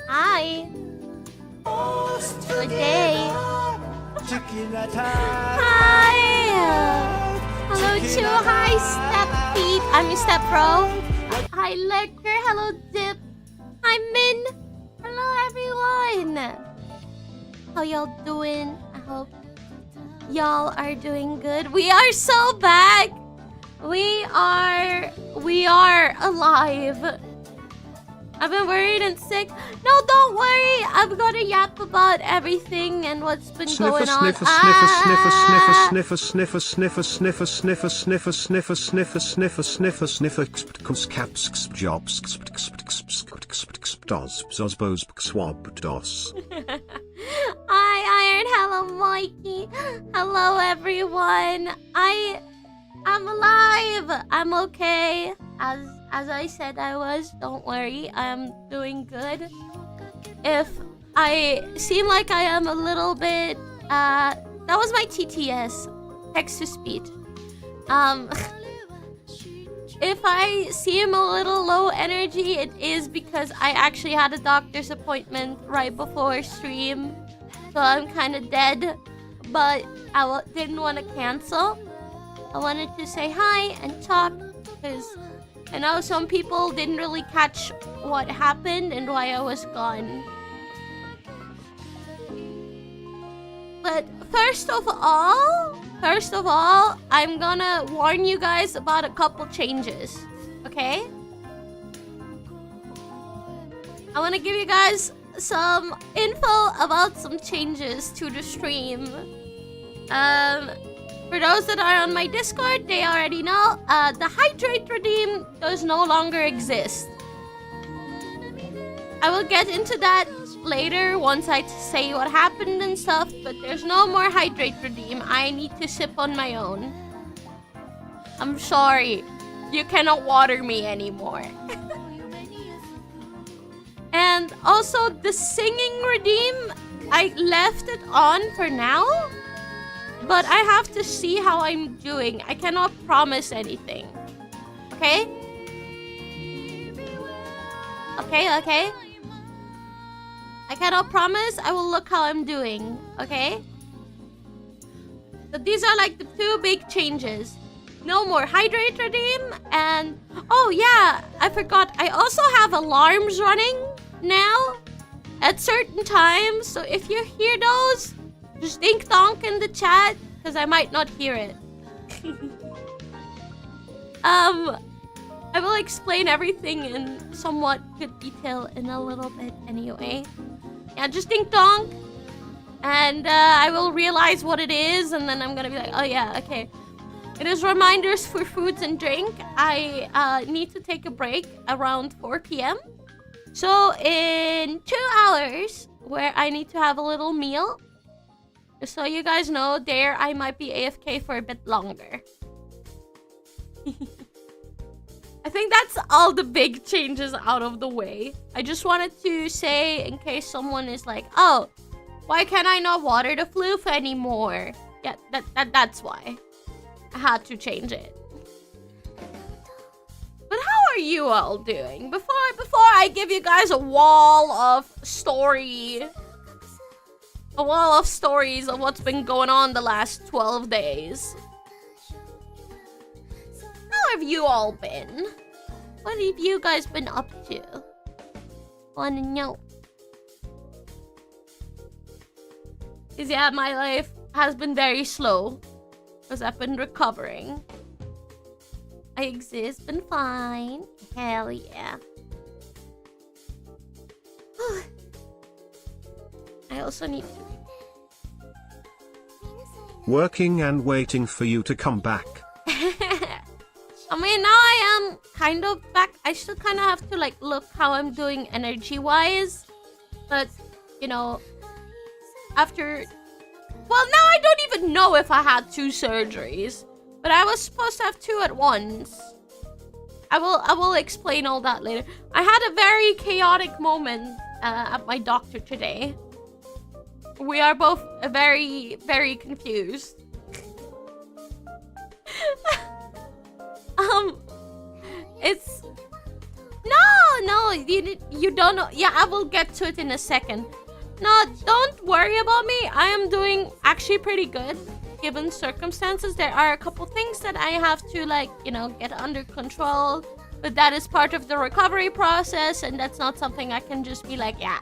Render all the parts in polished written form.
Hi. Good day. Hi. Hello to hi Step Feet. I'm Step Pro. Hi Liquor. Hello Dip. Hi Min. Hello everyone. How y'all doing? I hope y'all are doing good. We are so back. We are alive. I've been worried and sick. No, don't worry. I'm gonna yap about everything and what's been going on. Sniffer, sniffer, sniffer, sniffer, sniffer, sniffer, sniffer, sniffer, sniffer, sniffer, sniffer, sniffer, sniffer, sniffer, caps, jobs, dos, zosbos, swab, dos. Hi, Iron. Hello, Mikey. Hello, everyone. I'm alive. I'm okay. As I said I was, don't worry. I'm doing good. If I seem like I am a little bit, that was my TTS, text to speech. If I seem a little low energy, it is because I actually had a doctor's appointment right before stream. So I'm kind of dead, but I didn't want to cancel. I wanted to say hi and talk because I know some people didn't really catch what happened and why I was gone. But first of all, I'm gonna warn you guys about a couple changes, okay? I want to give you guys some info about some changes to the stream. For those that are on my Discord, they already know the Hydrate Redeem does no longer exist. I will get into that later once I say what happened and stuff, but there's no more Hydrate Redeem. I need to sip on my own. I'm sorry. You cannot water me anymore. And also the Singing Redeem, I left it on for now. But I have to see how I'm doing. I cannot promise anything. Okay? Okay. I cannot promise. I will look how I'm doing. Okay? So these are like the two big changes. No more Hydrate Redeem and... Oh yeah, I forgot. I also have alarms running now at certain times. So if you hear those... just dink donk in the chat, because I might not hear it. I will explain everything in somewhat good detail in a little bit anyway. Yeah, just dink donk. And I will realize what it is, and then I'm gonna be like, oh yeah, okay. It is reminders for foods and drink. I need to take a break around 4 p.m. So in 2 hours, where I need to have a little meal, so you guys know, there I might be AFK for a bit longer. I think that's all the big changes out of the way. I just wanted to say, in case someone is like, oh, why can't I not water the floof anymore? Yeah, that's why. I had to change it. But how are you all doing? Before I give you guys a wall of stories of what's been going on the last 12 days. How have you all been? What have you guys been up to? Wanna know? Because yeah, my life has been very slow. Because I've been recovering. I exist, been fine. Hell yeah. I also need to... Working and waiting for you to come back. I mean, now I am kind of back. I still kind of have to like look how I'm doing energy-wise. But, you know, after... Well, now I don't even know if I had 2 surgeries. But I was supposed to have 2 at once. I will explain all that later. I had a very chaotic moment at my doctor today. We are both very, very confused. It's... No, no, you don't know. Yeah, I will get to it in a second. No, don't worry about me. I am doing actually pretty good, given circumstances. There are a couple things that I have to, like, you know, get under control. But that is part of the recovery process, and that's not something I can just be like, yeah.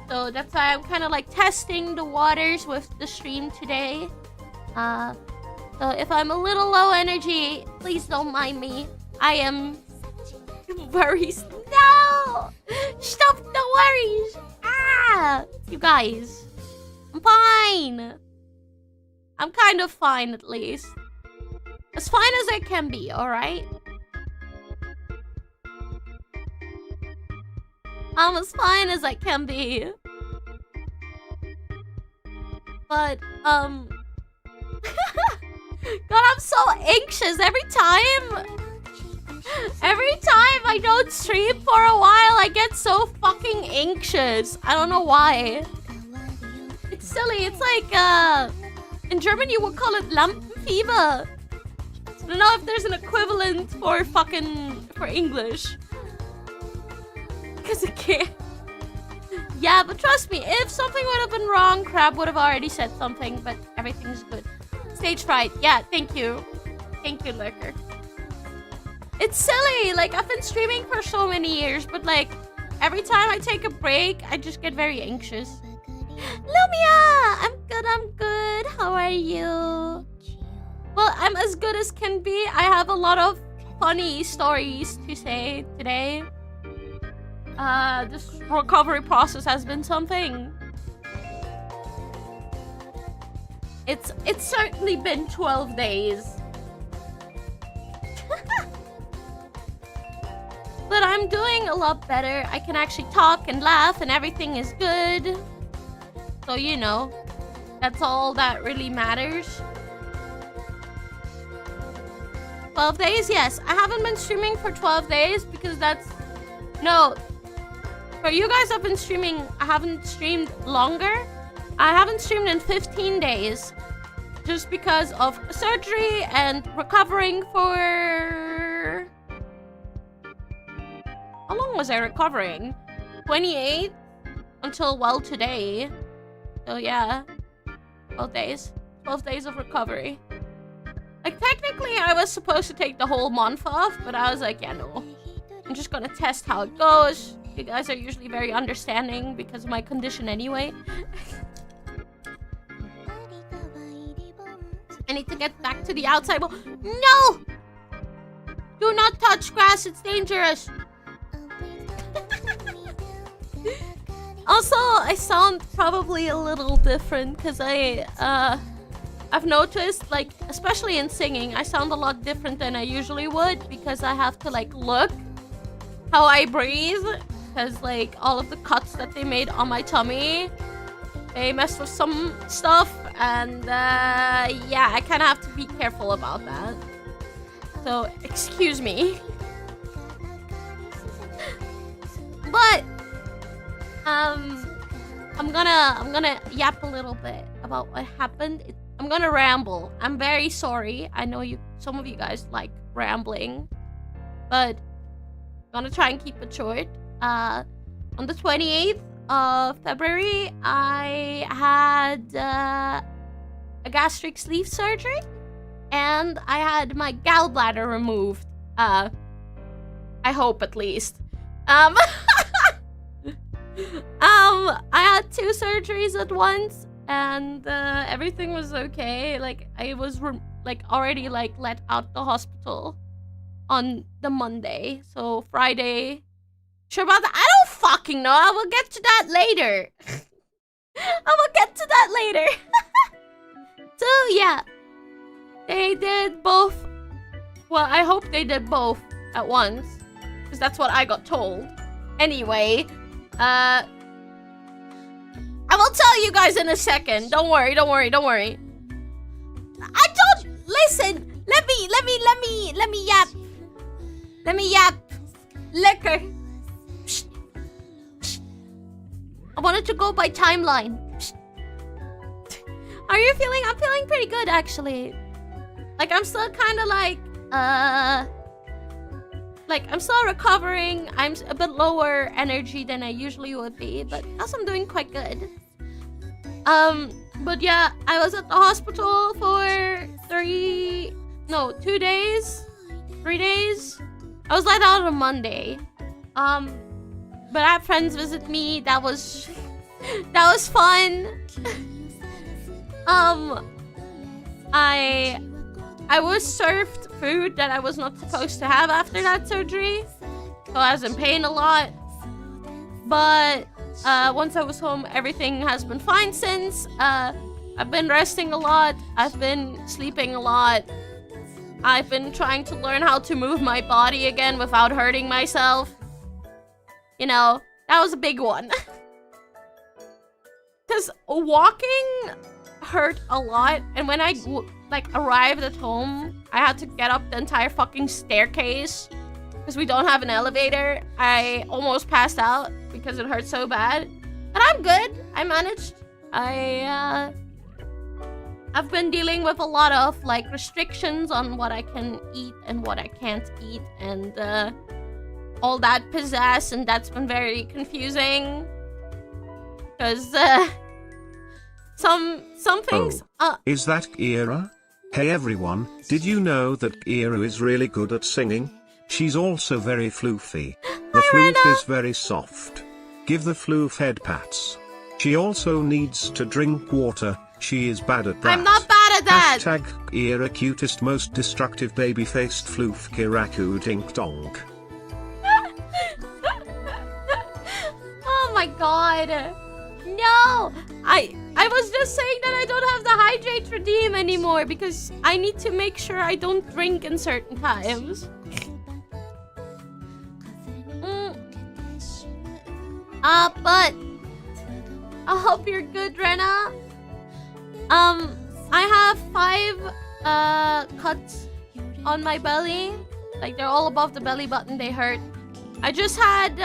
So that's why I'm kind of like testing the waters with the stream today. So if I'm a little low energy, please don't mind me. I am worries. No! Stop the worries! Ah! You guys. I'm fine. I'm kind of fine, at least. As fine as I can be, alright? I'm as fine as I can be. But, God, I'm so anxious every time. Every time I don't stream for a while, I get so fucking anxious. I don't know why. It's silly. It's like, in German you would call it Lampenfieber. I don't know if there's an equivalent for English. Because it can't. Yeah, but trust me, if something would have been wrong, Crab would have already said something, but everything's good. Stage fright. Yeah, thank you. Thank you, Lurker. It's silly. Like, I've been streaming for so many years, but like, every time I take a break, I just get very anxious. Lumia! I'm good. How are you? Well, I'm as good as can be. I have a lot of funny stories to say today. This recovery process has been something. It's certainly been 12 days. But I'm doing a lot better. I can actually talk and laugh and everything is good. So, you know, that's all that really matters. 12 days? Yes. I haven't been streaming for 12 days because that's... No. For you guys I've been streaming, I haven't streamed longer. I haven't streamed in 15 days. Just because of surgery and recovering for... How long was I recovering? 28 until, well, today. So yeah, 12 days. 12 days of recovery. Like, technically I was supposed to take the whole month off, but I was like, yeah, no. I'm just gonna test how it goes. You guys are usually very understanding because of my condition anyway. I need to get back to the outside. No! Do not touch grass, it's dangerous. Also, I sound probably a little different because I've noticed, like, especially in singing, I sound a lot different than I usually would because I have to, like, look how I breathe. Because, like, all of the cuts that they made on my tummy, they messed with some stuff. And, yeah, I kind of have to be careful about that. So, excuse me. But, I'm gonna yap a little bit about what happened. I'm gonna ramble. I'm very sorry. I know some of you guys like rambling. But, I'm gonna try and keep it short. On the 28th of February, I had a gastric sleeve surgery, and I had my gallbladder removed. I hope, at least. I had 2 surgeries at once, and everything was okay. Like, I was already let out the hospital on the Monday, so Friday. Sure about that? I don't fucking know. I will get to that later. So, yeah. They did both. Well, I hope they did both at once. Because that's what I got told. Anyway, I will tell you guys in a second. Don't worry. I don't... Listen. Let me yap. Liquor. I wanted to go by timeline. How are you feeling? I'm feeling pretty good, actually. Like, I'm still kind of like I'm still recovering. I'm a bit lower energy than I usually would be, but else I'm doing quite good. But yeah, I was at the hospital for 3 days. 3 days. I was let out on Monday. But I had friends visit me. That was fun. I was served food that I was not supposed to have after that surgery, so I was in pain a lot. But once I was home, everything has been fine since. I've been resting a lot. I've been sleeping a lot. I've been trying to learn how to move my body again without hurting myself. You know, that was a big one. Because walking hurt a lot, and when I arrived at home, I had to get up the entire fucking staircase because we don't have an elevator. I almost passed out because it hurt so bad, but I'm good. I managed. I've been dealing with a lot of restrictions on what I can eat and what I can't eat, and all that pizzazz, and that's been very confusing because some things. Is that Ira? Hey everyone, did you know that Ira is really good at singing? She's also very floofy. The floof is very soft. Give the floof head pats. She also needs to drink water. She is bad at that. I'm not bad at that. Hashtag Ira cutest most destructive baby-faced floof kiraku dink donk. Oh my god. No! I was just saying that I don't have the hydrate redeem anymore because I need to make sure I don't drink in certain times. But I hope you're good, Rena. I have 5 cuts on my belly. They're all above the belly button. They hurt. I just had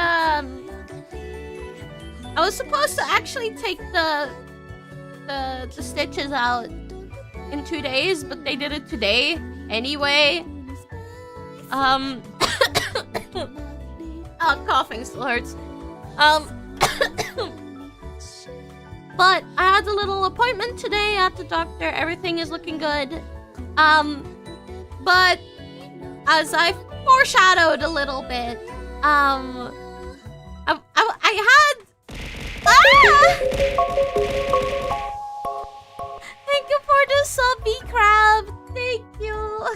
I was supposed to actually take the stitches out in 2 days, but they did it today anyway. Coughing still hurts. But I had a little appointment today at the doctor. Everything is looking good. But as I foreshadowed a little bit, I had. Thank you for the subby crab. Thank you.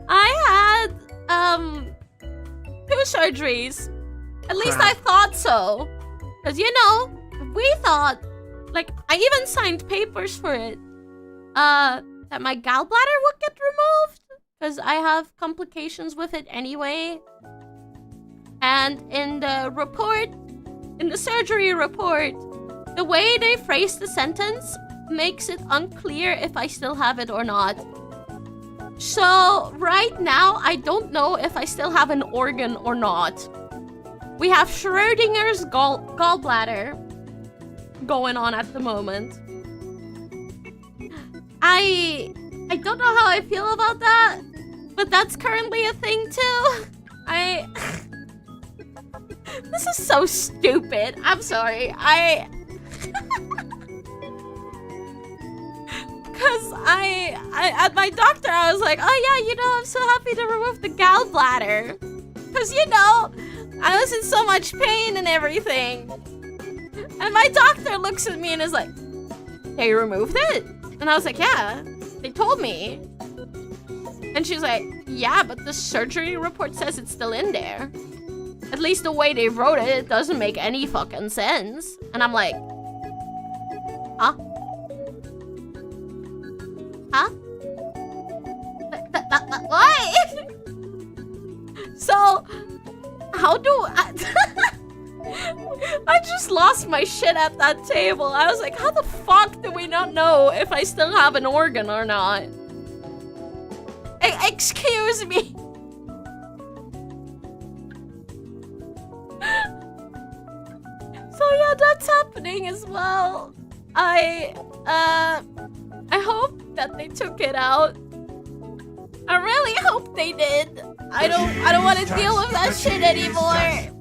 I had 2 surgeries. At least I thought so. Because we thought, I even signed papers for it. That my gallbladder would get removed. Because I have complications with it anyway. And in the report, in the surgery report, the way they phrase the sentence makes it unclear if I still have it or not. So right now, I don't know if I still have an organ or not. We have Schrodinger's gallbladder going on at the moment. I don't know how I feel about that, but that's currently a thing too. This is so stupid. I'm sorry. Because at my doctor, I was like, oh yeah, I'm so happy to remove the gallbladder. Because, I was in so much pain and everything. And my doctor looks at me and is like, they removed it? And I was like, yeah, they told me. And she's like, yeah, but the surgery report says it's still in there. At least the way they wrote it, it doesn't make any fucking sense. And I'm like, huh? Huh? What? So, how do I... I just lost my shit at that table. I was like, how the fuck do we not know if I still have an organ or not? Excuse me. So yeah, that's happening as well. I hope that they took it out. I really hope they did. I don't want to deal with that shit anymore.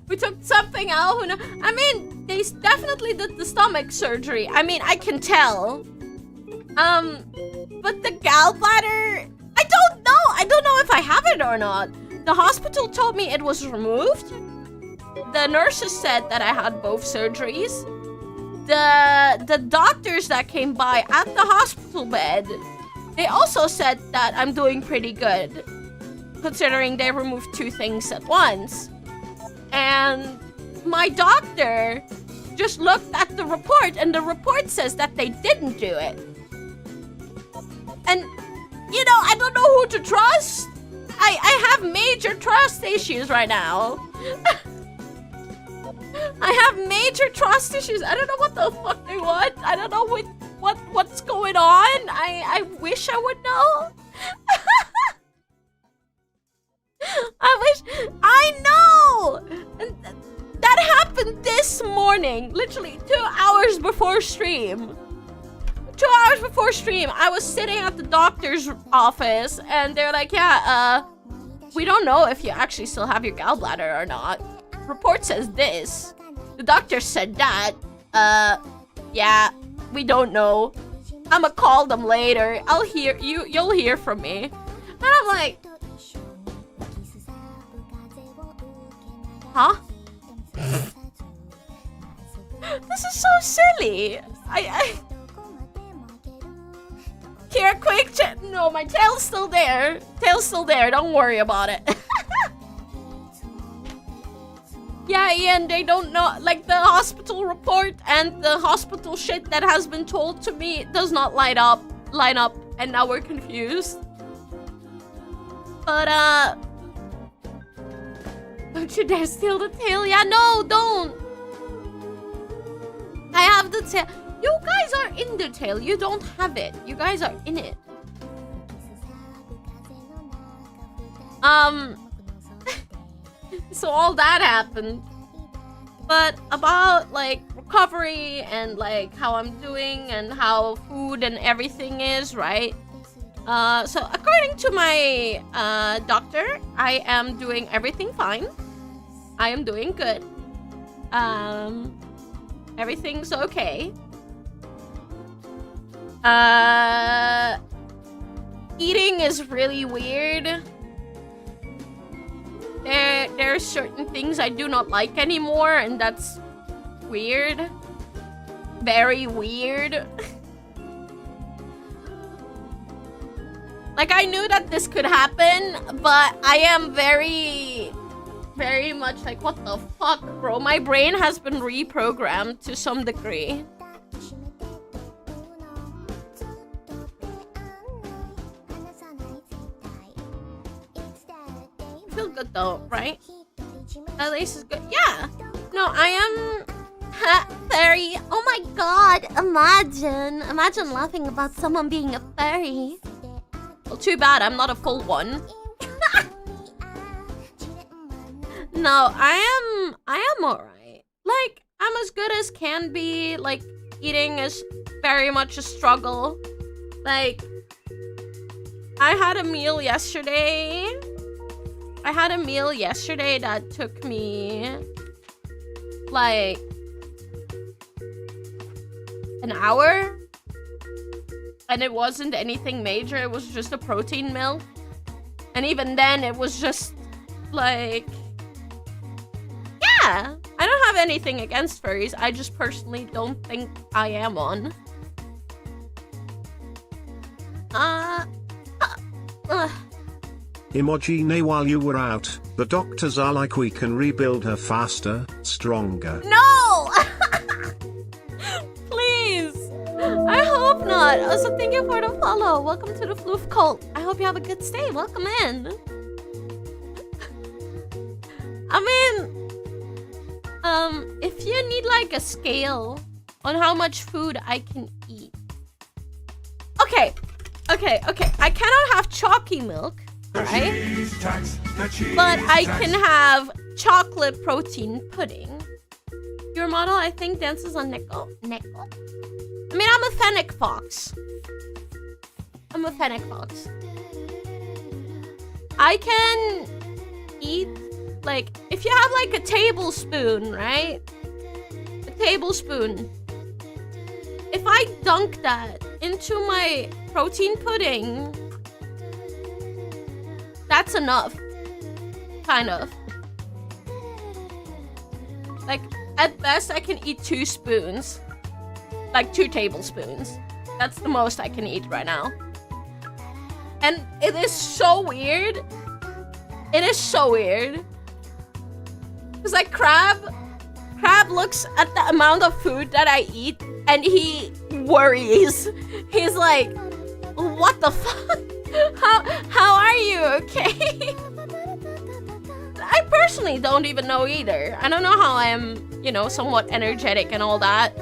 We took something out. I mean, they definitely did the stomach surgery. I mean, I can tell. But the gallbladder, I don't know. I don't know if I have it or not. The hospital told me it was removed. The nurses said that I had both surgeries. The doctors that came by at the hospital bed, they also said that I'm doing pretty good, considering they removed 2 things at once. And my doctor just looked at the report, and the report says that they didn't do it. And, you know, I don't know who to trust. I have major trust issues right now. I have major trust issues. I don't know what the fuck they want. I don't know what's going on. I wish I would know. I know! And that happened this morning. Literally 2 hours before stream. 2 hours before stream, I was sitting at the doctor's office and they're like, yeah, we don't know if you actually still have your gallbladder or not. Report says this. The doctor said that. Yeah, we don't know. I'ma call them later. You'll hear from me. And I'm like, huh? This is so silly. Here, quick chat. No, my tail's still there. Tail's still there. Don't worry about it. Yeah, Ian, they don't know. Like, the hospital report and the hospital shit that has been told to me does not line up. And now we're confused. But, don't you dare steal the tail. Yeah, no, don't. I have the tail. You guys are in the tail. You don't have it. You guys are in it. So all that happened. But about, like, recovery and, like, how I'm doing and how food and everything is, right? So according to my doctor, I am doing everything fine. I am doing good. Everything's okay. Eating is really weird. There are certain things I do not like anymore, and that's weird. Very weird. Like, I knew that this could happen, but I am very much like, what the fuck, bro? My brain has been reprogrammed to some degree. Feel good though, right? At least it's good. Yeah. No, I am fairy. Oh my god, imagine laughing about someone being a fairy. Well, too bad I'm not a full one. No, I am alright. Like, I'm as good as can be. Like, eating is very much a struggle. Like, I had a meal yesterday that took me, like, an hour. And it wasn't anything major, it was just a protein milk. And even then, it was just, like... Yeah! I don't have anything against furries, I just personally don't think I am one. Emojine, while you were out, the doctors are like, we can rebuild her faster, stronger. No! Please! I hope not. Also, thank you for the follow. Welcome to the Floof cult. I hope you have a good stay. Welcome in. I mean, if you need like a scale on how much food I can eat. Okay. I cannot have chalky milk. Right? But I can have chocolate protein pudding. Your model, I think, dances on Neko. I mean, I'm a fennec fox. I can eat, like, if you have like a tablespoon, right? A tablespoon. If I dunk that into my protein pudding, that's enough. Kind of. Like, at best, I can eat 2 spoons. Like, 2 tablespoons. That's the most I can eat right now. And it is so weird. It is so weird. Because, like, Crab looks at the amount of food that I eat and he worries. He's like, what the fuck? How are you okay? I personally don't even know either. I don't know how I am, you know, somewhat energetic and all that.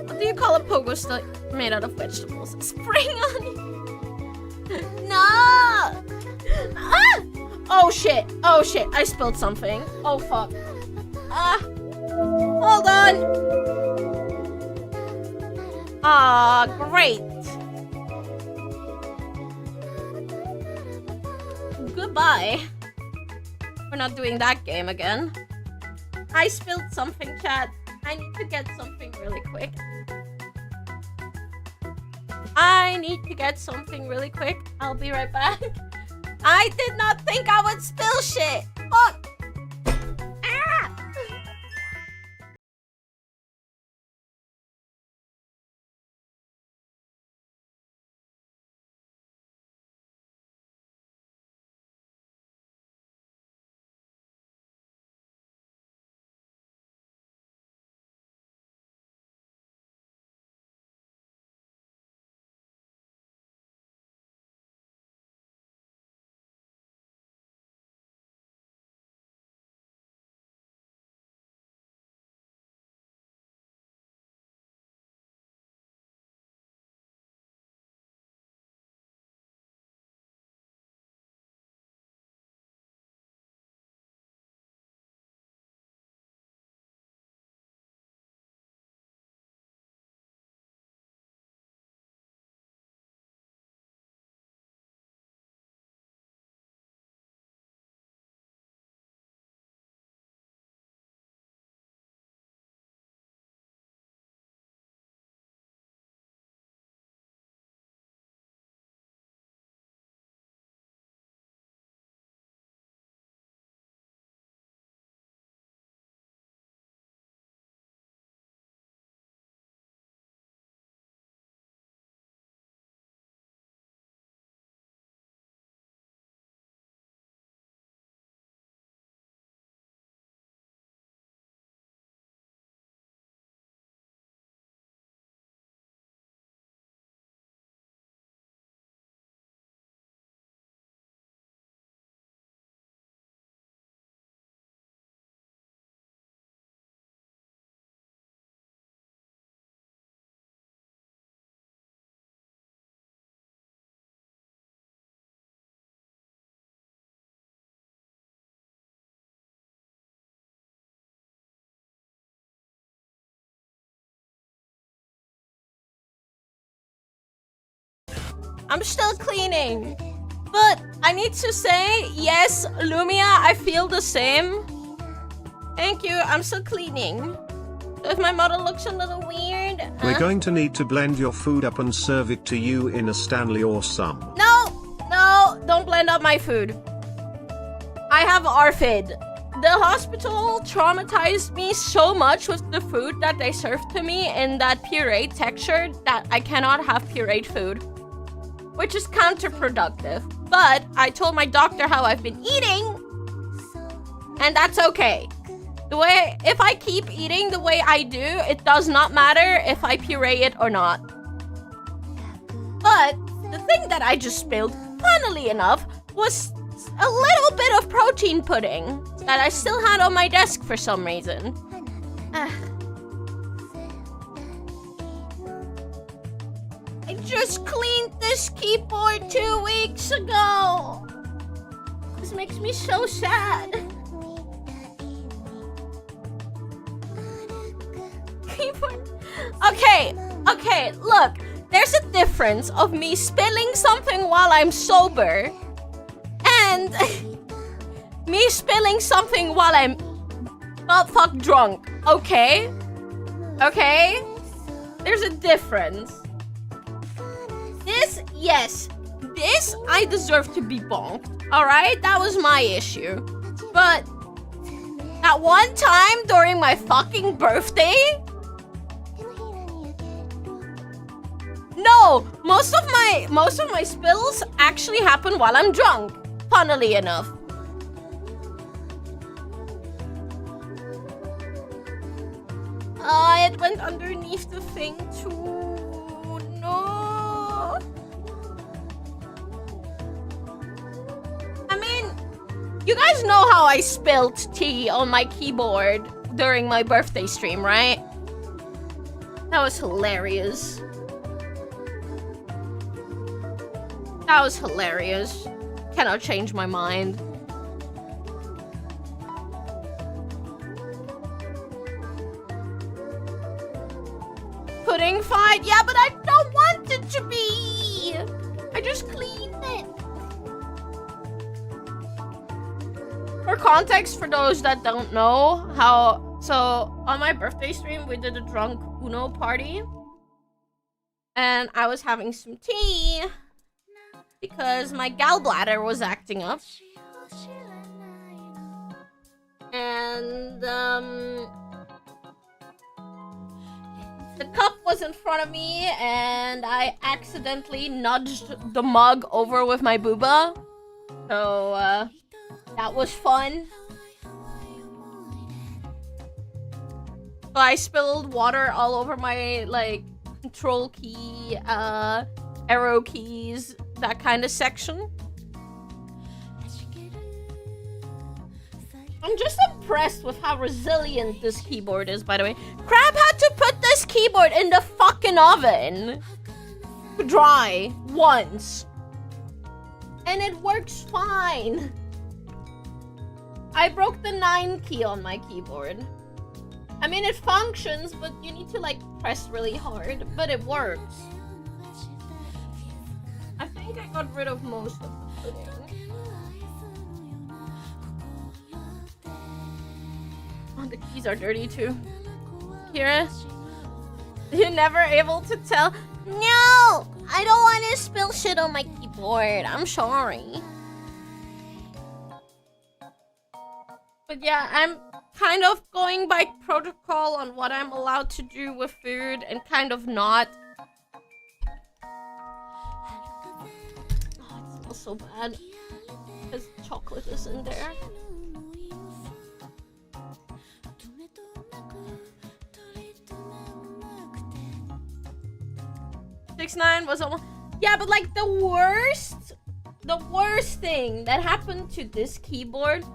What do you call a pogo stick made out of vegetables? Spring onion. No! Ah! Oh shit. Oh shit. I spilled something. Oh fuck. Ah. Hold on. Ah, great. Goodbye. We're not doing that game again. I spilled something, chat. I need to get something really quick. I'll be right back. I did not think I would spill shit. Fuck. Ah. I'm still cleaning. But I need to say, yes, Lumia, I feel the same. Thank you, I'm still cleaning. So if my model looks a little weird... We're going to need to blend your food up and serve it to you in a Stanley or some. No, don't blend up my food. I have ARFID. The hospital traumatized me so much with the food that they served to me in that pureed texture that I cannot have pureed food. Which is counterproductive. But I told my doctor how I've been eating, and that's okay. If I keep eating the way I do, it does not matter if I puree it or not. But the thing that I just spilled, funnily enough, was a little bit of protein pudding that I still had on my desk for some reason. I just cleaned this keyboard 2 weeks ago. This makes me so sad. Keyboard. Okay, look. there's a difference of me spilling something while I'm sober and me spilling something while I'm butt fuck drunk. Okay? Okay? There's a difference. This, yes. This, I deserve to be bonked. Alright? That was my issue. But that one time during my fucking birthday? No! Most of my spills actually happen while I'm drunk. Funnily enough. It went underneath the thing too. No. I mean, you guys know how I spilled tea on my keyboard during my birthday stream, right? That was hilarious. That was hilarious. Cannot change my mind. Pudding fight? Yeah, but I don't want it to be. I just cleaned it. For context, for those that don't know, so on my birthday stream, we did a drunk Uno party. And I was having some tea because my gallbladder was acting up. And, the cup was in front of me, and I accidentally nudged the mug over with my booba. So, that was fun. So I spilled water all over my, like, control key, arrow keys, that kind of section. I'm just impressed with how resilient this keyboard is, by the way. Crab had to put this keyboard in the fucking oven to dry once. And it works fine. I broke the 9 key on my keyboard. I mean, it functions, but you need to, like, press really hard. But it works. I think I got rid of most of the pudding. Oh, the keys are dirty too. Kira, you're never able to tell. No, I don't want to spill shit on my keyboard. I'm sorry. But yeah, I'm kind of going by protocol on what I'm allowed to do with food and kind of not. Oh, it smells so bad because chocolate is in there. 6ix9ine was almost... Yeah, but like the worst thing that happened to this keyboard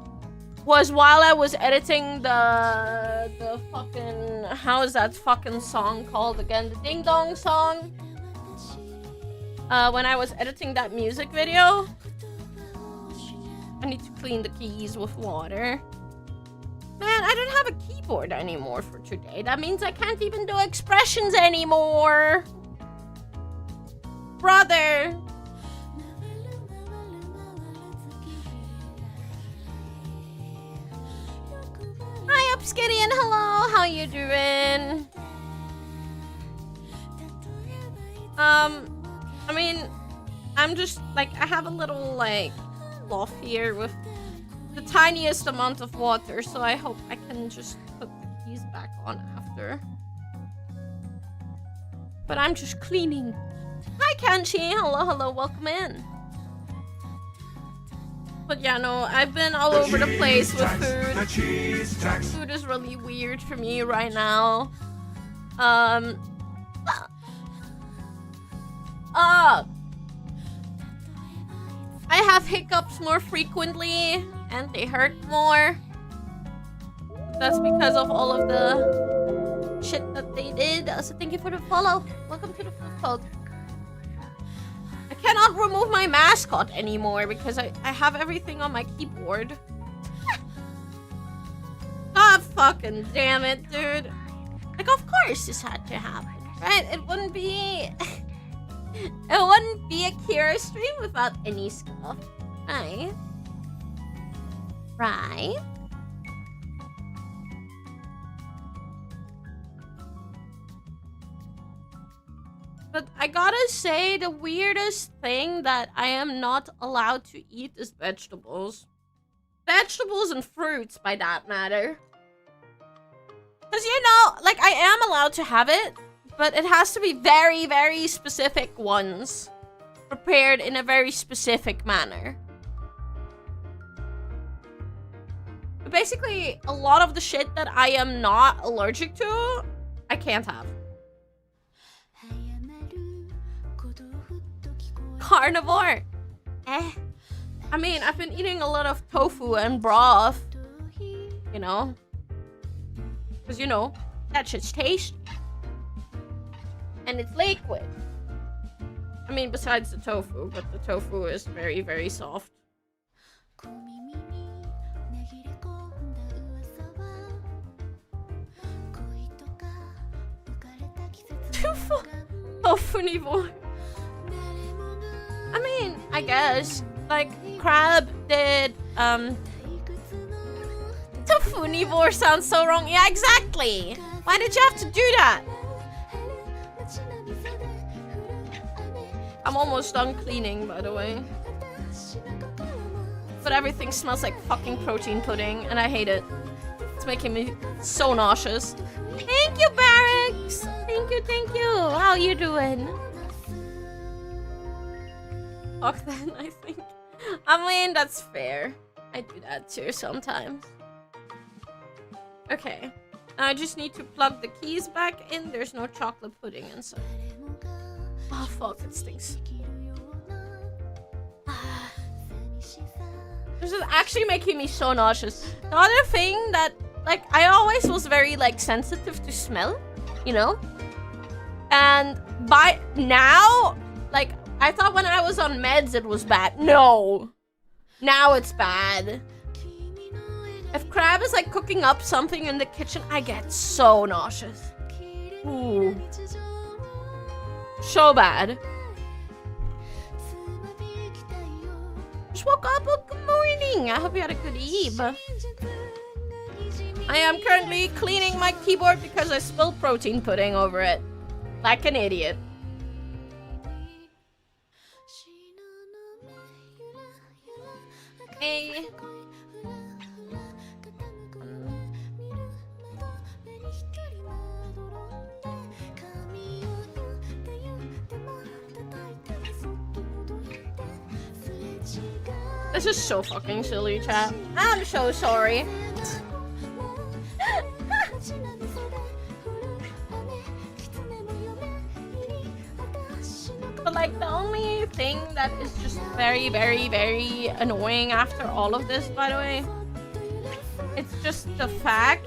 was while I was editing the fucking... How is that fucking song called again? The Ding Dong song? When I was editing that music video. I need to clean the keys with water. Man, I don't have a keyboard anymore for today. That means I can't even do expressions anymore. Brother. Hi, Upskitty, and hello. How you doing? I mean, I'm just like, I have a little like cloth here with the tiniest amount of water, so I hope I can just put the keys back on after. But I'm just cleaning. Hi, Kanchi. Hello, hello. Welcome in. But yeah, no, I've been all over the place with food. Food is really weird for me right now. I have hiccups more frequently, and they hurt more. That's because of all of the shit that they did. So thank you for the follow. Welcome to the food code. I cannot remove my mascot anymore because I have everything on my keyboard. God fucking damn it, dude. Like, of course this had to happen, right? It wouldn't be... It wouldn't be a Kira stream without any stuff. Right? Right? But I gotta say, the weirdest thing that I am not allowed to eat is vegetables. Vegetables and fruits, by that matter. Because, you know, like, I am allowed to have it, but it has to be very, very specific ones. Prepared in a very specific manner. But basically, a lot of the shit that I am not allergic to, I can't have. Carnivore. I mean, I've been eating a lot of tofu and broth. You know? Because, you know, that shit's tasty. And it's liquid. I mean, besides the tofu, but the tofu is very, very soft. Tofunivore. I mean, I guess. Like, crab did, Tofunivore sounds so wrong. Yeah, exactly. Why did you have to do that? I'm almost done cleaning, by the way. But everything smells like fucking protein pudding, and I hate it. It's making me so nauseous. Thank you, Barracks! Thank you, thank you. How you doing? Fuck then, I think. I mean, that's fair. I do that too sometimes. Okay. I just need to plug the keys back in. There's no chocolate pudding inside. Oh, fuck, it stinks. This is actually making me so nauseous. The other thing that, like, I always was very, like, sensitive to smell, you know? And by now, like, I thought when I was on meds it was bad. No! Now it's bad. If Crab is, like, cooking up something in the kitchen, I get so nauseous. Ooh. So bad. Just woke up. Well, good morning. I hope you had a good eve. I am currently cleaning my keyboard because I spilled protein pudding over it. Like an idiot. Hey. This is so fucking silly, chat. I'm so sorry. But like, the only thing that is just very, very, very annoying after all of this, by the way, it's just the fact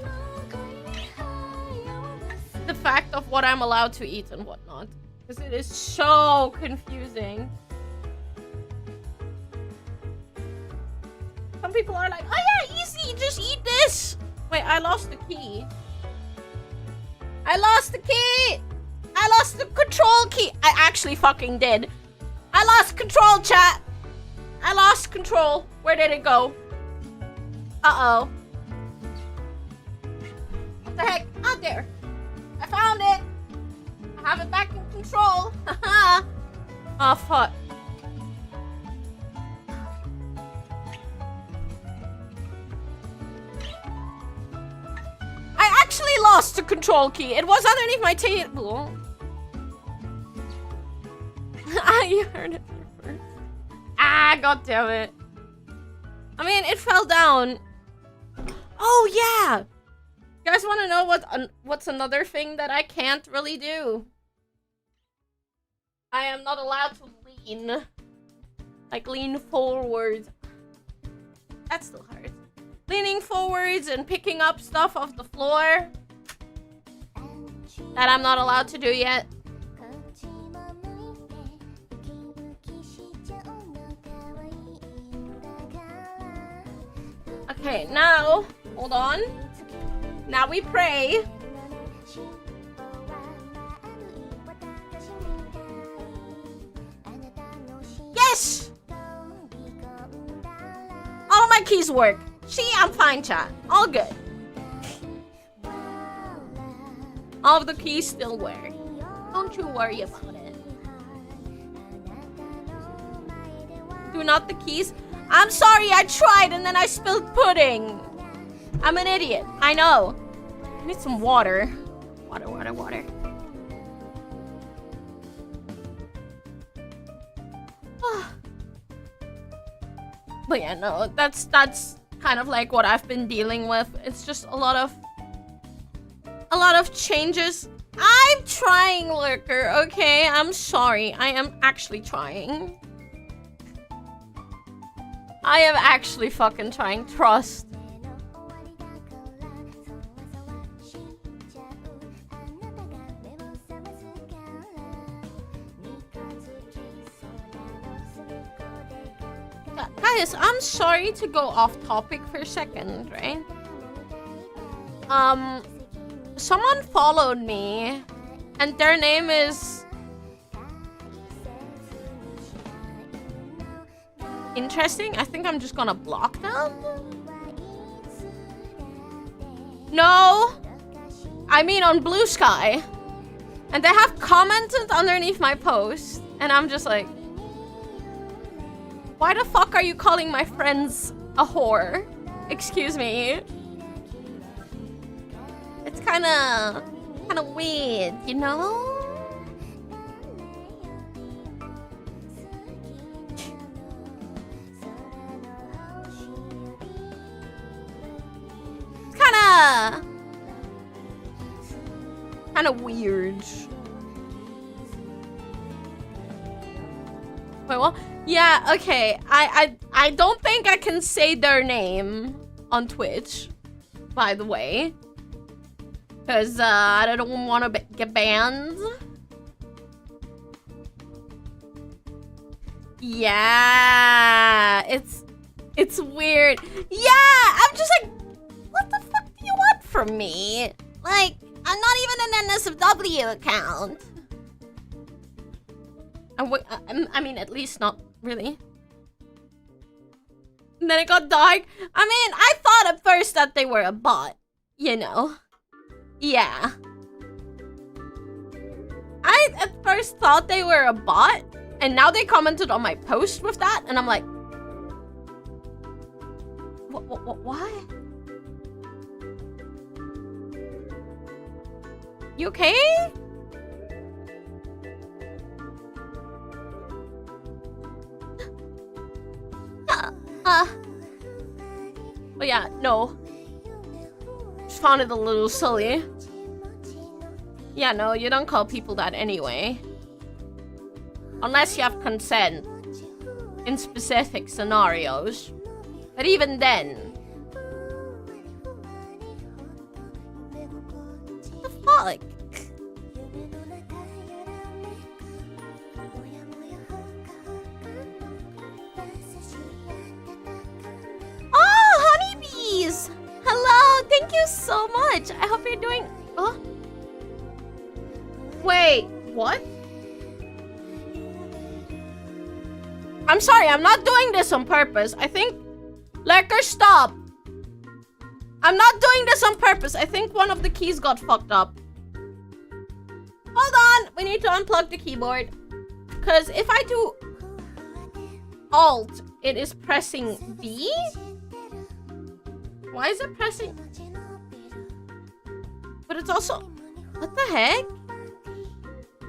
of what I'm allowed to eat and whatnot. Because it is so confusing. Some people are like, oh yeah, easy, just eat this. Wait, I lost the key. I lost the key. I lost the control key. I actually fucking did. I lost control, chat. I lost control. Where did it go? Uh-oh. What the heck? Out there. I found it. I have it back in control. Haha. Oh, fuck. I actually lost the control key. It was underneath my table. You heard it first. Ah, god damn it. I mean, it fell down. Oh, yeah. You guys want to know what's another thing that I can't really do? I am not allowed to lean. Like, lean forward. That still hurts. Leaning forwards and picking up stuff off the floor. That I'm not allowed to do yet. Okay, now, hold on. Now we pray. my keys work. See, I'm fine, chat. All good. All of the keys still work. Don't you worry about it. Do not the keys. I'm sorry, I tried and then I spilled pudding. I'm an idiot. I know. I need some water. Water. But yeah, no, that's kind of like what I've been dealing with. It's just a lot of changes. I'm trying, Lurker, okay? I'm sorry. I am actually trying. I am actually fucking trying. Trust. Guys, I'm sorry to go off topic for a second, right? Someone followed me, and their name is... Interesting. I think I'm just gonna block them. No! I mean on Blue Sky. And they have commented underneath my post, and I'm just like... Why the fuck are you calling my friends a whore? Excuse me. It's kinda weird, you know? It's kinda weird. Wait, what? Yeah, okay. I don't think I can say their name on Twitch, by the way. Because I don't want to get banned. Yeah, it's weird. Yeah, I'm just like, what the fuck do you want from me? Like, I'm not even an NSFW account. I mean, at least not really. And then it got dark. I mean, I thought at first that they were a bot, you know. Yeah. I at first thought they were a bot, and now they commented on my post with that, and I'm like, what? You okay? But yeah, no. Just found it a little silly. Yeah, no, you don't call people that anyway. Unless you have consent. In specific scenarios. But even then. What the fuck? Hello, thank you so much. I hope you're doing... Oh. Wait, what? I'm sorry, I'm not doing this on purpose. I think... Lurker, stop. I'm not doing this on purpose. I think one of the keys got fucked up. Hold on, we need to unplug the keyboard. Because if I do... Alt, it is pressing B? Why is it pressing? But it's also... What the heck?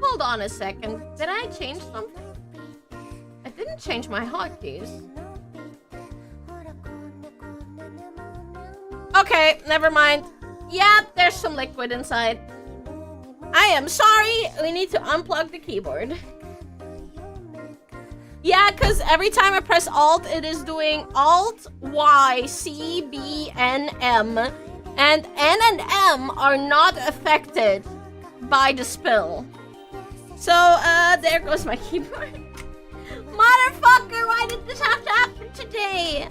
Hold on a second. Did I change something? I didn't change my hotkeys. Okay, never mind. Yep, there's some liquid inside. I am sorry. We need to unplug the keyboard. Yeah, because every time I press Alt, it is doing Alt, Y, C, B, N, M. And N and M are not affected by the spill. So, there goes my keyboard. Motherfucker, why did this have to happen today?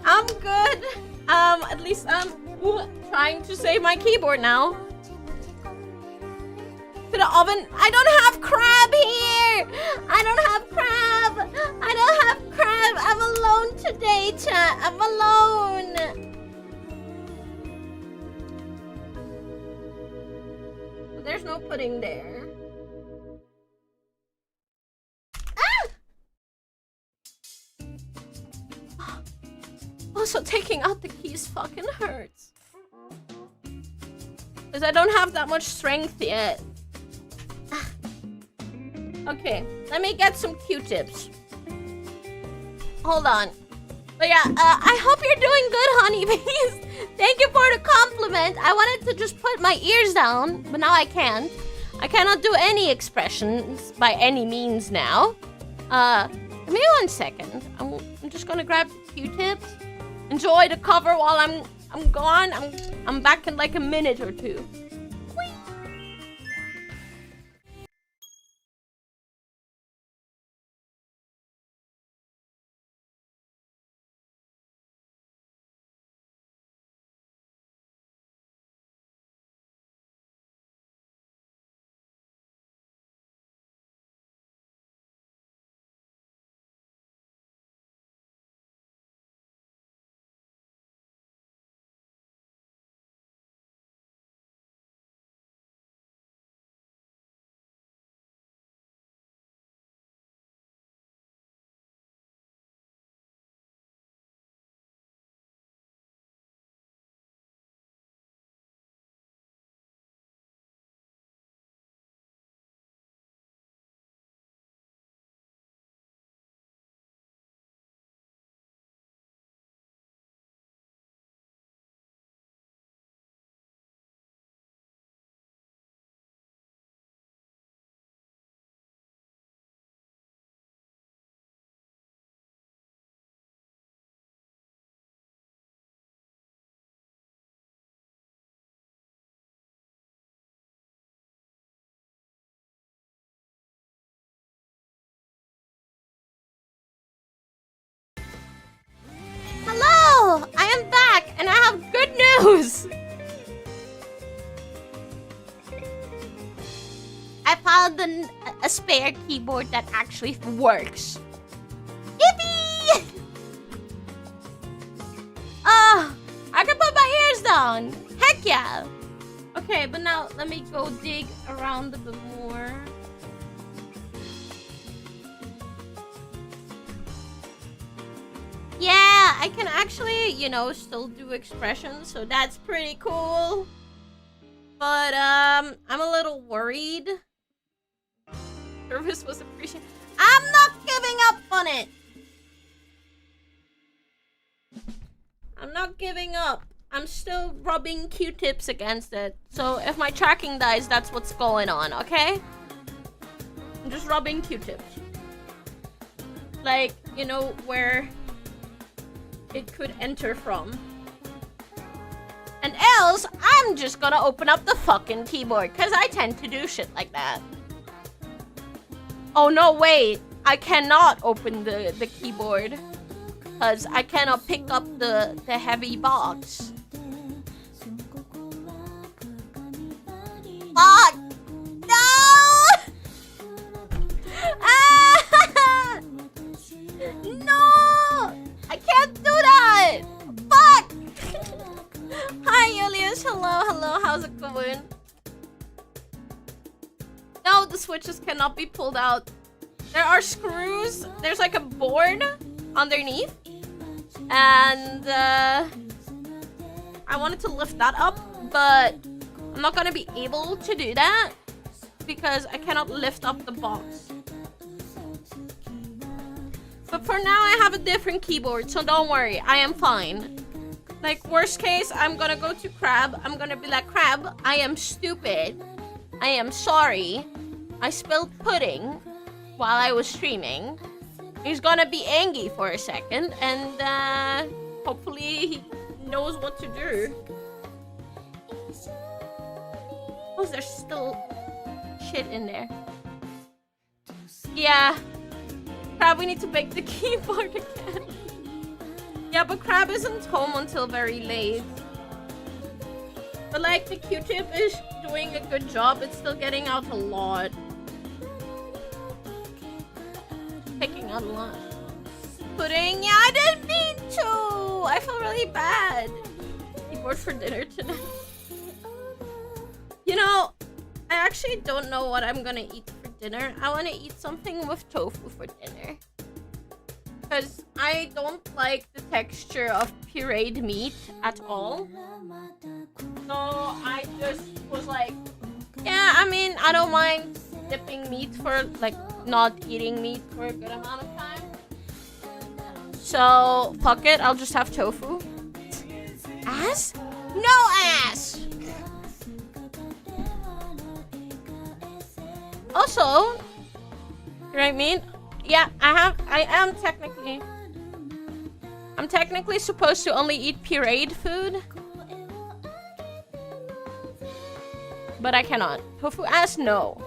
I'm good. At least I'm trying to save my keyboard now. To the oven. I don't have crab here. I don't have crab I'm alone today, chat. I'm alone. There's no pudding there. Ah! Also, taking out the keys fucking hurts. Because I don't have that much strength yet. Okay, let me get some Q-tips. Hold on. But yeah, I hope you're doing good, honeybees. Thank you for the compliment. I wanted to just put my ears down, but now I can't. I cannot do any expressions by any means now. Give me 1 second. I'm just gonna grab Q-tips. Enjoy the cover while I'm gone. I'm back in like a minute or two. Hello! I am back, and I have good news! I found a spare keyboard that actually works. Yippee! I can put my ears down! Heck yeah! Okay, but now let me go dig around a bit more. Yeah, I can actually, you know, still do expressions, so that's pretty cool. But, I'm a little worried. Service was appreciated. I'm not giving up on it! I'm not giving up. I'm still rubbing Q-tips against it. So if my tracking dies, that's what's going on, okay? I'm just rubbing Q-tips. Like, you know, where it could enter from. And else, I'm just gonna open up the fucking keyboard, because I tend to do shit like that. Oh no, wait. I cannot open the keyboard. Because I cannot pick up the heavy box. Fuck! No! Ah! No! I can't do that! Fuck! Hi, Julius. Hello, hello. How's it going? No, the switches cannot be pulled out. There are screws. There's like a board underneath. And I wanted to lift that up, but I'm not gonna be able to do that because I cannot lift up the box. But for now, I have a different keyboard, so don't worry, I am fine. Like, worst case, I'm gonna go to Crab. I'm gonna be like, Crab, I am stupid. I am sorry. I spilled pudding while I was streaming. He's gonna be angry for a second, and hopefully he knows what to do. Oh, there's still shit in there. Yeah. Crab, we need to bake the keyboard again. Yeah, but Crab isn't home until very late. But like, the Q-tip is doing a good job. It's still getting out a lot. Picking out a lot. pudding. Yeah, I didn't mean to. I feel really bad. Keyboard for dinner tonight. You know, I actually don't know what I'm gonna eat for dinner. I want to eat something with tofu for dinner. Because I don't like the texture of pureed meat at all. So I just was like, yeah, I mean, I don't mind dipping meat for, like, not eating meat for a good amount of time. So, fuck it, I'll just have tofu. Ass? No ass! Also, you know what I mean? Yeah, I'm technically supposed to only eat pureed food. But I cannot. Tofu ass, no.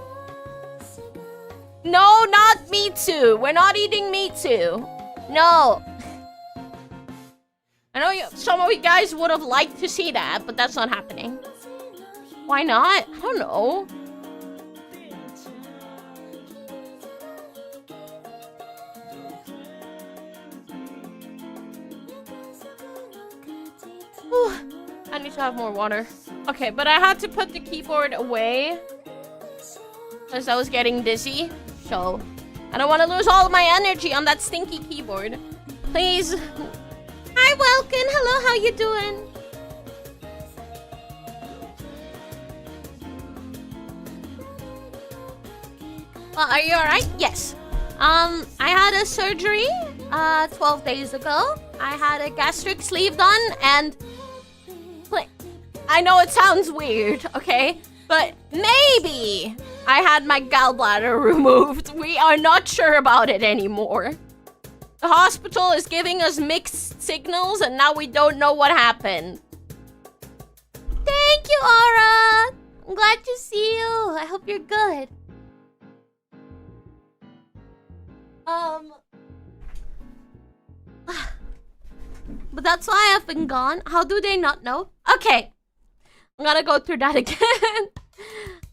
No, not Mitsu. We're not eating Mitsu. No. I know some of you guys would have liked to see that, but that's not happening. Why not? I don't know. Whew. I need to have more water. Okay, but I had to put the keyboard away because I was getting dizzy. So, I don't want to lose all of my energy on that stinky keyboard. Please. Hi, Welkin. Hello, how you doing? Well, are you alright? Yes. I had a surgery 12 days ago. I had a gastric sleeve done, and I know it sounds weird, okay? But maybe I had my gallbladder removed. We are not sure about it anymore. The hospital is giving us mixed signals, and now we don't know what happened. Thank you, Aura. I'm glad to see you. I hope you're good. But that's why I've been gone. How do they not know? Okay. I'm gonna go through that again.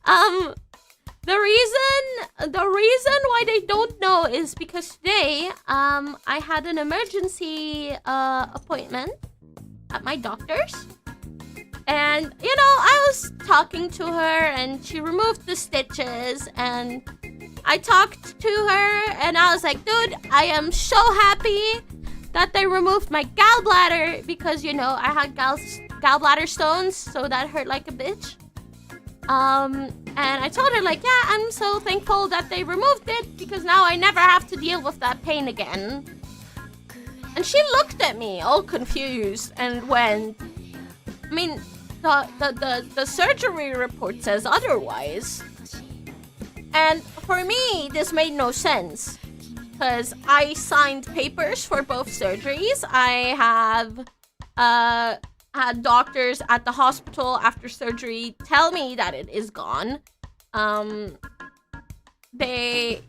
The reason why they don't know is because today, I had an emergency, appointment at my doctor's. And, you know, I was talking to her and she removed the stitches, and I talked to her and I was like, dude, I am so happy that they removed my gallbladder because, you know, I had gallbladder stones, so that hurt like a bitch. And I told her, like, yeah, I'm so thankful that they removed it because now I never have to deal with that pain again. And she looked at me all confused and went, I mean, the surgery report says otherwise. And for me, this made no sense because I signed papers for both surgeries. I have, had doctors at the hospital after surgery tell me that it is gone. They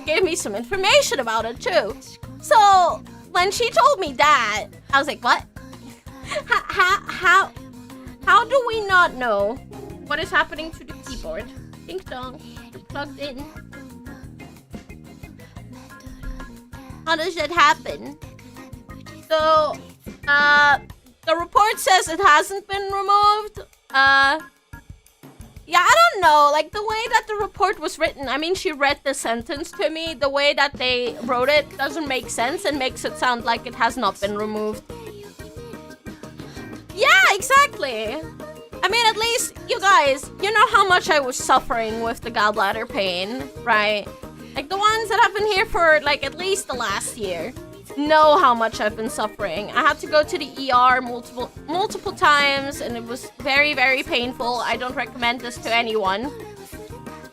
gave me some information about it too. So when she told me that, I was like, what? How do we not know what is happening to the keyboard? Ding dong, you're plugged in. How does that happen? So, the report says it hasn't been removed. Yeah, I don't know. Like, the way that the report was written, I mean, she read the sentence to me. The way that they wrote it doesn't make sense and makes it sound like it has not been removed. Yeah, exactly. I mean, at least, you guys, you know how much I was suffering with the gallbladder pain, right? Like, the ones that have been here for, like, at least the last year know how much I've been suffering. I had to go to the ER multiple times, and it was very, very painful. I don't recommend this to anyone.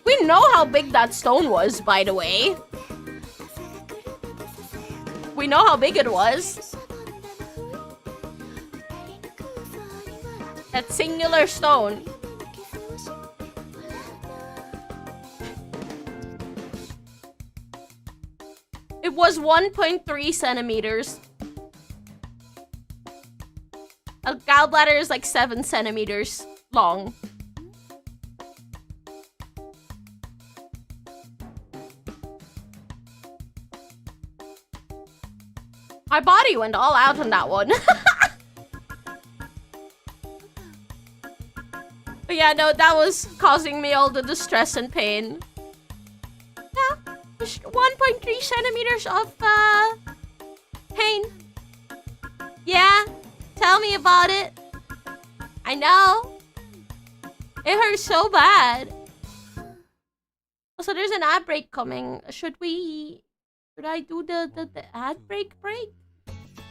We know how big that stone was, by the way. We know how big it was. That singular stone. It was 1.3 centimeters. A gallbladder is like 7 centimeters long. My body went all out on that one. But yeah, no, that was causing me all the distress and pain. Yeah, just 1.3 centimeters of pain. Yeah, tell me about it. I know. It hurts so bad. Also, there's an ad break coming. Should I do the ad break?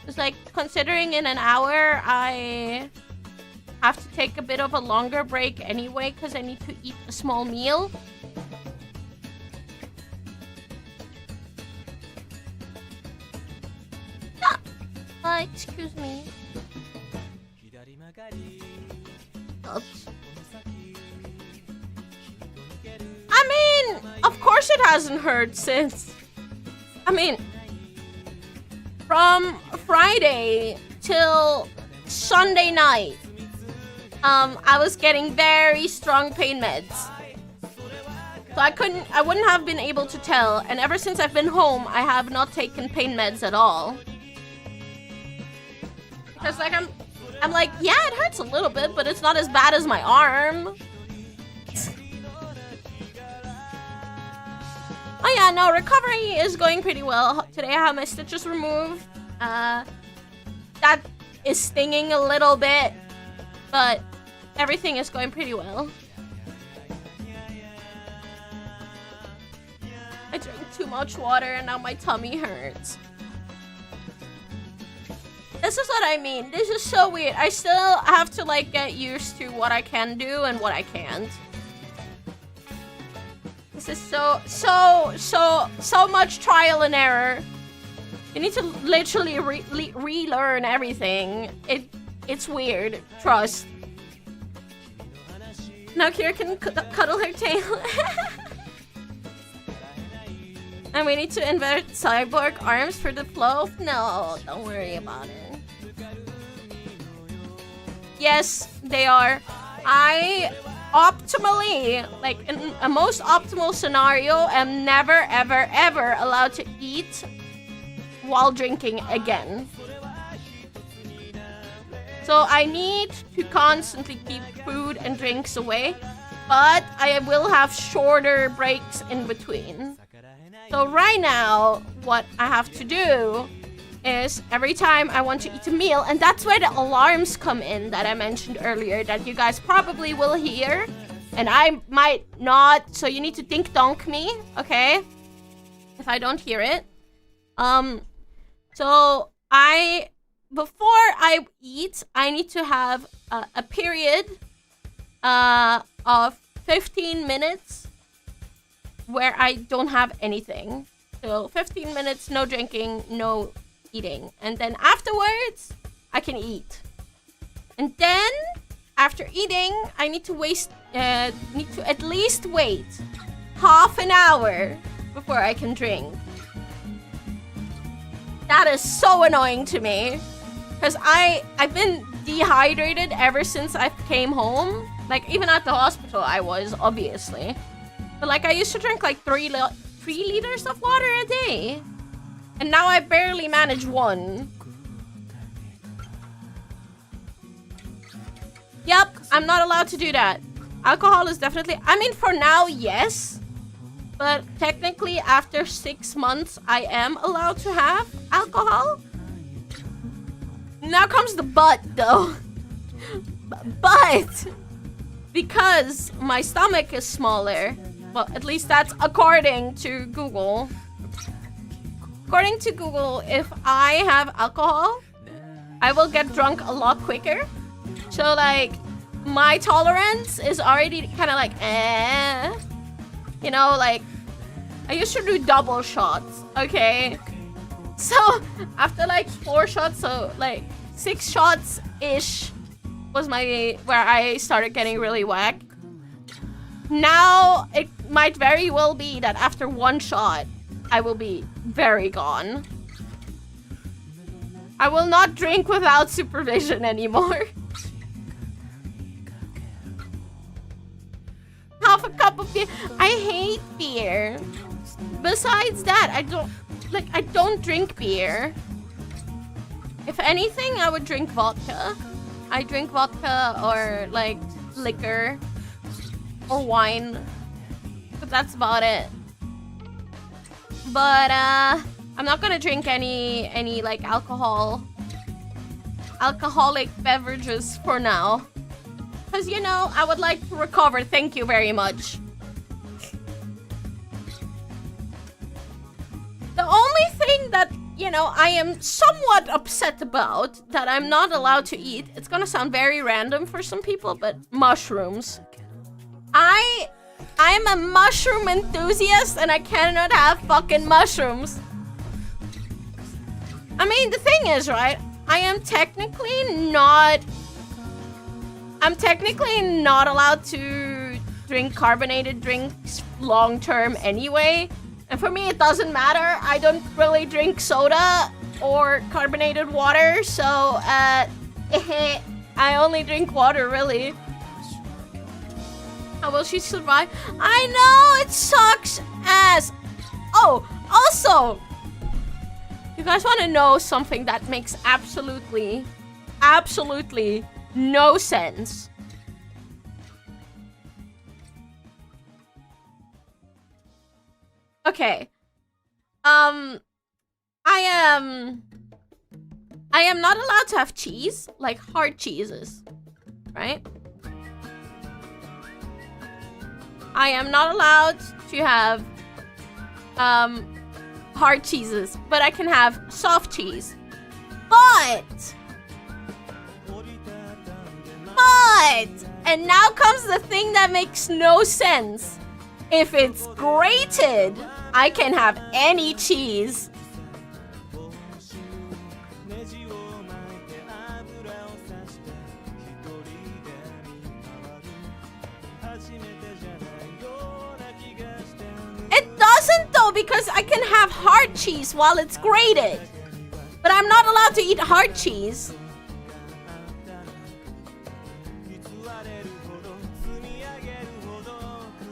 It's like, considering in an hour, I have to take a bit of a longer break anyway, because I need to eat a small meal. Excuse me. Oops. I mean, of course it hasn't hurt since. I mean, from Friday till Sunday night, I was getting very strong pain meds. So I wouldn't have been able to tell. And ever since I've been home, I have not taken pain meds at all. Because like I'm like, yeah, it hurts a little bit, but it's not as bad as my arm. Oh yeah, no, recovery is going pretty well. Today I have my stitches removed. That is stinging a little bit, but everything is going pretty well. I drank too much water and now my tummy hurts. This is what I mean. This is so weird. I still have to like get used to what I can do and what I can't. This is so much trial and error. You need to literally relearn everything. It's weird. Trust. Now Kira can cuddle her tail. And we need to invert cyborg arms for the flow. No, don't worry about it. Yes, they are. I optimally, like in a most optimal scenario, am never ever allowed to eat while drinking again. So I need to constantly keep food and drinks away, but I will have shorter breaks in between. So right now, what I have to do is every time I want to eat a meal, and that's where the alarms come in that I mentioned earlier that you guys probably will hear, and I might not, so you need to ding donk me, okay? If I don't hear it. So before I eat, I need to have a period of 15 minutes where I don't have anything. So 15 minutes, no drinking, no eating. And then afterwards, I can eat. And then, after eating, I need to at least wait half an hour before I can drink. That is so annoying to me. Because I've been dehydrated ever since I came home. Like, even at the hospital I was, obviously. But like, I used to drink like 3 liters of water a day. And now I barely manage 1. Yep, I'm not allowed to do that. Alcohol is definitely... I mean, for now, yes. But technically, after 6 months, I am allowed to have alcohol. Now comes the but, though. But because my stomach is smaller... Well, at least that's according to Google. According to Google, if I have alcohol, I will get drunk a lot quicker. So, like, my tolerance is already kind of like, You know, like, I used to do double shots, okay? So, after, like, 4 shots, so, like, 6 shots-ish was where I started getting really whack. Now, it might very well be that after 1 shot, I will be very gone. I will not drink without supervision anymore. Half a cup of beer. I hate beer. Besides that, I don't drink beer. If anything, I would drink vodka. I drink vodka or like liquor or wine. But that's about it. But I'm not gonna drink any like alcoholic beverages for now. Cause you know, I would like to recover. Thank you very much. The only thing that, you know, I am somewhat upset about that I'm not allowed to eat, it's gonna sound very random for some people, but mushrooms. I'm a mushroom enthusiast and I cannot have fucking mushrooms. I mean, the thing is, right, I'm technically not allowed to drink carbonated drinks long term anyway. And for me, it doesn't matter. I don't really drink soda or carbonated water, so I only drink water, really. How will she survive? I know, it sucks ass. Oh, also, you guys want to know something that makes absolutely no sense? Okay. I am not allowed to have cheese, like hard cheeses, right? I am not allowed to have hard cheeses, but I can have soft cheese. But and now comes the thing that makes no sense. If it's grated, I can have any cheese. It doesn't though, because I can have hard cheese while it's grated. But I'm not allowed to eat hard cheese.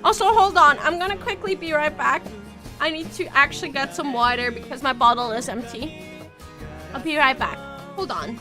Also, hold on. I'm gonna quickly be right back. I need to actually get some water because my bottle is empty. I'll be right back. Hold on.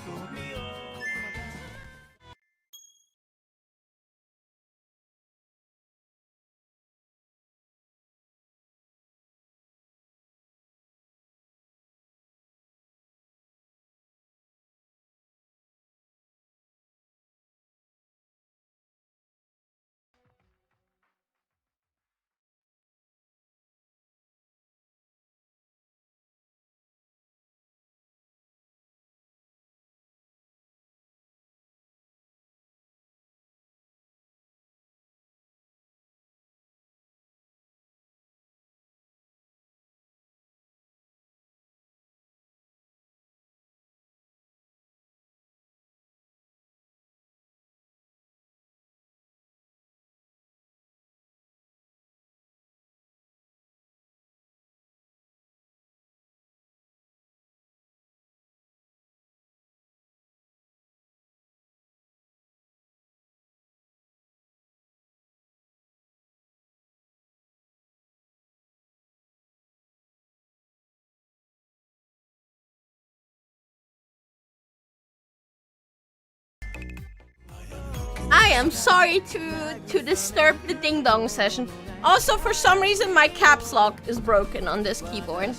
I am sorry to disturb the ding dong session. Also, for some reason, my caps lock is broken on this keyboard.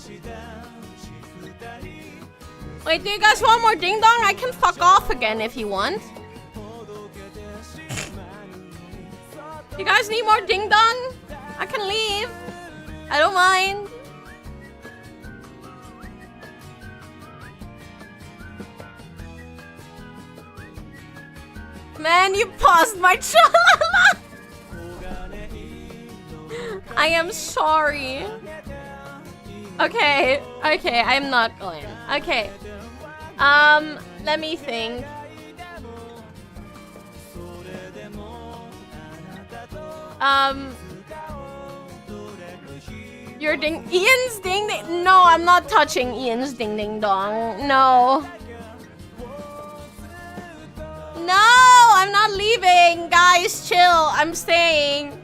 Wait, do you guys want more ding dong? I can fuck off again if you want. You guys need more ding dong? I can leave. I don't mind. Man, you paused my chalala. I am sorry. Okay, I'm not going. Okay. Let me think. Your Ian's ding ding. No, I'm not touching Ian's ding ding dong. No. No, I'm not leaving. Guys, chill. I'm staying.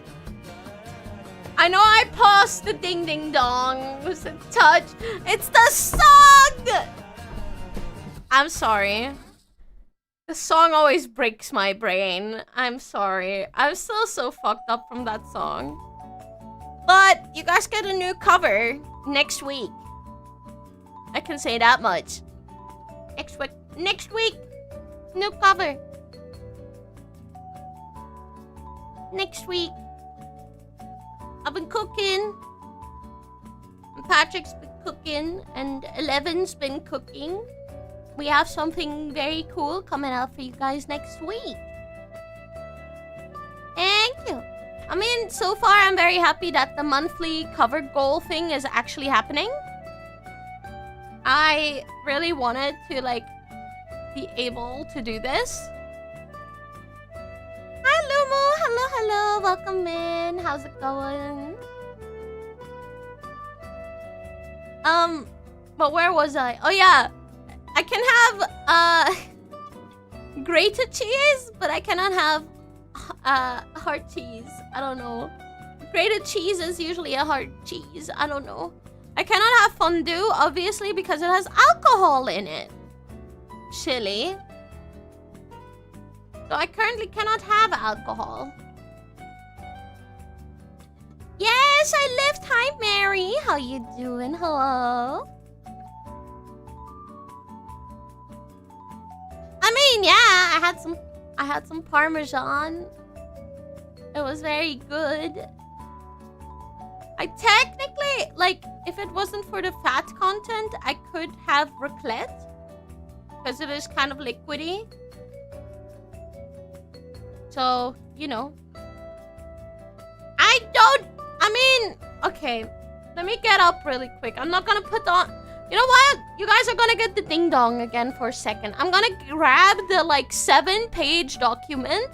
I know I paused the ding ding dong. It was a touch. It's the song! I'm sorry. The song always breaks my brain. I'm sorry. I'm still so fucked up from that song. But you guys get a new cover next week. I can say that much. Next week, new cover. Next week. I've been cooking. And Patrick's been cooking. And Eleven's been cooking. We have something very cool coming out for you guys next week. Thank you. I mean, so far I'm very happy that the monthly cover goal thing is actually happening. I really wanted to, like, be able to do this. Hi, Lumo. Hello. Welcome in. How's it going? But where was I? Oh, yeah. I can have, grated cheese, but I cannot have, hard cheese. I don't know. Grated cheese is usually a hard cheese. I don't know. I cannot have fondue, obviously, because it has alcohol in it. Chili. So I currently cannot have alcohol. Yes, I lived. Hi, Mary. How you doing? Hello. I mean, yeah, I had some Parmesan. It was very good. I technically, like, if it wasn't for the fat content, I could have raclette. Because it is kind of liquidy. So, you know. Okay. Let me get up really quick. I'm not gonna put on... You know what? You guys are gonna get the ding dong again for a second. I'm gonna grab the, like, 7-page document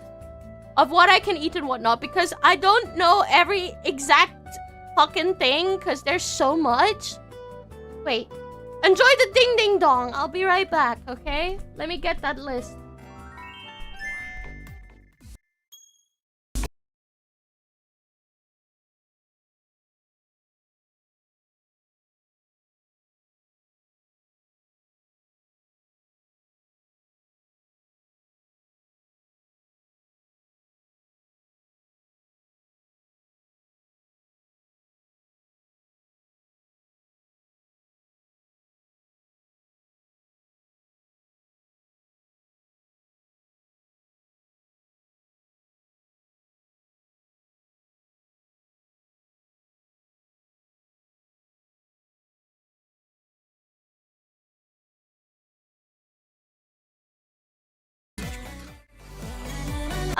of what I can eat and whatnot. Because I don't know every exact fucking thing. Because there's so much. Wait. Enjoy the ding ding dong. I'll be right back, okay? Let me get that list.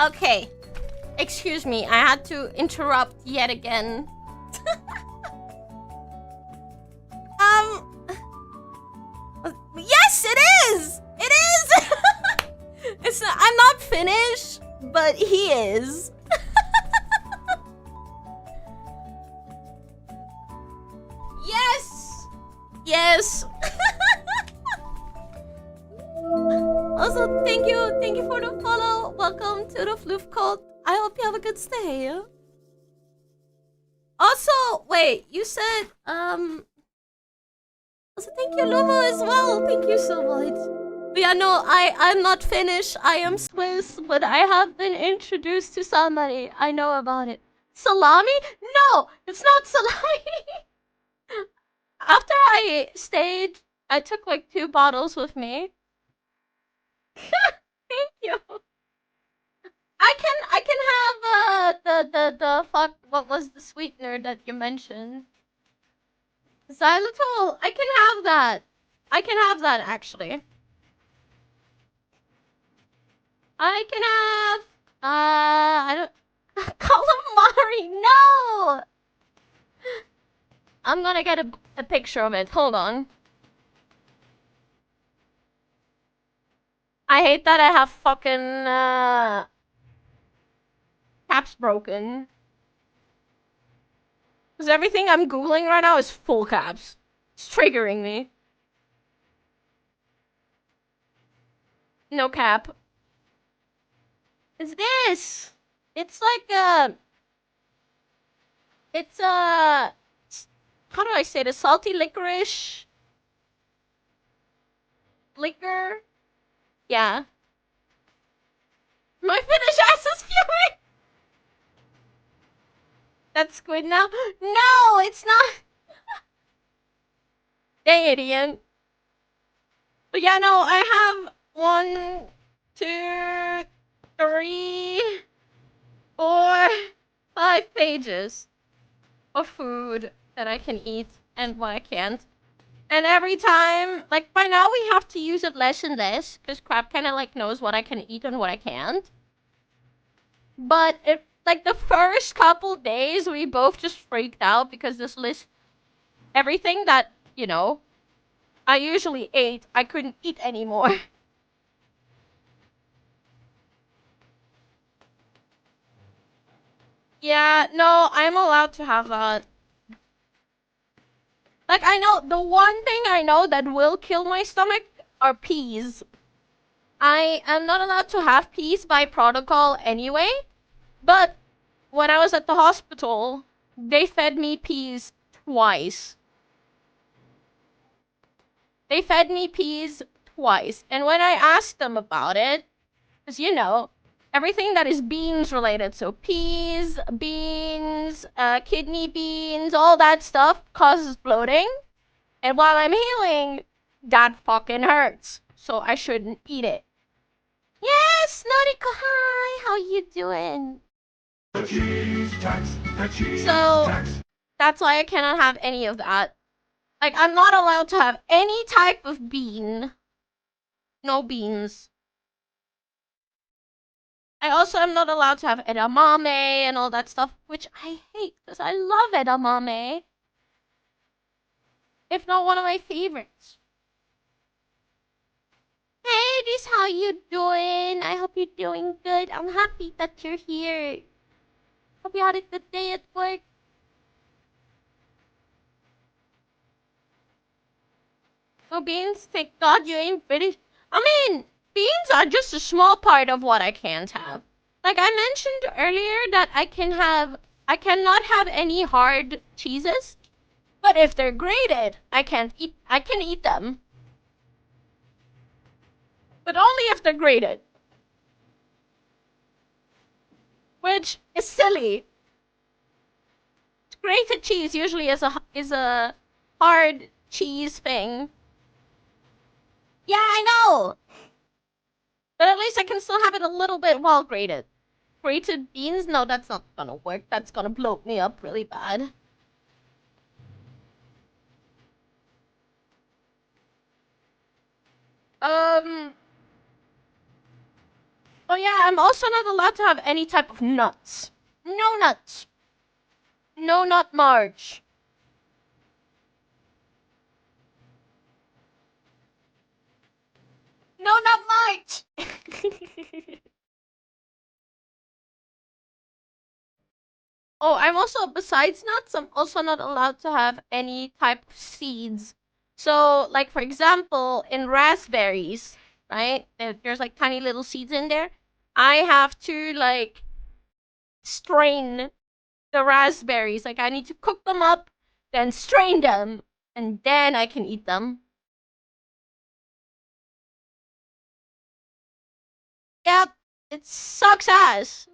Okay. Excuse me, I had to interrupt yet again. Yes, it is! It is! It's not, I'm not finished, but he is. Yes! Yes! Also, thank you for the follow. Welcome to the Floof Cult. I hope you have a good stay. Also, wait, you said, also, thank you, Lumo, as well. Thank you so much. But yeah, no, I'm not finished. I am Swiss, but I have been introduced to somebody. I know about it. Salami? No, it's not salami. After I stayed, I took like 2 bottles with me. Thank you. I can have the fuck, what was the sweetener that you mentioned? Xylitol. I can have that. I can have that actually. I can have I don't calamari. No. I'm gonna get a picture of it. Hold on. I hate that I have fucking caps broken. Because everything I'm googling right now is full caps. It's triggering me. No cap. Is this? It's like it's how do I say this? Salty licorice. liquor. Yeah. My Finnish ass is fuming! That's squid now? No, it's not! Dang it, Ian. But yeah, no, I have 1, 2, 3, 4, 5 pages of food that I can eat and what I can't. And every time, like by now we have to use it less and less, because Crab kind of like knows what I can eat and what I can't. But if like the first couple days we both just freaked out because this list, everything that, you know, I usually ate, I couldn't eat anymore. Yeah, no, I'm allowed to have that. Like, I know, the one thing I know that will kill my stomach are peas. I am not allowed to have peas by protocol anyway, but when I was at the hospital, they fed me peas twice. They fed me peas twice, and when I asked them about it, because you know, everything that is beans related, so peas, beans, kidney beans, all that stuff causes bloating. And while I'm healing, that fucking hurts. So I shouldn't eat it. Yes, Noriko, hi! How you doing? The cheese tax, the cheese So, tax. that's why I cannot have any of that. Like, I'm not allowed to have any type of bean. No beans. I also am not allowed to have edamame and all that stuff, which I hate because I love edamame. If not one of my favorites. Hey, this how you doing? I hope you're doing good. I'm happy that you're here. Hope you had a good day at work. No beans? Thank God you ain't British. I mean, beans are just a small part of what I can't have. Like I mentioned earlier that I cannot have any hard cheeses. But if they're grated, I can eat them. But only if they're grated. Which is silly. Grated cheese usually is a hard cheese thing. Yeah, I know. But at least I can still have it a little bit while grated. Grated beans? No, that's not gonna work. That's gonna bloat me up really bad. Oh yeah, I'm also not allowed to have any type of nuts. No nuts. No nut march. No nut march! Oh, I'm also, besides nuts, I'm also not allowed to have any type of seeds. So, like, for example, in raspberries, right? There's like tiny little seeds in there. I have to, like, strain the raspberries. Like, I need to cook them up, then strain them, and then I can eat them. Yep, it sucks ass.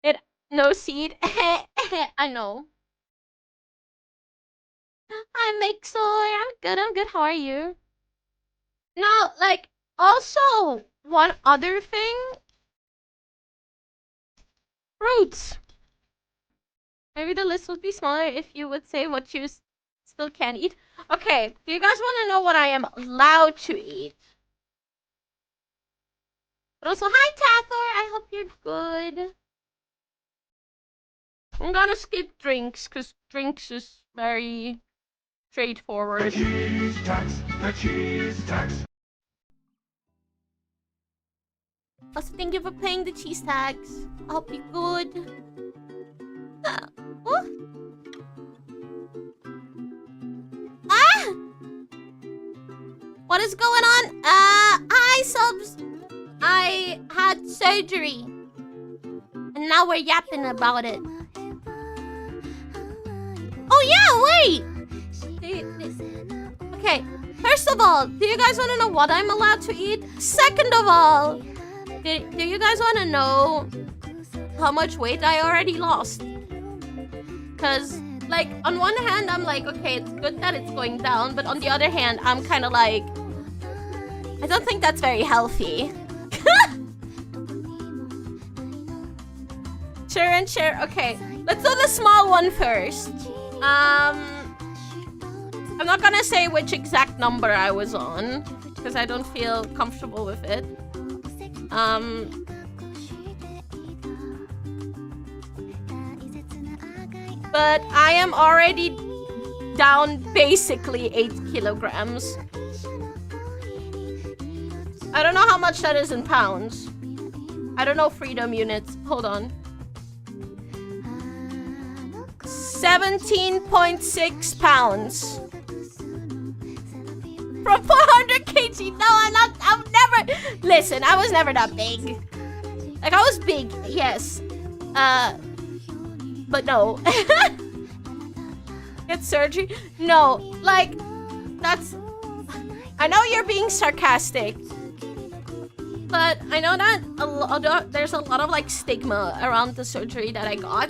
It, no seed. I know. Hi, Mixor. I'm good. I'm good. How are you? No, like, also, one other thing. Fruits. Maybe the list would be smaller if you would say what you still can eat. Okay, do you guys want to know what I am allowed to eat? But also, hi, Tathor. I hope you're good. I'm gonna skip drinks, because drinks is very straightforward. The cheese tax, the cheese tax. Also, thank you for playing the cheese tags. I hope you're good. Oh. Ah! What is going on? Hi, subs. I had surgery. And now we're yapping about it. Oh, yeah, wait. Okay, first of all, do you guys want to know what I'm allowed to eat? Second of all, do you guys want to know how much weight I already lost? Because, like, on one hand, I'm like, okay, it's good that it's going down. But on the other hand, I'm kind of like, I don't think that's very healthy. Share and share. Okay, let's do the small one first. I'm not gonna say which exact number I was on because I don't feel comfortable with it. But I am already down basically 8 kilograms. I don't know how much that is in pounds. I don't know freedom units. Hold on. 17.6 pounds. From 400 kg. No, I'm never... Listen, I was never that big. Like, I was big, yes. But no. Get surgery? No, like, that's... I know you're being sarcastic. But I know that there's a lot of, like, stigma around the surgery that I got.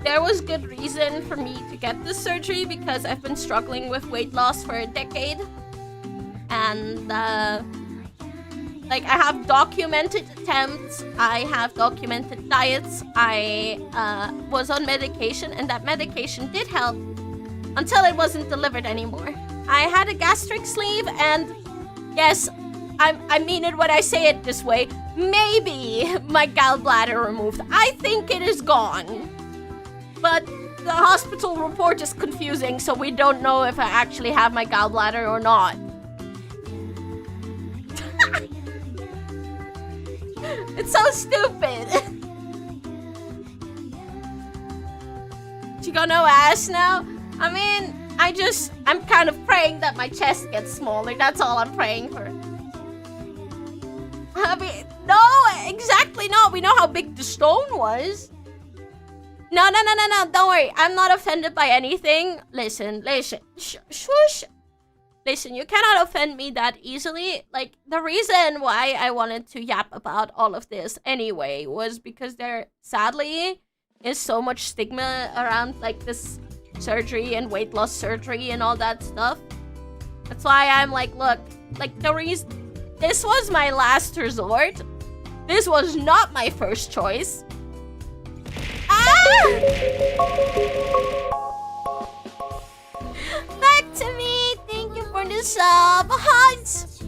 There was good reason for me to get this surgery because I've been struggling with weight loss for a decade. And, like, I have documented attempts, I have documented diets, I was on medication, and that medication did help until it wasn't delivered anymore. I had a gastric sleeve, and yes, I mean it when I say it this way, maybe my gallbladder removed. I think it is gone. But the hospital report is confusing, so we don't know if I actually have my gallbladder or not. It's so stupid. She got no ass now? I mean, I'm kind of praying that my chest gets smaller. That's all I'm praying for. I mean, no, exactly not. We know how big the stone was. No, don't worry. I'm not offended by anything. Listen. Shush. Listen, you cannot offend me that easily. Like, the reason why I wanted to yap about all of this anyway was because there, sadly, is so much stigma around, like, this surgery and weight loss surgery and all that stuff. That's why I'm like, look, like, this was my last resort. This was not my first choice. Back to me. Thank you for the sub. Hugs.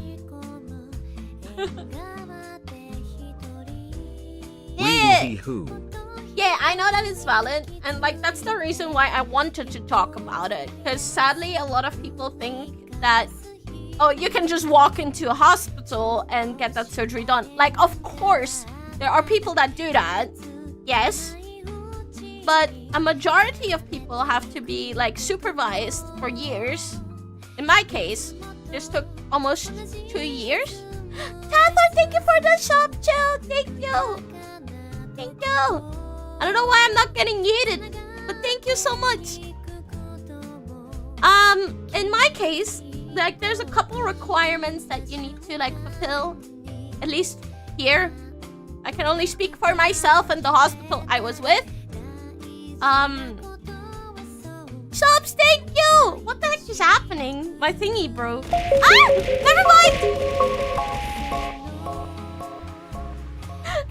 Yeah, I know that it's valid, and like that's the reason why I wanted to talk about it. Because sadly, a lot of people think that, oh, you can just walk into a hospital and get that surgery done. Like, of course, there are people that do that. Yes. But a majority of people have to be, like, supervised for years. In my case, this took almost 2 years. Tathor, thank you for the shop, Jill. Thank you. Thank you. I don't know why I'm not getting yeeted, but thank you so much. In my case, like, there's a couple requirements that you need to, like, fulfill. At least here. I can only speak for myself and the hospital I was with. Shops, thank you! What the heck is happening? My thingy broke. Ah! Never mind!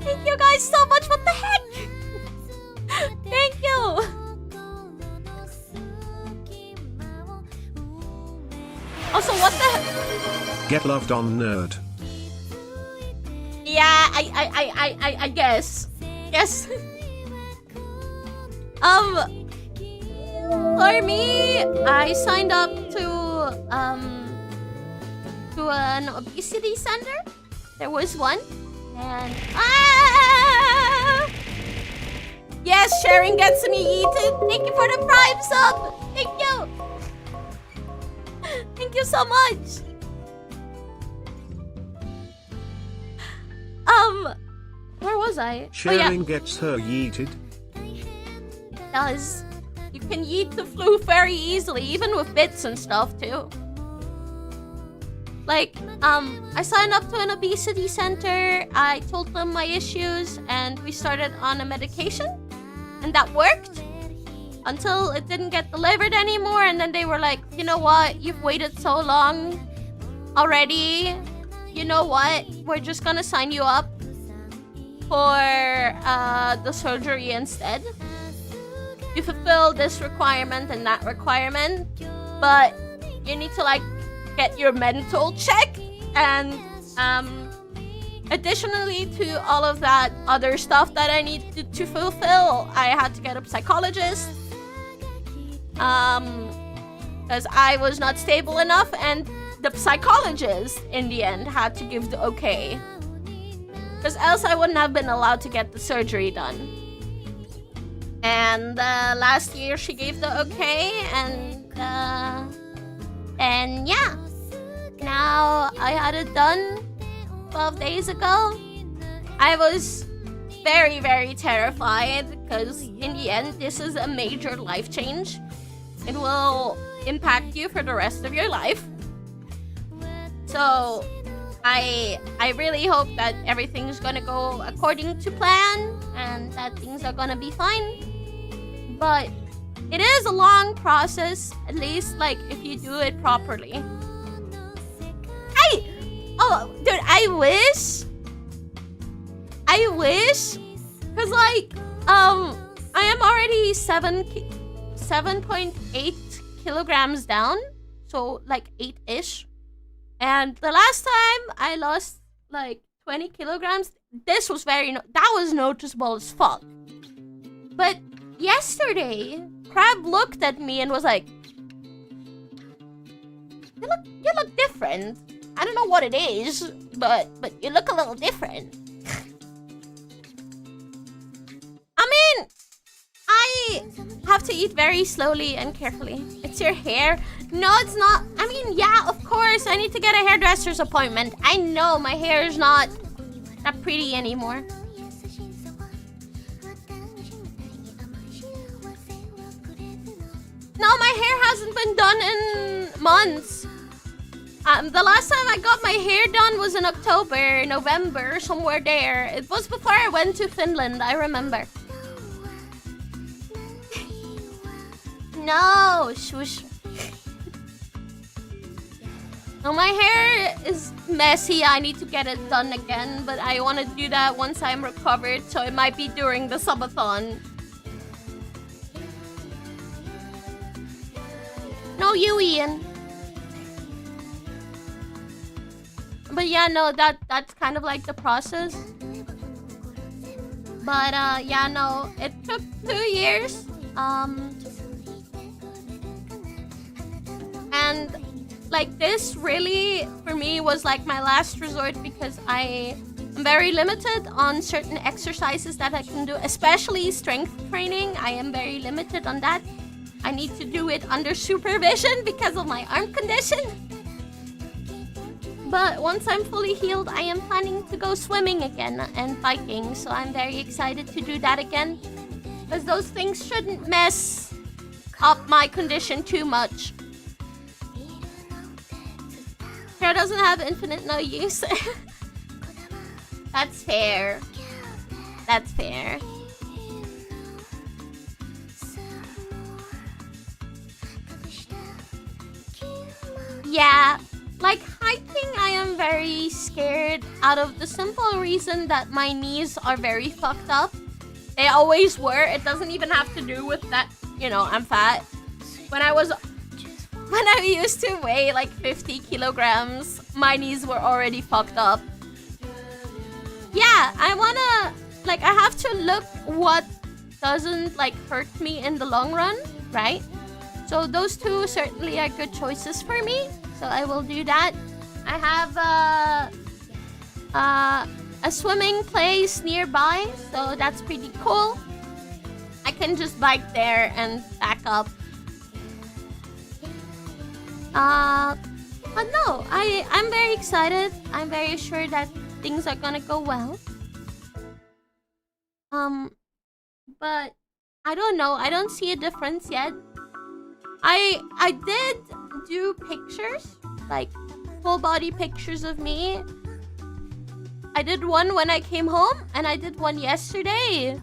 Thank you guys so much, what the heck? Thank you! Also, what the heck? Get loved on nerd. Yeah, I guess. Yes. For me, I signed up to an obesity center. There was one, and yes, sharing gets me eaten. Thank you for the Prime sub. Thank you. Thank you so much. Where was I? Sharing gets her yeeted. Does. You can eat the flu very easily, even with bits and stuff too. Like, I signed up to an obesity center, I told them my issues, and we started on a medication. And that worked. Until it didn't get delivered anymore, and then they were like, you know what, you've waited so long already. You know what, we're just gonna sign you up for the surgery instead. You fulfill this requirement and that requirement, but you need to like get your mental checked, and additionally to all of that other stuff that I needed to fulfill, I had to get a psychologist because I was not stable enough, and the psychologist in the end had to give the okay, because else I wouldn't have been allowed to get the surgery done. And last year she gave the okay, and yeah, now I had it done 12 days ago. I was very, very terrified because in the end this is a major life change. It will impact you for the rest of your life. So I really hope that everything's gonna go according to plan and that things are gonna be fine. But it is a long process, at least like if you do it properly. Oh, dude, I wish, cause like, I am already 7.8 kilograms down, so like 8-ish. And the last time I lost like 20 kilograms, this was that was noticeable as fuck. But yesterday, Crab looked at me and was like, you look different. I don't know what it is, but you look a little different. I mean, I have to eat very slowly and carefully. It's your hair. No, it's not. I mean, yeah, of course, I need to get a hairdresser's appointment. I know my hair is not that pretty anymore. No, my hair hasn't been done in months. The last time I got my hair done was in October, November, somewhere there. It was before I went to Finland, I remember. No, shush. No, my hair is messy. I need to get it done again, but I want to do that once I'm recovered, so it might be during the subathon. No, you, Ian. But yeah, no, that's kind of like the process. But yeah, no, it took 2 years. And like this really for me was like my last resort, because I am very limited on certain exercises that I can do, especially strength training. I am very limited on that. I need to do it under supervision because of my arm condition. But once I'm fully healed, I am planning to go swimming again and biking. So I'm very excited to do that again, because those things shouldn't mess up my condition too much. Hair doesn't have infinite no use. That's fair. That's fair. Yeah, like hiking, I am very scared out of the simple reason that my knees are very fucked up. They always were. It doesn't even have to do with that, you know, I'm fat. When I used to weigh like 50 kilograms, my knees were already fucked up. Yeah, I have to look what doesn't like hurt me in the long run, right? So those two certainly are good choices for me. So I will do that. I have a swimming place nearby, so that's pretty cool. I can just bike there and back up. But no, I'm very excited. I'm very sure that things are gonna go well. But I don't know. I don't see a difference yet. I did do pictures, like full body pictures of me. I did one when I came home, and I did one yesterday.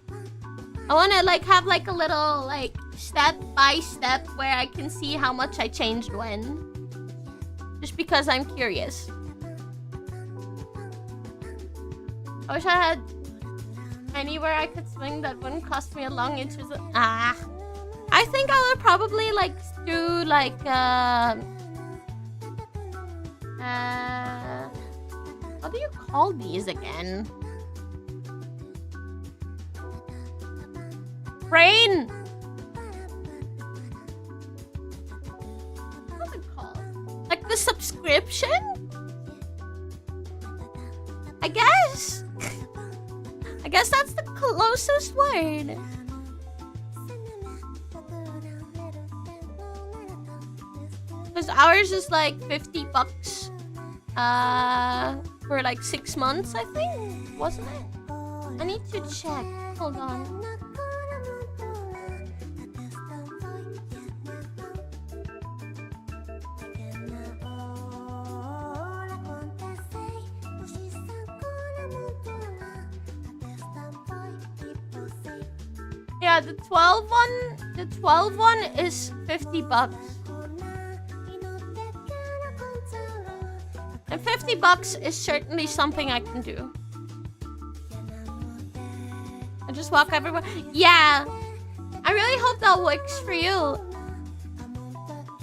I want to like have like a little like step by step where I can see how much I changed when. Just because I'm curious. I wish I had anywhere I could swing that wouldn't cost me a long inch. I think I would probably like do like what do you call these again? Brain. What's it called? Like the subscription? I guess. I guess that's the closest word. Because ours is like $50 for like 6 months, I think, wasn't it? I need to check. Hold on. Yeah, the 12 one is $50. And $50 is certainly something I can do. I just walk everywhere. Yeah. I really hope that works for you.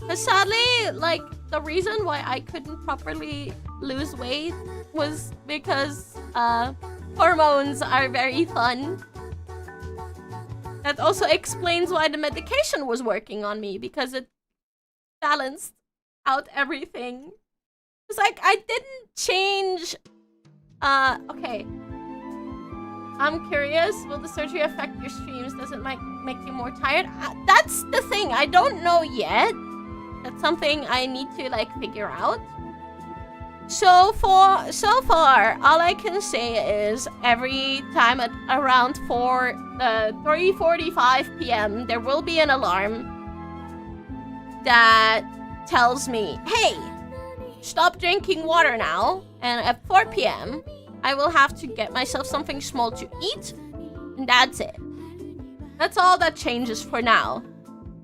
Because sadly, like, the reason why I couldn't properly lose weight was because hormones are very fun. That also explains why the medication was working on me, because it balanced out everything. It's like I didn't change. Okay. I'm curious. Will the surgery affect your streams? Does it make you more tired? That's the thing. I don't know yet. That's something I need to like figure out. So far, all I can say is every time at around 3:45 p.m. there will be an alarm that tells me, "Hey, stop drinking water now." And at 4 p.m. I will have to get myself something small to eat, and that's it. That's all that changes for now.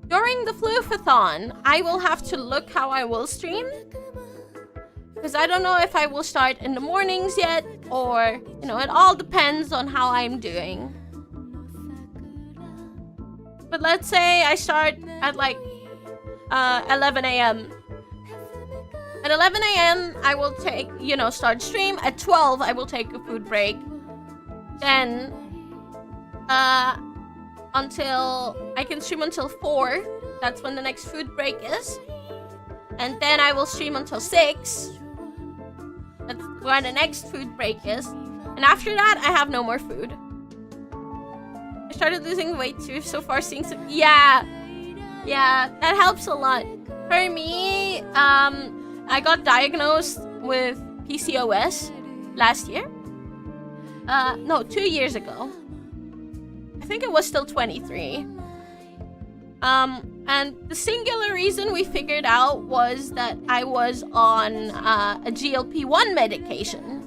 During the Floofathon, I will have to look how I will stream. Because I don't know if I will start in the mornings yet, or, you know, it all depends on how I'm doing. But let's say I start at like 11 a.m. At 11 a.m. I will take, you know, start stream. At 12 I will take a food break. Then until I can stream until 4. That's when the next food break is. And then I will stream until 6. That's when the next food break is. And after that, I have no more food. I started losing weight too, so far seeing some... Yeah, that helps a lot. For me, I got diagnosed with PCOS last year. No, 2 years ago. I think it was still 23. And the singular reason we figured out was that I was on a GLP-1 medication.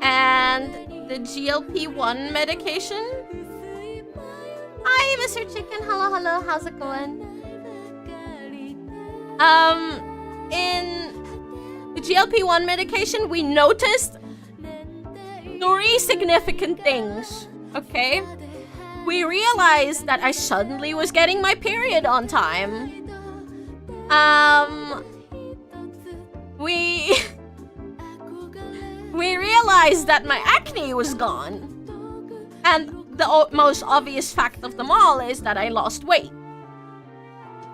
And the GLP-1 medication... Hi, Mr. Chicken. Hello. How's it going? In the GLP-1 medication, we noticed 3 significant things, okay? We realized that I suddenly was getting my period on time. We realized that my acne was gone. And the most obvious fact of them all is that I lost weight.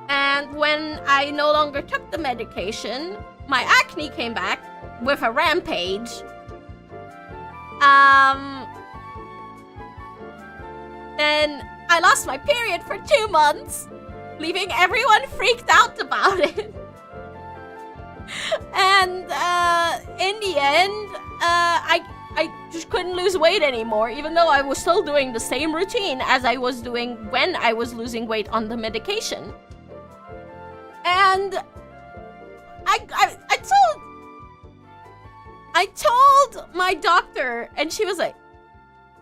And when I no longer took the medication, my acne came back with a rampage. Then I lost my period for 2 months, leaving everyone freaked out about it. And in the end, I just couldn't lose weight anymore, even though I was still doing the same routine as I was doing when I was losing weight on the medication. And I told my doctor, and she was like,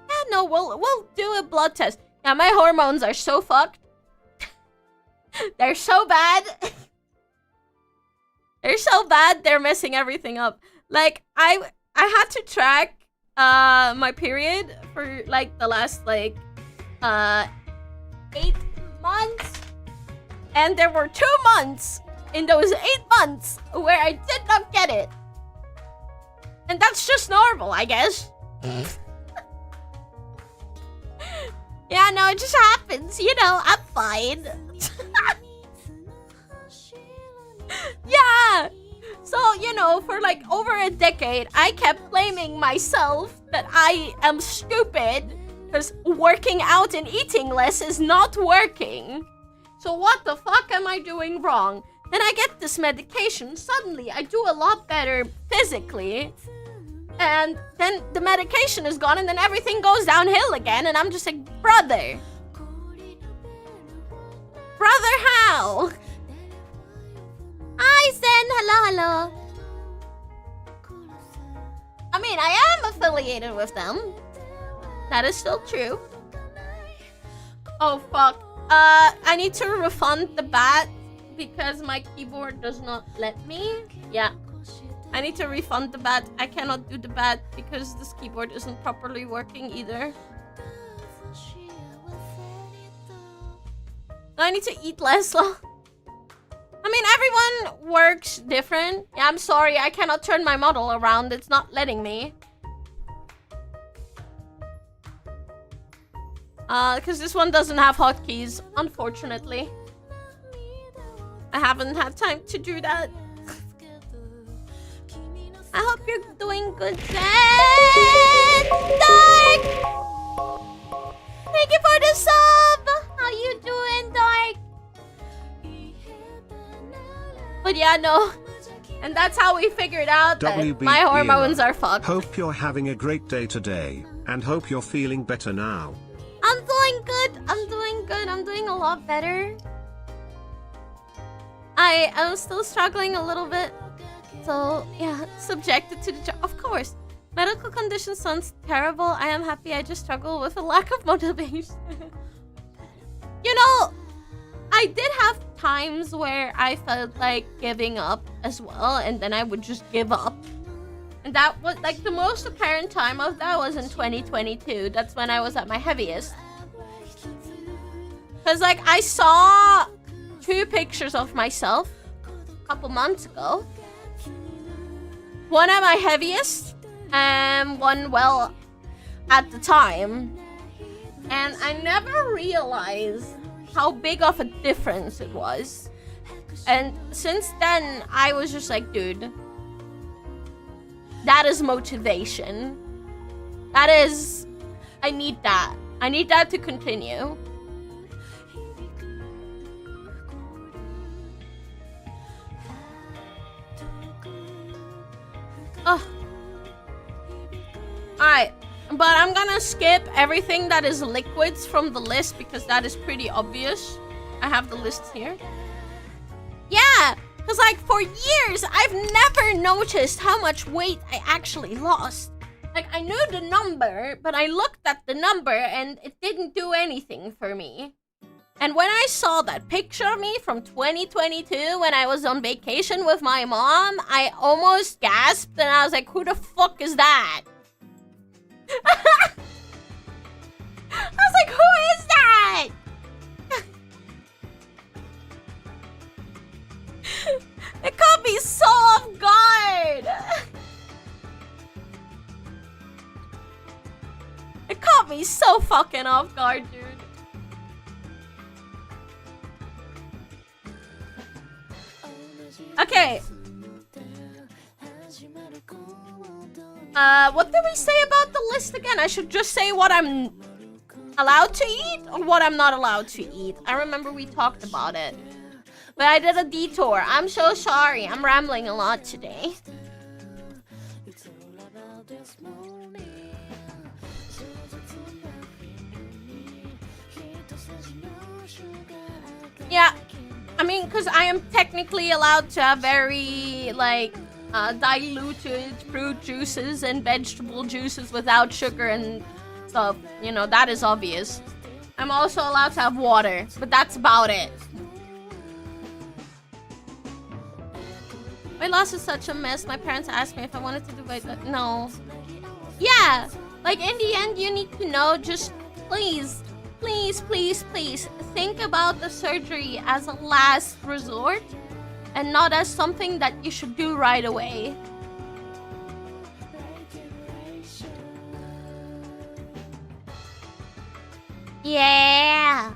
yeah, no, we'll do a blood test. Yeah, my hormones are so fucked. They're so bad. They're so bad, they're messing everything up. Like, I had to track my period for like the last 8 months. And there were 2 months in those 8 months where I did not get it. And that's just normal, I guess. Yeah, no, it just happens. You know, I'm fine. Yeah. So, you know, for like over a decade, I kept blaming myself that I am stupid because working out and eating less is not working. So what the fuck am I doing wrong? Then I get this medication. Suddenly, I do a lot better physically. And then the medication is gone and then everything goes downhill again. And I'm just like, brother. Brother, how? Hi, Zen. Hello, hello. I mean, I am affiliated with them. That is still true. Oh, fuck. I need to refund the bat because my keyboard does not let me. Yeah. I need to refund the bat. I cannot do the bat because this keyboard isn't properly working either. I need to eat less. I mean, everyone works different. Yeah, I'm sorry. I cannot turn my model around. It's not letting me. Because this one doesn't have hotkeys, unfortunately. I haven't had time to do that. I hope you're doing good, Zen! Dark! Thank you for the sub! How you doing, Dark? But yeah, no. And that's how we figured out that WB my hormones era. are fucked. Hope you're having a great day today, and hope you're feeling better now. I'm doing good. I'm doing good. I'm doing a lot better. I am still struggling a little bit. So, yeah, subjected to the job. Of course. Medical condition sounds terrible. I am happy. I just struggle with a lack of motivation. You know, I did have times where I felt like giving up as well. And then I would just give up. And that was like the most apparent time of that was in 2022. That's when I was at my heaviest. Because like I saw 2 pictures of myself a couple months ago. One at my heaviest and one, well, at the time. And I never realized how big of a difference it was. And since then, I was just like, dude, that is motivation. That is, I need that. I need that to continue. Oh. Alright, but I'm gonna skip everything that is liquids from the list because that is pretty obvious. I have the list here. Yeah, because like for years, I've never noticed how much weight I actually lost. Like I knew the number, but I looked at the number and it didn't do anything for me. And when I saw that picture of me from 2022 when I was on vacation with my mom, I almost gasped and I was like, who the fuck is that? I was like, who is that? It caught me so off guard. It caught me so fucking off guard, dude. Okay. What did we say about the list again? I should just say what I'm allowed to eat or what I'm not allowed to eat. I remember we talked about it. But I did a detour. I'm so sorry. I'm rambling a lot today. I mean, because I am technically allowed to have very, like, diluted fruit juices and vegetable juices without sugar and stuff. You know, that is obvious. I'm also allowed to have water, but that's about it. Weight loss is such a mess. My parents asked me if I wanted to do weight loss. No. Yeah, like in the end, you need to know, just please, please, please, please think about the surgery as a last resort and not as something that you should do right away. Yeah.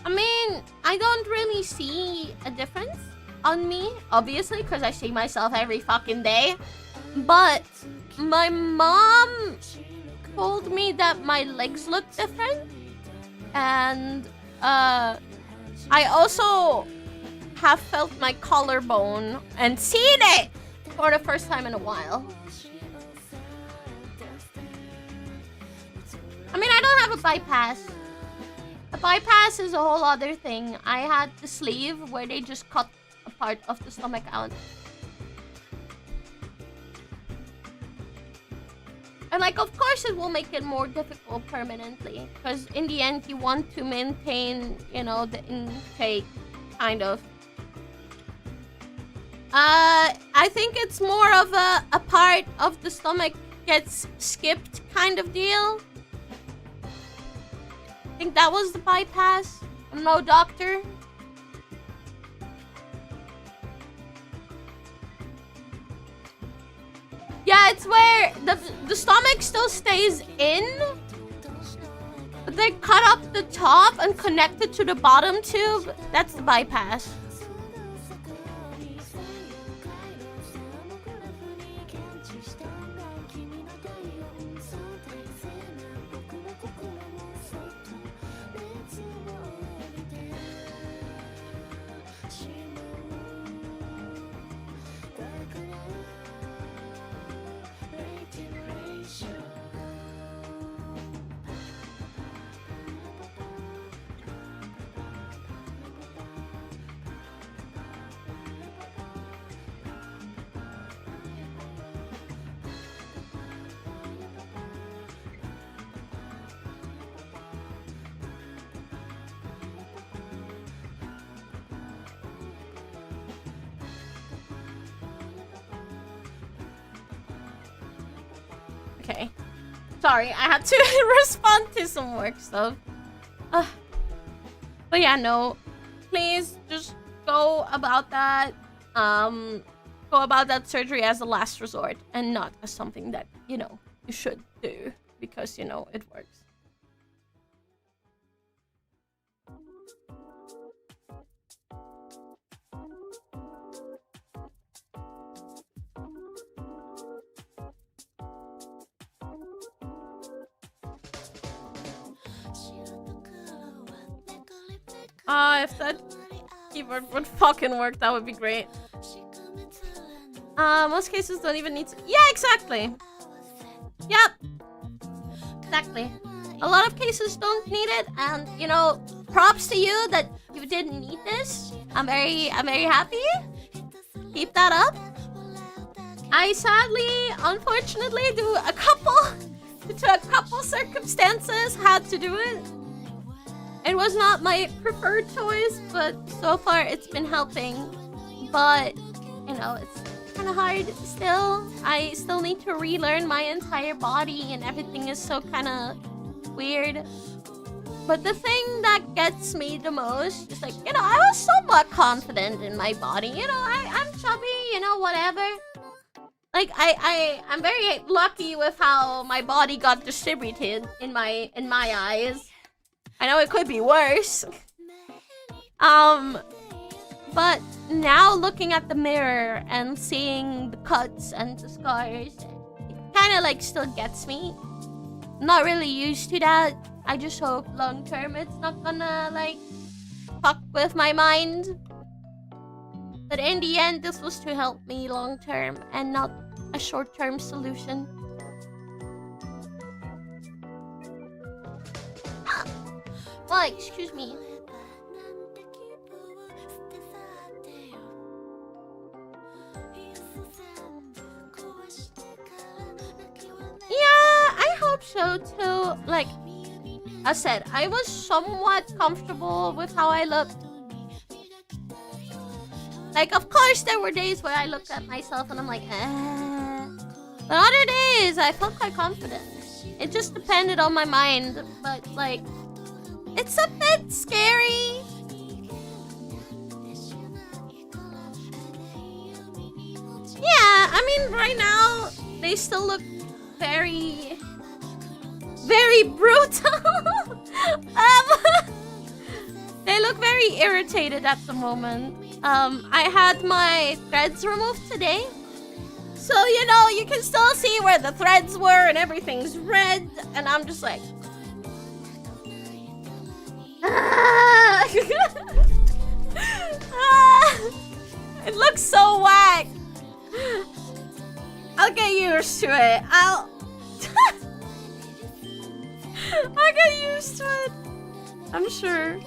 I mean, I don't really see a difference on me, obviously, because I see myself every fucking day. But my mom told me that my legs look different. And I also have felt my collarbone and seen it for the first time in a while. I mean, I don't have a bypass. A bypass is a whole other thing. I had the sleeve where they just cut a part of the stomach out. And like, of course it will make it more difficult permanently. Because in the end, you want to maintain, you know, the intake, kind of. I think it's more of a part of the stomach gets skipped kind of deal. I think that was the bypass. I'm no doctor. Yeah, it's where the stomach still stays in, but they cut up the top and connect it to the bottom tube. That's the bypass. Okay. Sorry, I had to respond to some work stuff. But yeah, no. Please just go about that. Go about that surgery as a last resort and not as something that, you know, you should do because, you know, it works. If that keyboard would fucking work, that would be great. Most cases don't even need to... Yeah, exactly. Yep. Exactly. A lot of cases don't need it, and, you know, props to you that you didn't need this. I'm very happy. Keep that up. I sadly, unfortunately, due to a couple circumstances, had to do it. It was not my preferred choice, but so far it's been helping. But, you know, it's kind of hard still. I still need to relearn my entire body and everything is so kind of weird. But the thing that gets me the most is like, you know, I was somewhat confident in my body. You know, I'm chubby, you know, whatever. Like, I'm very lucky with how my body got distributed in my eyes. I know it could be worse. But now looking at the mirror and seeing the cuts and the scars, it kind of like still gets me. I'm not really used to that. I just hope long term it's not gonna like fuck with my mind. But in the end, this was to help me long term and not a short term solution. Oh, excuse me. hope so too. Like I said, I was somewhat comfortable with how I looked. Like, of course, there were days where I looked at myself and I'm like, eh. But other days, I felt quite confident. It just depended on my mind. But, like, it's a bit scary. Yeah, I mean, right now, they still look very, very brutal. They look very irritated at the moment. I had my threads removed today. So, you know, you can still see where the threads were and everything's red. And I'm just like... It looks so whack. I'll get used to it. I'll get used to it. I'm sure.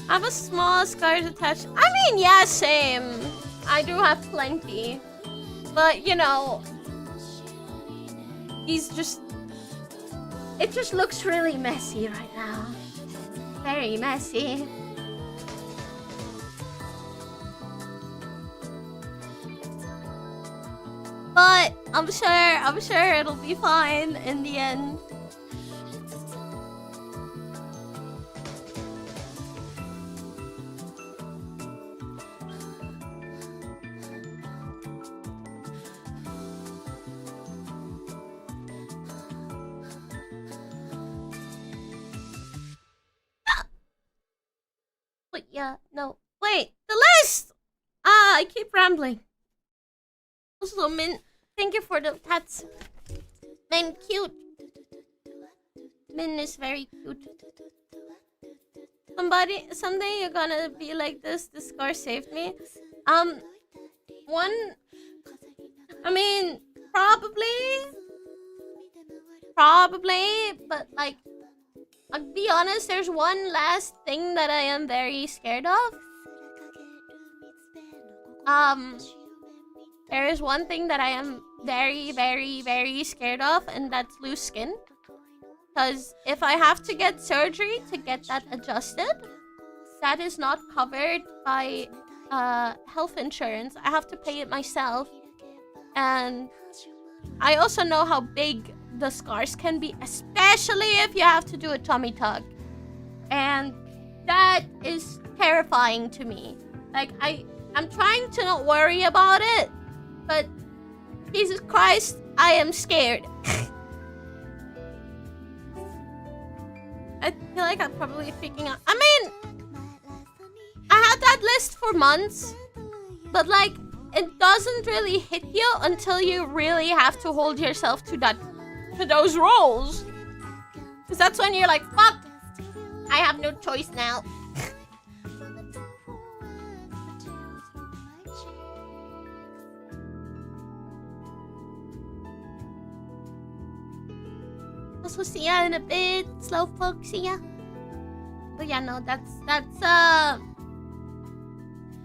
I have a small scars attached. I mean, yeah, same. I do have plenty. But, you know, he's just... It just looks really messy right now. Very messy. But I'm sure it'll be fine in the end. But yeah, no. Wait, the list! Ah, I keep rambling. Also, Min, thank you for the tats. Min, cute. Min is very cute. Someday you're gonna be like this. This scar saved me. I mean, probably, but like, I'll be honest, there's one last thing that I am very scared of. There is one thing that I am very, very, very scared of, and that's loose skin. Because if I have to get surgery to get that adjusted, that is not covered by health insurance. I have to pay it myself. And I also know how big the scars can be, especially if you have to do a tummy tuck. And that is terrifying to me. Like, I'm trying to not worry about it, but Jesus Christ, I am scared. I feel like I'm probably freaking out. I mean, I had that list for months, but like, it doesn't really hit you until you really have to hold yourself to those roles. Because that's when you're like, fuck, I have no choice now. Also, see ya in a bit, Slowpoke, see ya. But yeah, no, that's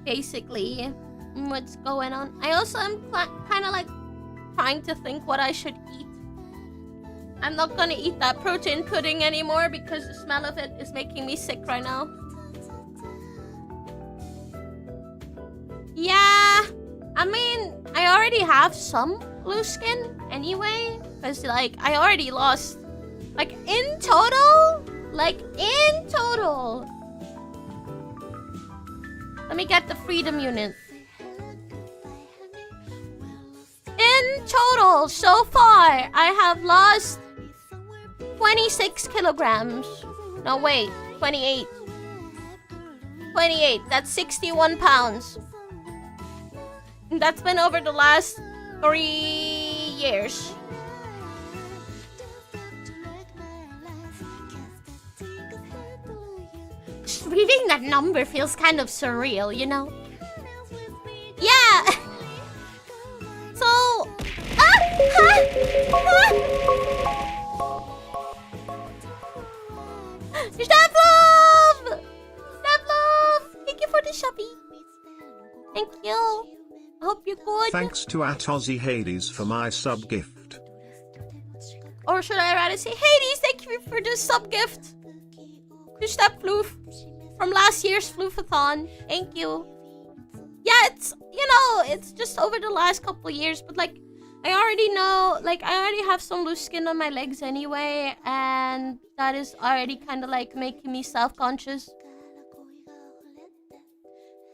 basically what's going on. I also am kind of like trying to think what I should eat. I'm not gonna eat that protein pudding anymore because the smell of it is making me sick right now. Yeah, I mean, I already have some loose skin anyway, because like I already lost, like in total. Let me get the freedom unit. In total, so far, I have lost 26 kilograms. No, wait, 28. 28, that's 61 pounds. And that's been over the last 3 years. Just reading that number feels kind of surreal, you know? Yeah! So... Stop, love! would. Thanks to @Aussie Hades for my sub gift. Or should I rather say, Hades, thank you for the sub gift. To Step Floof from last year's Floofathon. Thank you. Yeah, it's, you know, it's just over the last couple years, but like, I already know, like, I already have some loose skin on my legs anyway, and that is already kind of like making me self-conscious.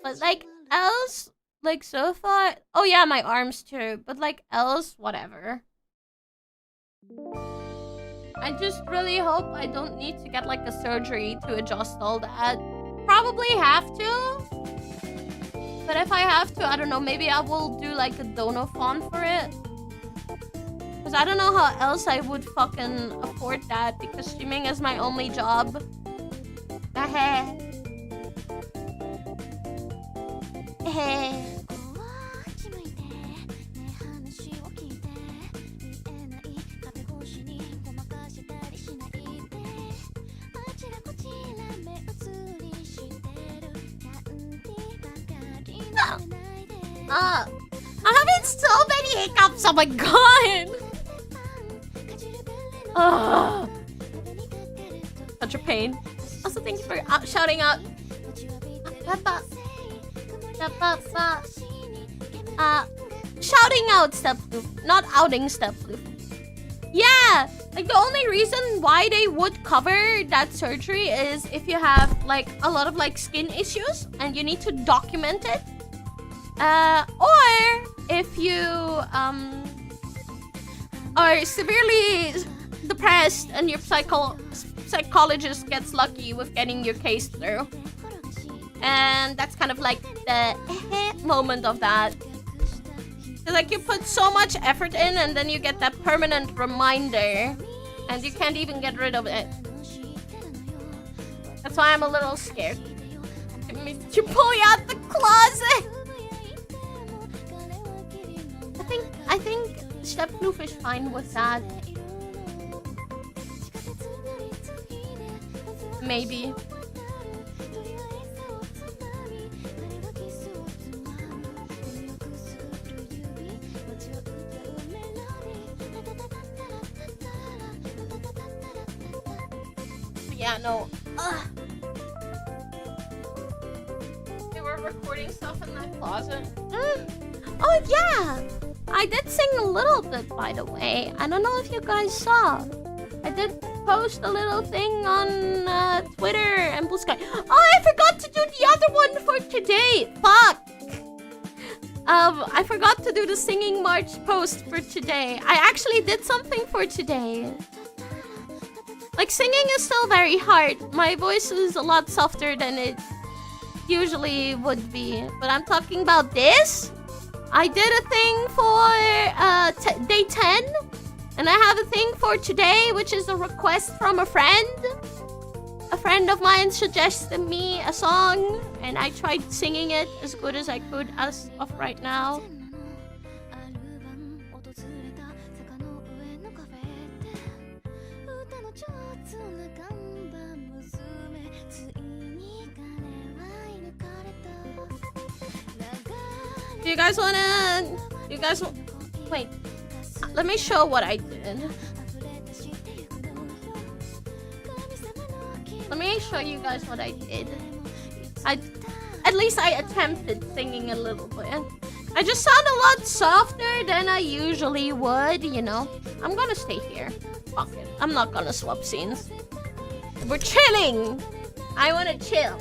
But like, else, like, so far, oh yeah, my arms too, but like, else, whatever. I just really hope I don't need to get like a surgery to adjust all that. Probably have to. But if I have to, I don't know, maybe I will do like a donathon for it. Because I don't know how else I would fucking afford that, because streaming is my only job. I'm having so many hiccups, oh my god! Such a pain. Also, thank you for shouting out. Shouting out Stepfloof, not outing Stepfloof. Yeah, like the only reason why they would cover that surgery is if you have like a lot of like skin issues and you need to document it. Or if you are severely depressed and your psychologist gets lucky with getting your case through. And that's kind of like the moment of that. So like you put so much effort in and then you get that permanent reminder and you can't even get rid of it. That's why I'm a little scared. You pull you out the closet. I think Stepfloof is fine with that. Maybe. Yeah, no. They were recording stuff in that closet. Oh yeah! I did sing a little bit, by the way. I don't know if you guys saw. I did post a little thing on Twitter and Blue Sky. Oh, I forgot to do the other one for today. Fuck. I forgot to do the singing march post for today. I actually did something for today. Like, singing is still very hard. My voice is a lot softer than it usually would be. But I'm talking about this. I did a thing for day 10. And I have a thing for today, which is a request from a friend. A friend of mine suggested me a song. And I tried singing it as good as I could as of right now. Do you guys wanna... Wait. Let me show what I did. Let me show you guys what I did. At least I attempted singing a little bit. I just sound a lot softer than I usually would, you know. I'm gonna stay here. Fuck it. I'm not gonna swap scenes. We're chilling! I wanna chill.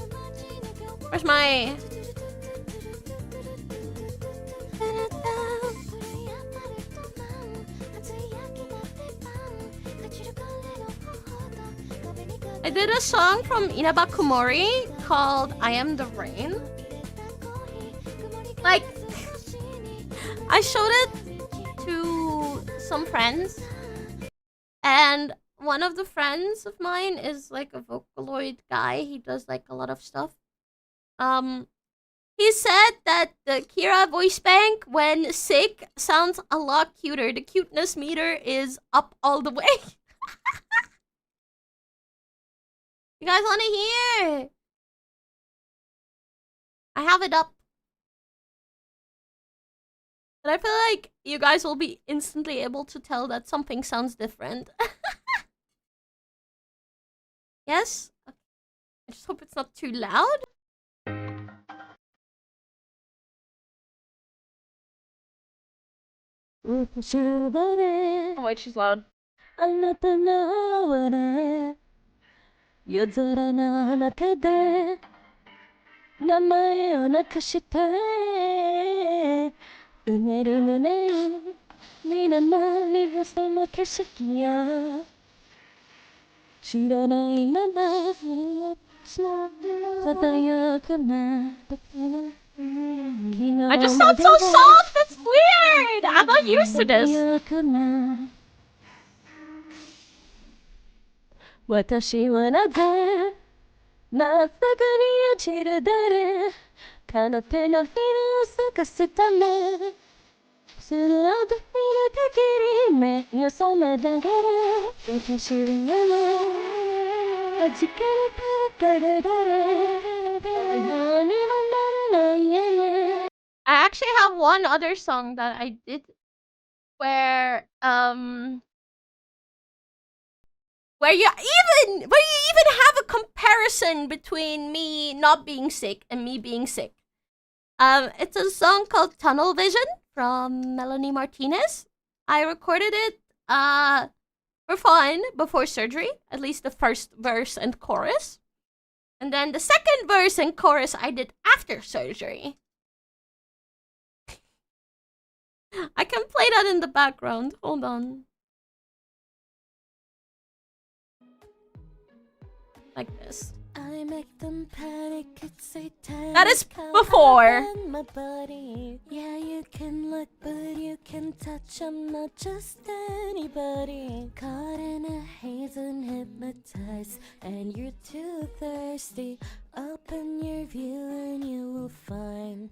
Where's my... I did a song from Inaba Kumori called I Am the Rain. Like, I showed it to some friends. And one of the friends of mine is like a Vocaloid guy. He does like a lot of stuff. He said that the Kira voice bank, when sick, sounds a lot cuter. The cuteness meter is up all the way. You guys want to hear? I have it up. But I feel like you guys will be instantly able to tell that something sounds different. Yes? Okay. I just hope it's not too loud. Oh wait, she's loud. I just sound so soft. That's weird. I'm not used to this. 私はなぜ真っ逆に落ちる誰彼手のひらを探すためするあと見る限り目を覚めながら私は弾ける誰何もならない I actually have one other song that I did where you even have a comparison between me not being sick and me being sick. It's a song called Tunnel Vision from Melanie Martinez. I recorded it for fun before surgery, at least the first verse and chorus. And then the second verse and chorus I did after surgery. I can play that in the background. Hold on. Like this. I make them panic, it's satanic. That is before. My body. Yeah, you can look, but you can touch. I'm not just anybody. Caught in a haze and hypnotized, and you're too thirsty. Open your view and you will find.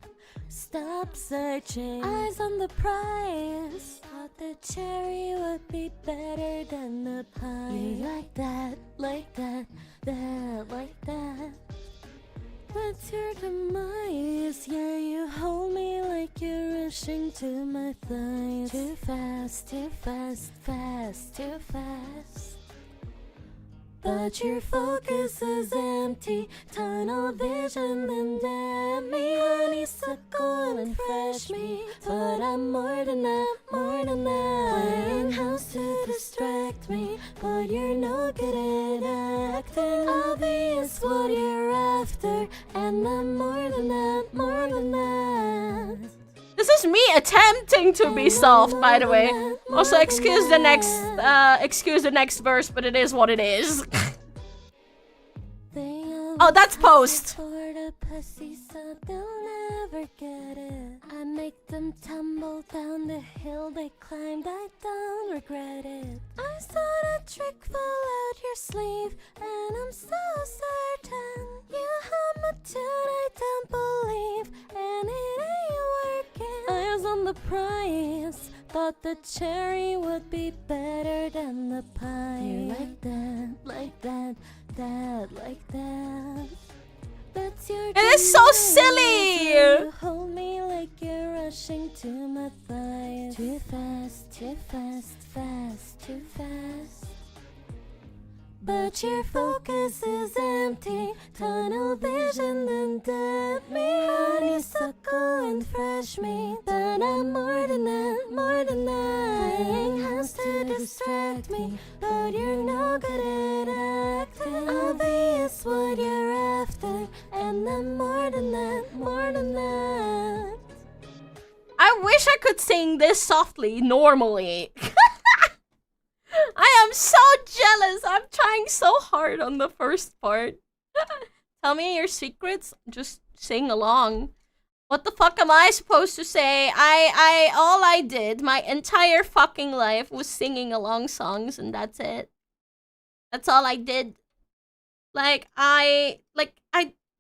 Stop searching. Eyes on the prize. Thought the cherry would be better than the pie. You like that, like that, like that. That's your demise. Yeah, you hold me like you're rushing to my thighs. Too fast, too fast, fast, too fast. But your focus is empty. Tunnel vision and damn me. Honeysuckle and fresh me. But I'm more than that, more than that. Playing house to distract me. But you're no good at acting. Obvious what you're after. And I'm more than that, more than that. This is me attempting to be soft, by the way. Also, excuse the next verse, but it is what it is. Oh, that's post. I make them tumble down the hill they climbed. I don't regret it. I saw that trick fall out your sleeve, and I'm so certain you hum a tune I don't believe, and it ain't working. Eyes on the prize. Thought the cherry would be better than the pie. You like that, like that, like that. That's your. It is so silly. You hold me like you're rushing to my thighs. Too fast, too fast, fast, too fast. But your focus is empty. Tunnel vision and dead me. Honeysuckle and fresh me. But I'm more than that, more than that. Playing house to distract me. But you're no good at acting. Obvious what you're after. And I'm more than that, more than that. I wish I could sing this softly, normally. I am so jealous. I'm trying so hard on the first part. Tell me your secrets. Just sing along. What the fuck am I supposed to say? All I did my entire fucking life was singing along songs, and that's it. That's all I did. I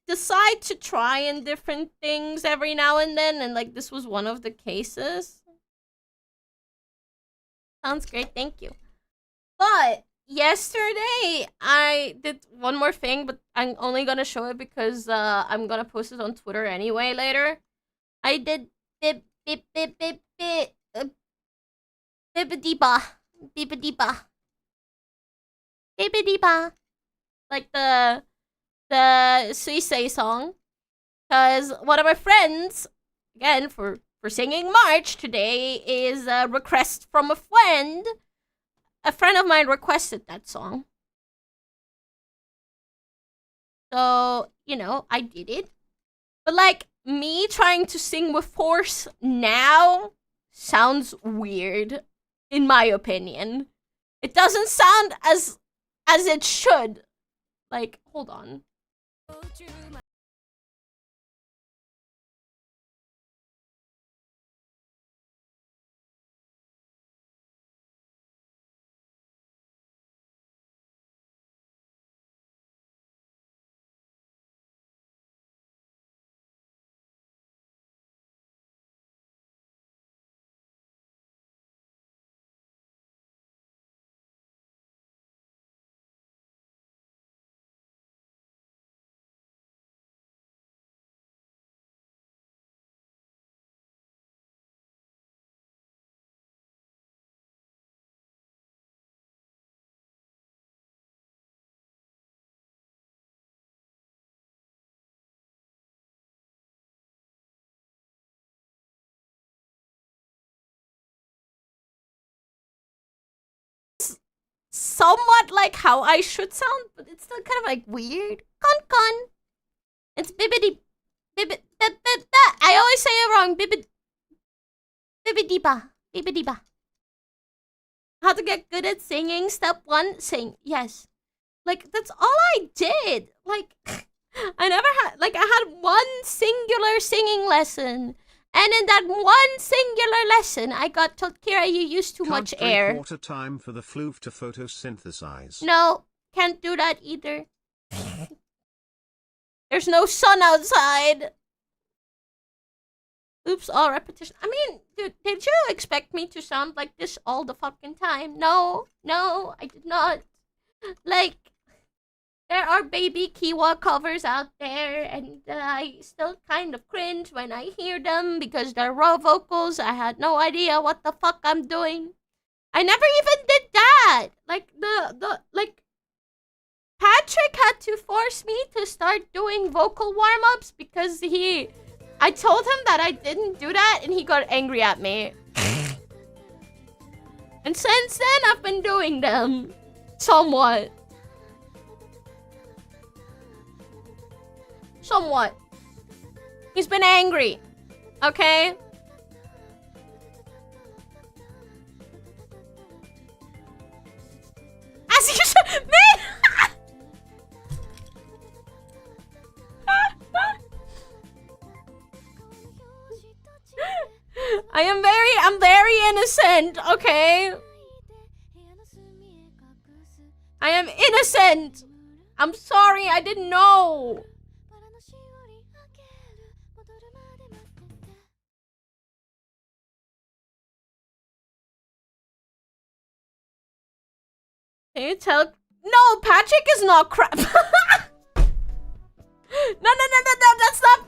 decide to try in different things every now and then, and like this was one of the cases. Sounds great, thank you. But yesterday I did one more thing, but I'm only gonna show it because I'm gonna post it on Twitter anyway later. I did bip bip bip bip Bibbidiba. Bibbidiba. Bibbidiba. Like the Suisei song. Because one of my friends, again, for singing March today, is a request from a friend. A friend of mine requested that song. So, you know, I did it. But, like, me trying to sing with force now sounds weird, in my opinion. It doesn't sound as it should. Like, hold on. Somewhat like how I should sound, but it's still kind of like weird. Con. It's bibbidi. I always say it wrong. Bibbidiba. Bibbidiba. How to get good at singing. Step 1, sing. Yes. Like, that's all I did. Like, I never had, like, I had one singular singing lesson. And in that one singular lesson, I got told, Kira, you use too much air. Quarter time for the floof to photosynthesize. No, can't do that either. There's no sun outside. Oops, all repetition. I mean, dude, did you expect me to sound like this all the fucking time? No, I did not. Like, there are baby Kiwa covers out there, and I still kind of cringe when I hear them because they're raw vocals. I had no idea what the fuck I'm doing. I never even did that. Like, like, Patrick had to force me to start doing vocal warm-ups because I told him that I didn't do that, and he got angry at me. And since then, I've been doing them. Somewhat. He's been angry. Okay? As you should. Man! I'm very innocent, okay? I am innocent. I'm sorry, I didn't know. Can you tell? No, Patrick is not crap. No, that's not.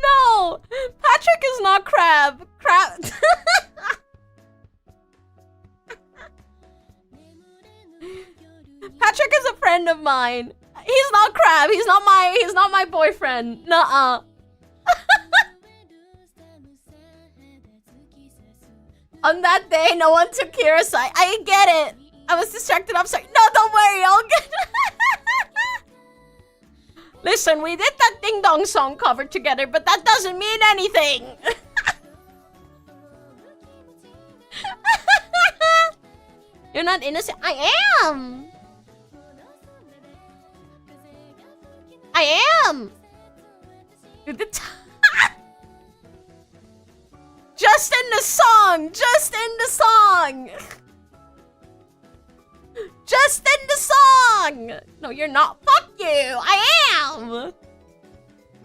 No, Patrick is not crab. Patrick is a friend of mine. He's not crab. He's not my boyfriend. Nuh-uh. On that day, no one took Kira's side. I get it. I was distracted. I'm sorry. No, don't worry. I'll get it. Listen, we did that Ding Dong song cover together, but that doesn't mean anything. You're not innocent. I am. Just in the song. Just in the song. No, you're not. Fuck you. I am.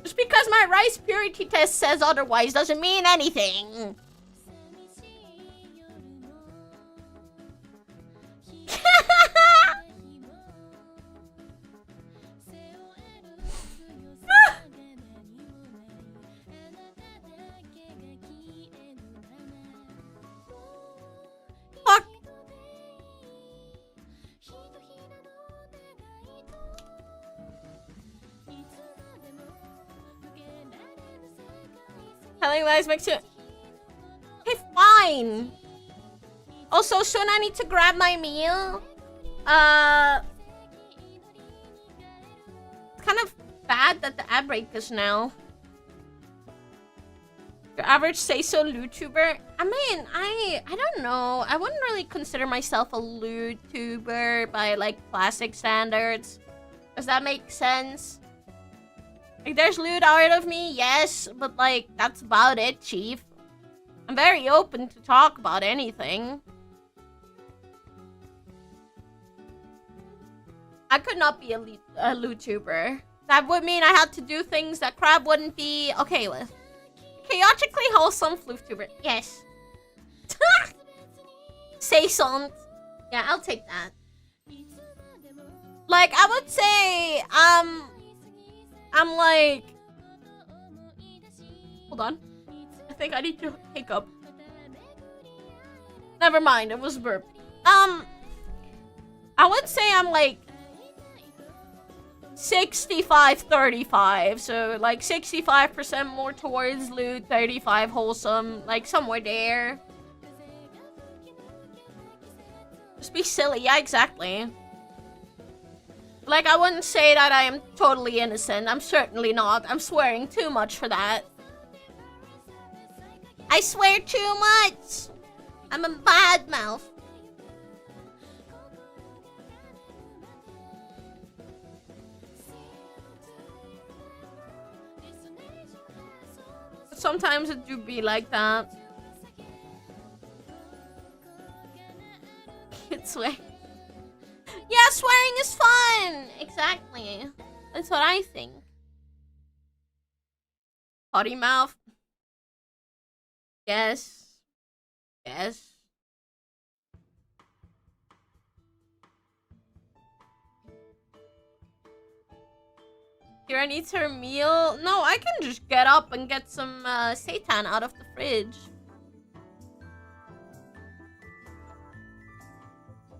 Just because my rice purity test says otherwise doesn't mean anything. Telling lies makes you... Okay, fine. Also, soon I need to grab my meal. It's kind of bad that the ad break is now. Your average say-so YouTuber? I mean, I don't know. I wouldn't really consider myself a YouTuber by, like, classic standards. Does that make sense? Like, there's lewd art of me, yes, but, like, that's about it, chief. I'm very open to talk about anything. I could not be a YouTuber. That would mean I had to do things that Crab wouldn't be okay with. Chaotically wholesome FloofTuber. Yes. Say something. Yeah, I'll take that. Like, I would say, I'm like... Hold on. I think I need to hiccup. Never mind, it was burp. I would say I'm like 65-35, so like 65% more towards lewd, 35 wholesome, like somewhere there. Just be silly, yeah, exactly. Like, I wouldn't say that I am totally innocent. I'm certainly not. I'm swearing too much for that. I swear too much. I'm a bad mouth. Sometimes it do be like that. It's swear. Yeah, swearing is fun! Exactly. That's what I think. Potty mouth. Yes. Yes. Kira needs her meal. No, I can just get up and get some seitan out of the fridge.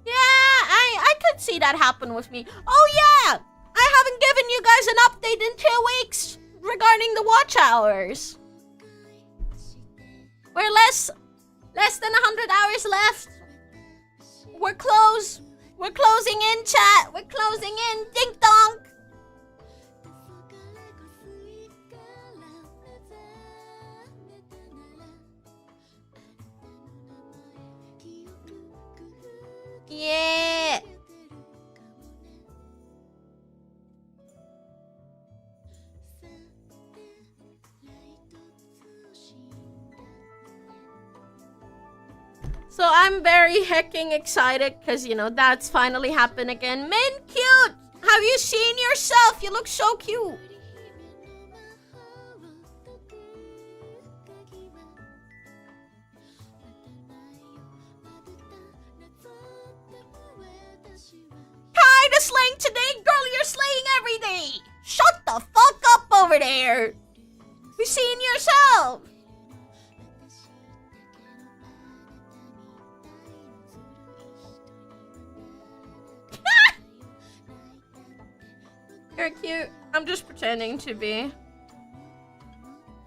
Yeah, I could see that happen with me. Oh yeah! I haven't given you guys an update in 2 weeks regarding the watch hours. We're less than 100 hours left. We're close. We're closing in, chat. We're closing in. Ding dong. Yeah. So I'm very hecking excited because, you know, that's finally happened again. Min cute! Have you seen yourself? You look so cute. Kinda slaying today? Girl, you're slaying every day. Shut the fuck up over there. You seen yourself? You're cute. I'm just pretending to be.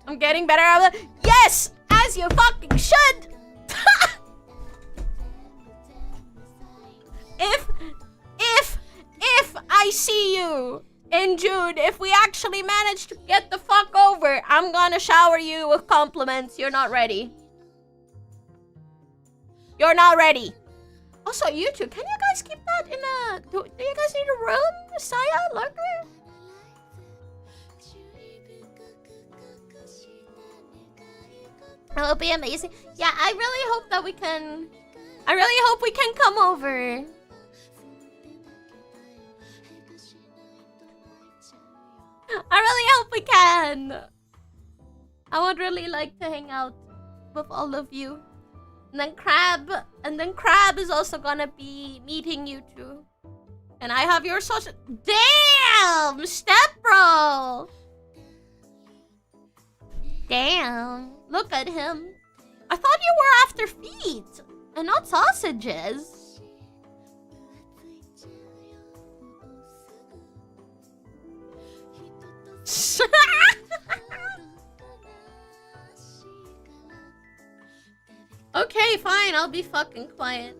I'm getting better at it. Yes! As you fucking should! If I see you in June, if we actually manage to get the fuck over, I'm gonna shower you with compliments. You're not ready. You're not ready. Also, you two, can you guys keep that in a... Do you guys need a room? Saya, Lurker? It'll be amazing. Yeah, I really hope that we can... I really hope we can come over. I really hope we can. I would really like to hang out with all of you. And then Crab is also gonna be meeting you two. And I have your social... Damn! Step bro! Damn. Look at him. I thought you were after feet and not sausages. Okay, fine. I'll be fucking quiet.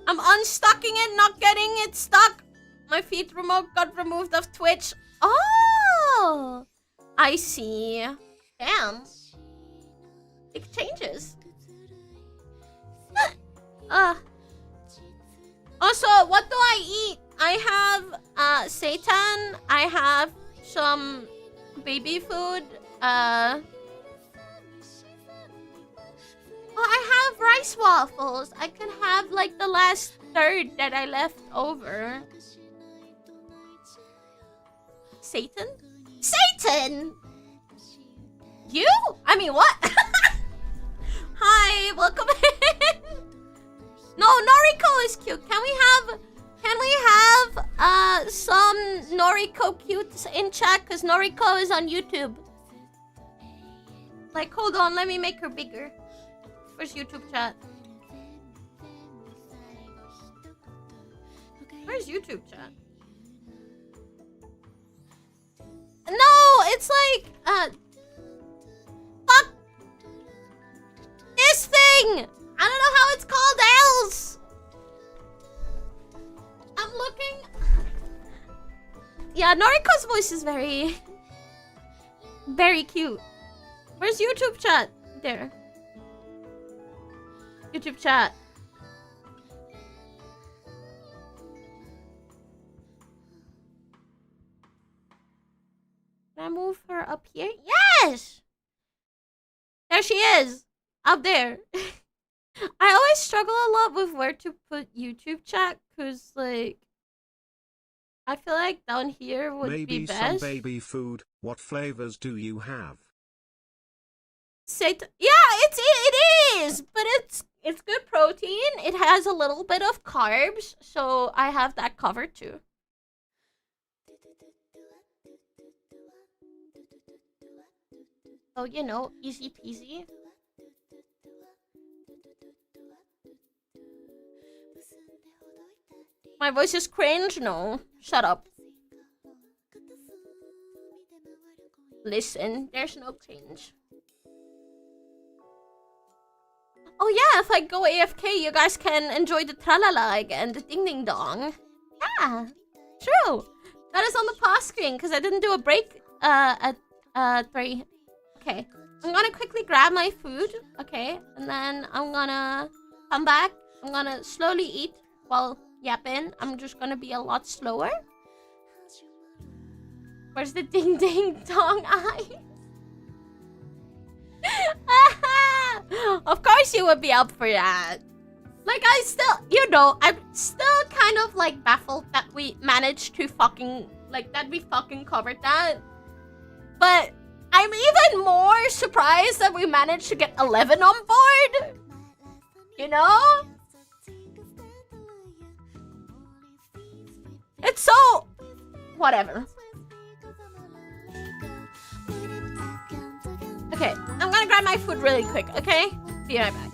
I'm unstucking it, not getting it stuck. My feet remote got removed off Twitch. Oh, I see. Damn. Big changes. Also, what do I eat? I have seitan. I have some baby food. Oh, I have rice waffles. I can have like the last third that I left over. Satan? Satan! You? I mean, what? Hi, welcome in. No, Noriko is cute. Can we have some Noriko cutes in chat? Because Noriko is on YouTube. Like, hold on, let me make her bigger. Where's YouTube chat? Where's YouTube chat? No, it's like, fuck this thing! I don't know how it's called else! I'm looking. Yeah, Noriko's voice is very, very cute. Where's YouTube chat? There. YouTube chat. Can I move her up here? Yes! There she is! Up there. I always struggle a lot with where to put YouTube chat, because, like, I feel like down here would Maybe be best. some baby food. What flavors do you have? Yeah, it is, but it's good protein. It has a little bit of carbs, so I have that covered too. Oh, you know, easy peasy. My voice is cringe? No, shut up. Listen, there's no cringe. Oh yeah, if I go AFK, you guys can enjoy the tralala again, the ding ding dong. Yeah, true. That is on the pause screen, because I didn't do a break at 3. Okay, I'm gonna quickly grab my food, okay, and then I'm gonna come back. I'm gonna slowly eat while yapping. I'm just gonna be a lot slower. Where's the ding ding dong eye? Of course you would be up for that. Like, I still, you know, I'm still kind of like baffled that we managed to fucking, like, that we fucking covered that. But I'm even more surprised that we managed to get 11 on board. You know? It's so... whatever. Okay, I'm gonna grab my food really quick, okay? Be right back.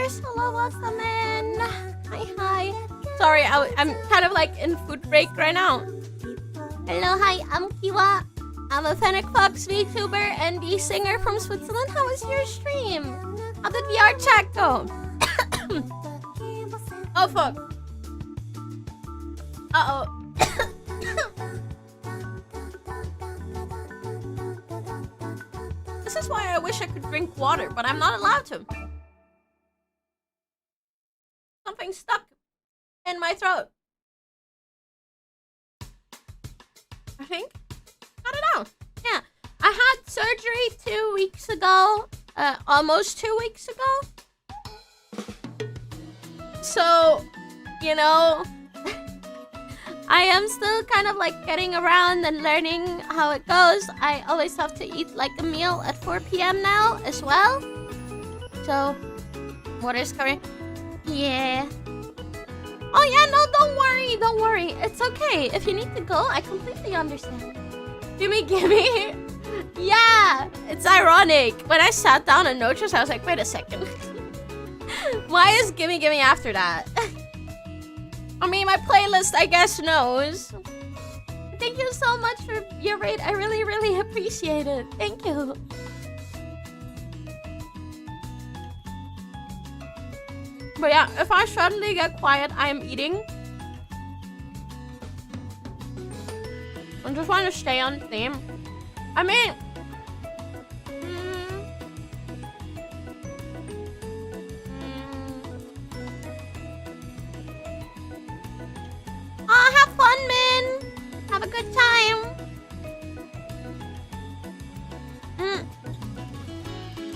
viewers. Hello, welcome in. Hi. Sorry, I'm kind of like in food break right now. Hello, hi, I'm Kiwa. I'm a Fennec Fox VTuber and the singer from Switzerland. How was your stream? How did VR chat go? Oh, fuck. Uh-oh. This is why I wish I could drink water, but I'm not allowed to. Something stuck in my throat. I think. I don't know. Yeah. I had surgery 2 weeks ago. Almost 2 weeks ago. So, you know, I am still kind of like getting around and learning how it goes. I always have to eat like a meal at 4 p.m. now as well. So, water's coming. Yeah. Oh yeah, no, don't worry. It's okay. If you need to go, I completely understand. Gimme. Yeah, it's ironic. When I sat down and noticed, I was like, wait a second. Why is Gimme after that? I mean, my playlist, I guess, knows. Thank you so much for your raid. I really appreciate it. Thank you. But yeah, if I suddenly get quiet, I am eating. I just want to stay on theme. I mean... Oh, have fun, man. Have a good time.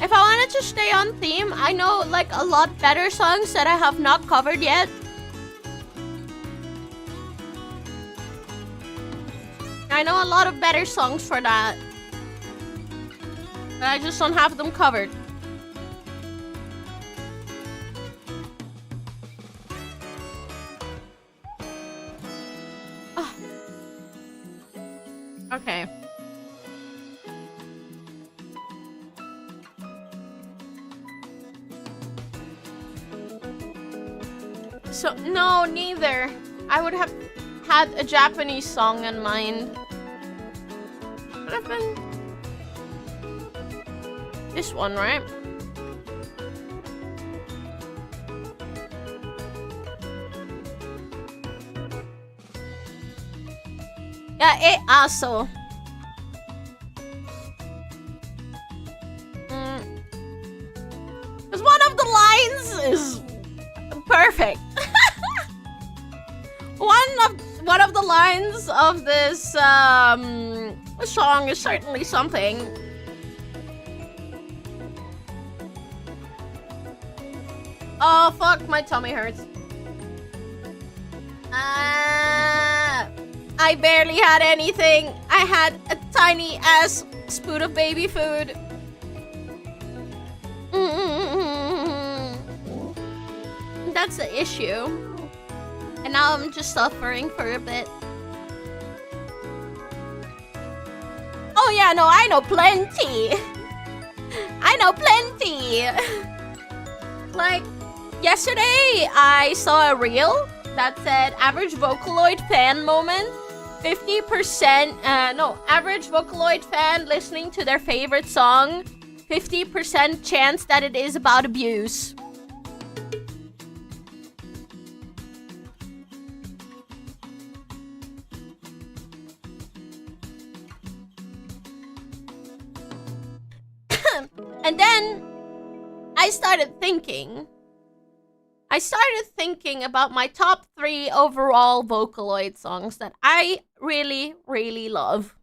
If I wanted to stay on theme, I know like a lot better songs that I have not covered yet. I know a lot of better songs for that. But I just don't have them covered. Oh. Okay. So, no, neither. I would have had a Japanese song in mind. Would have been this one, right? Yeah, aso. Because one of the lines is perfect. One of the lines of this song is certainly something. Oh fuck, my tummy hurts. I barely had anything. I had a tiny ass spoon of baby food. That's the issue. And now I'm just suffering for a bit. Oh yeah, no, I know plenty. I know plenty. Like, yesterday I saw a reel that said average Vocaloid fan moment. 50%, average Vocaloid fan listening to their favorite song. 50% chance that it is about abuse. And then I started thinking about my top 3 overall Vocaloid songs that I really love.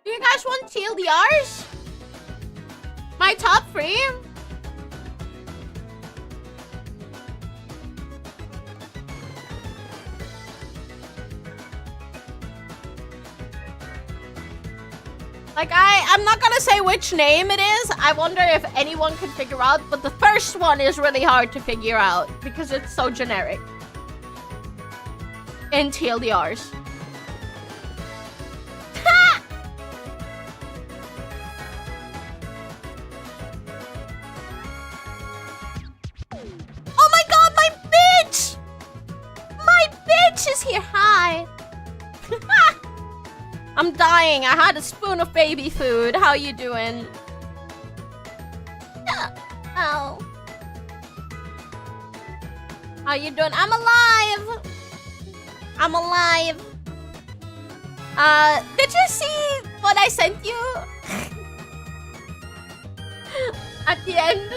Do you guys want TLDRs? My top 3? Like, I'm not gonna say which name it is. I wonder if anyone can figure out, but the first one is really hard to figure out because it's so generic. In TLDRs. I'm dying. I had a spoon of baby food. How you doing? Ow. How you doing? I'm alive. I'm alive. Did you see what I sent you? At the end,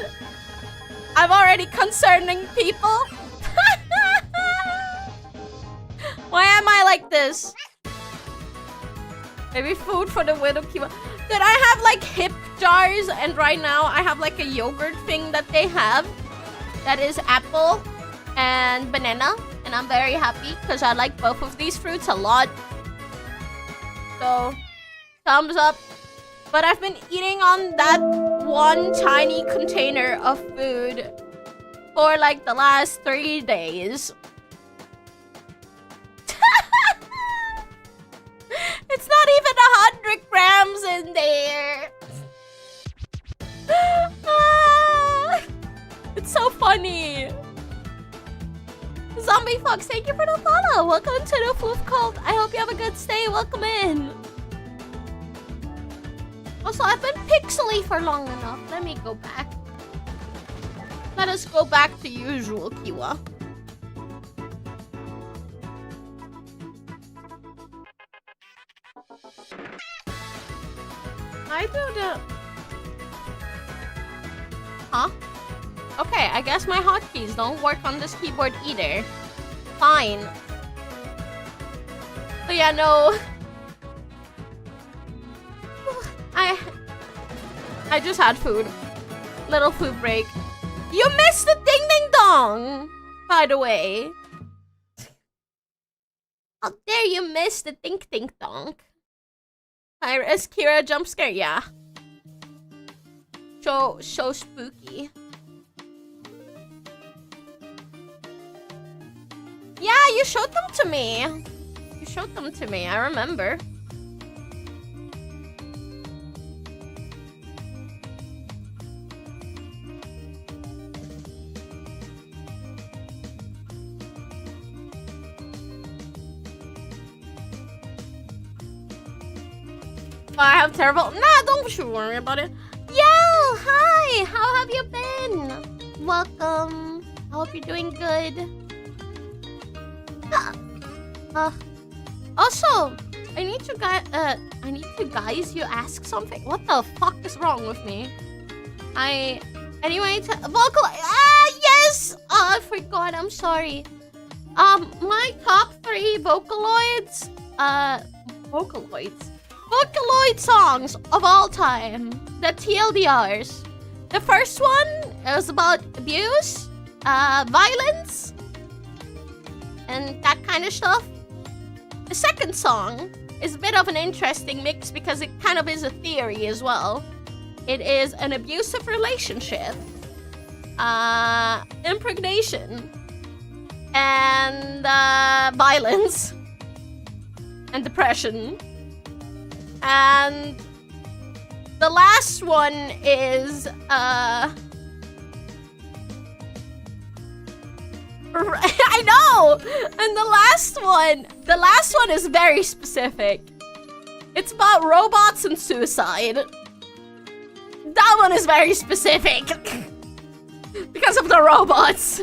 I'm already concerning people. Why am I like this? Maybe food for the widow keeper. Dude, I have like hip jars, and right now I have like a yogurt thing that they have. That is apple and banana. And I'm very happy because I like both of these fruits a lot. So, thumbs up. But I've been eating on that one tiny container of food for like the last 3 days. It's not even 100 grams in there. It's so funny. Zombie Fox, thank you for the follow. Welcome to the Floof Cult. I hope you have a good stay. Welcome in. Also, I've been pixely for long enough. Let me go back. Let us go back to usual, Kiwa. I do the... Huh? Okay, I guess my hotkeys don't work on this keyboard either. Fine. But yeah, no. I just had food. Little food break. You missed the ding ding dong, by the way. How dare you miss the ding ding dong? Iris, Kira, jump scare, yeah. So spooky. Yeah, you showed them to me. You showed them to me, I remember. I have terrible... Nah, don't you worry about it. Yo, hi! How have you been? Welcome. I hope you're doing good. Also, I need to guys, you ask something. What the fuck is wrong with me? Anyway, yes! Oh, I forgot, I'm sorry. My top 3 Vocaloid songs of all time. The TLDRs. The first one is about abuse, violence, and that kind of stuff. The second song is a bit of an interesting mix because it kind of is a theory as well. It is an abusive relationship, impregnation, and violence, and depression. And the last one is I know! And the last one is very specific. It's about robots and suicide. That one is very specific. Because of the robots.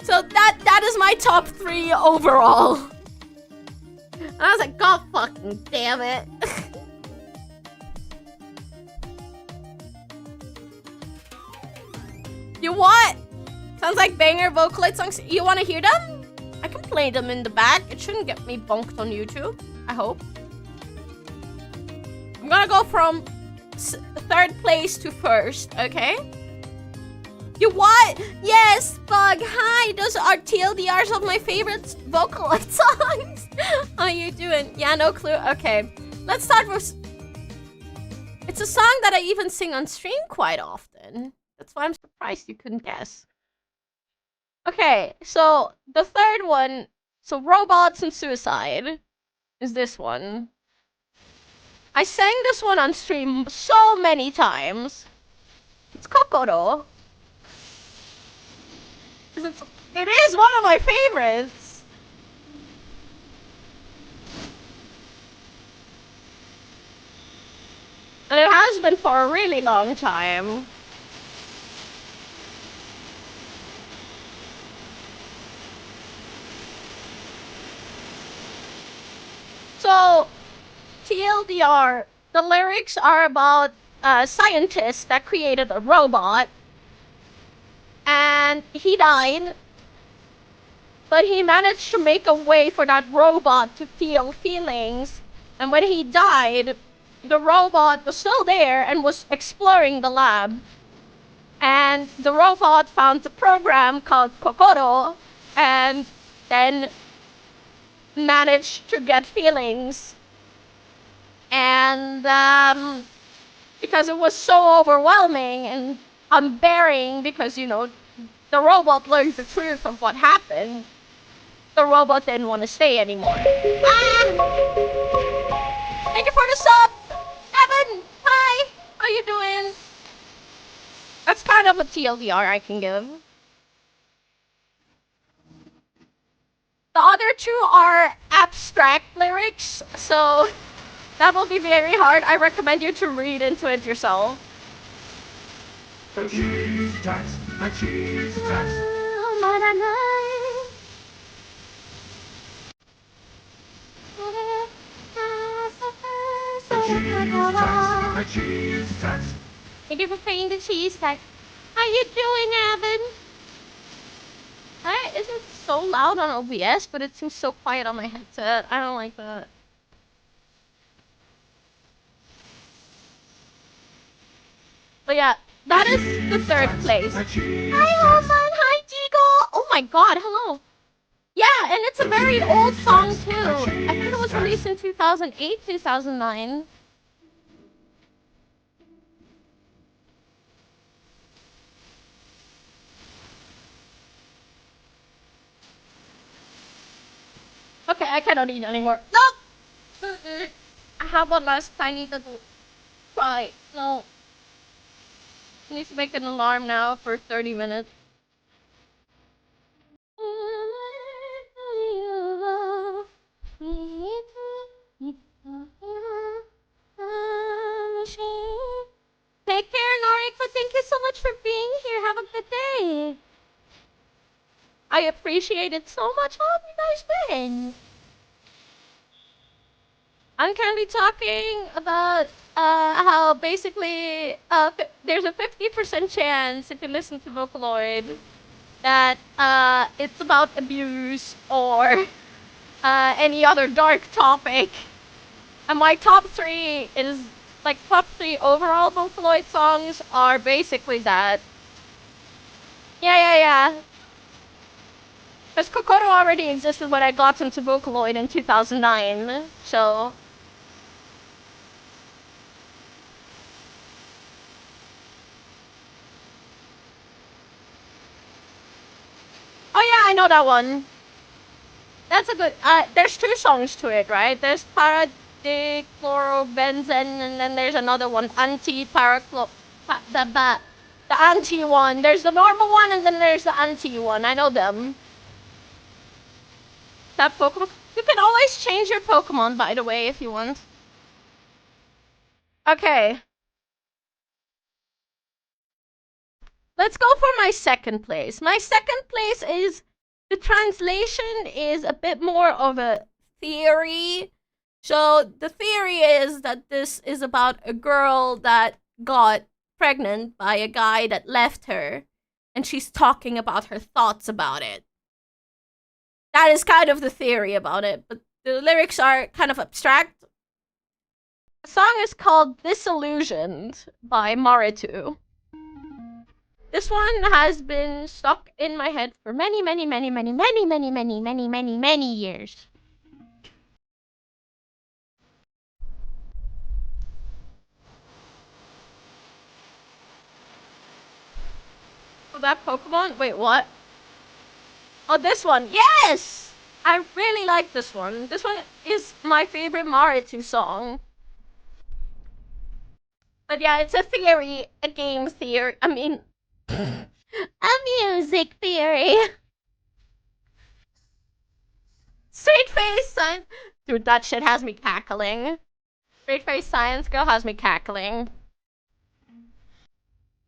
So that is my top 3 overall. And I was like, God fucking damn it. You what? Sounds like banger Vocaloid songs. You want to hear them? I can play them in the back. It shouldn't get me bonked on YouTube. I hope. I'm gonna go from 3rd place to 1st, okay? You what? Yes, Bug. Hi, those are TLDRs of my favorite Vocaloid songs. How you doing? Yeah, no clue. Okay, let's start with... It's a song that I even sing on stream quite often. That's why I'm surprised you couldn't guess. Okay, so the 3rd one, so robots and suicide, is this one. I sang this one on stream so many times. It's Kokoro. It is one of my favorites. And it has been for a really long time. So, TLDR, the lyrics are about a scientist that created a robot, and he died, but he managed to make a way for that robot to feel feelings, and when he died, the robot was still there and was exploring the lab, and the robot found a program called Kuroto, and then managed to get feelings. And because it was so overwhelming and unbearing, because the robot learned the truth of what happened, the robot didn't want to stay anymore. Thank you for the sub, Evan. Hi, how you doing? That's kind of a TLDR I can give. The other two are abstract lyrics, so that will be very hard. I recommend you to read into it yourself. The cheese tax, the cheese tax. The cheese tax, the cheese tax. Thank you for paying the cheese tax. How you doing, Evan? Is it so loud on OBS, but it seems so quiet on my headset? I don't like that. But yeah, that is the third place. Hi, Homan. Hi, Deagle. Oh my god, hello. Yeah, and it's a very old song too. I think it was released in 2008, 2009. Okay, I cannot eat anymore. No! I have one last tiny little try. No. I need to make an alarm now for 30 minutes. Take care, Noriko. Thank you so much for being here. Have a good day. I appreciate it so much. How have you guys been? I'm currently talking about how basically there's a 50% chance if you listen to Vocaloid that it's about abuse or any other dark topic. And my top three is top three overall Vocaloid songs are basically that. Yeah. Because Kokoto already existed when I got into Vocaloid in 2009, so. Oh yeah, I know that one. That's a good. There's two songs to it, right? There's Parachlorobenzene, and then there's another one, anti-parachlor. The anti one. There's the normal one, and then there's the anti one. I know them. That Pokemon. You can always change your Pokemon, by the way, if you want. Okay. Let's go for my second place. My second place is the translation is a bit more of a theory. So the theory is that this is about a girl that got pregnant by a guy that left her, and she's talking about her thoughts about it. That is kind of the theory about it, but the lyrics are kind of abstract. The song is called Disillusioned by Maritu. This one has been stuck in my head for many years. Oh, that Pokemon? Wait, what? Oh, this one. Yes! I really like this one. This one is my favorite Maritu song. But yeah, it's a theory, a game theory. I mean, a music theory. Straight face, son. Dude, that shit has me cackling. Straight face science girl has me cackling.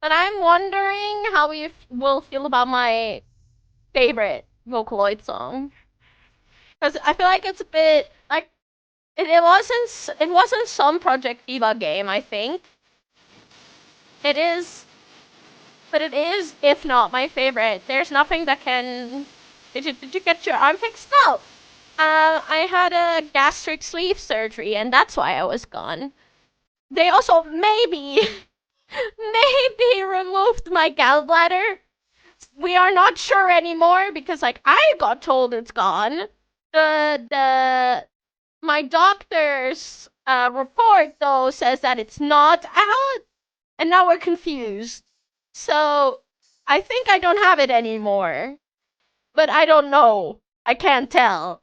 But I'm wondering how you will feel about my favorite Vocaloid song. Because I feel like it's a bit like it wasn't some Project Diva game, I think. It is, but it is, if not my favorite. There's nothing that can. Did you get your arm fixed? No. I had a gastric sleeve surgery, and that's why I was gone. They also maybe removed my gallbladder. We are not sure anymore because like I got told it's gone. The my doctor's report though says that it's not out, and now we're confused. So I think I don't have it anymore, but I don't know. I can't tell.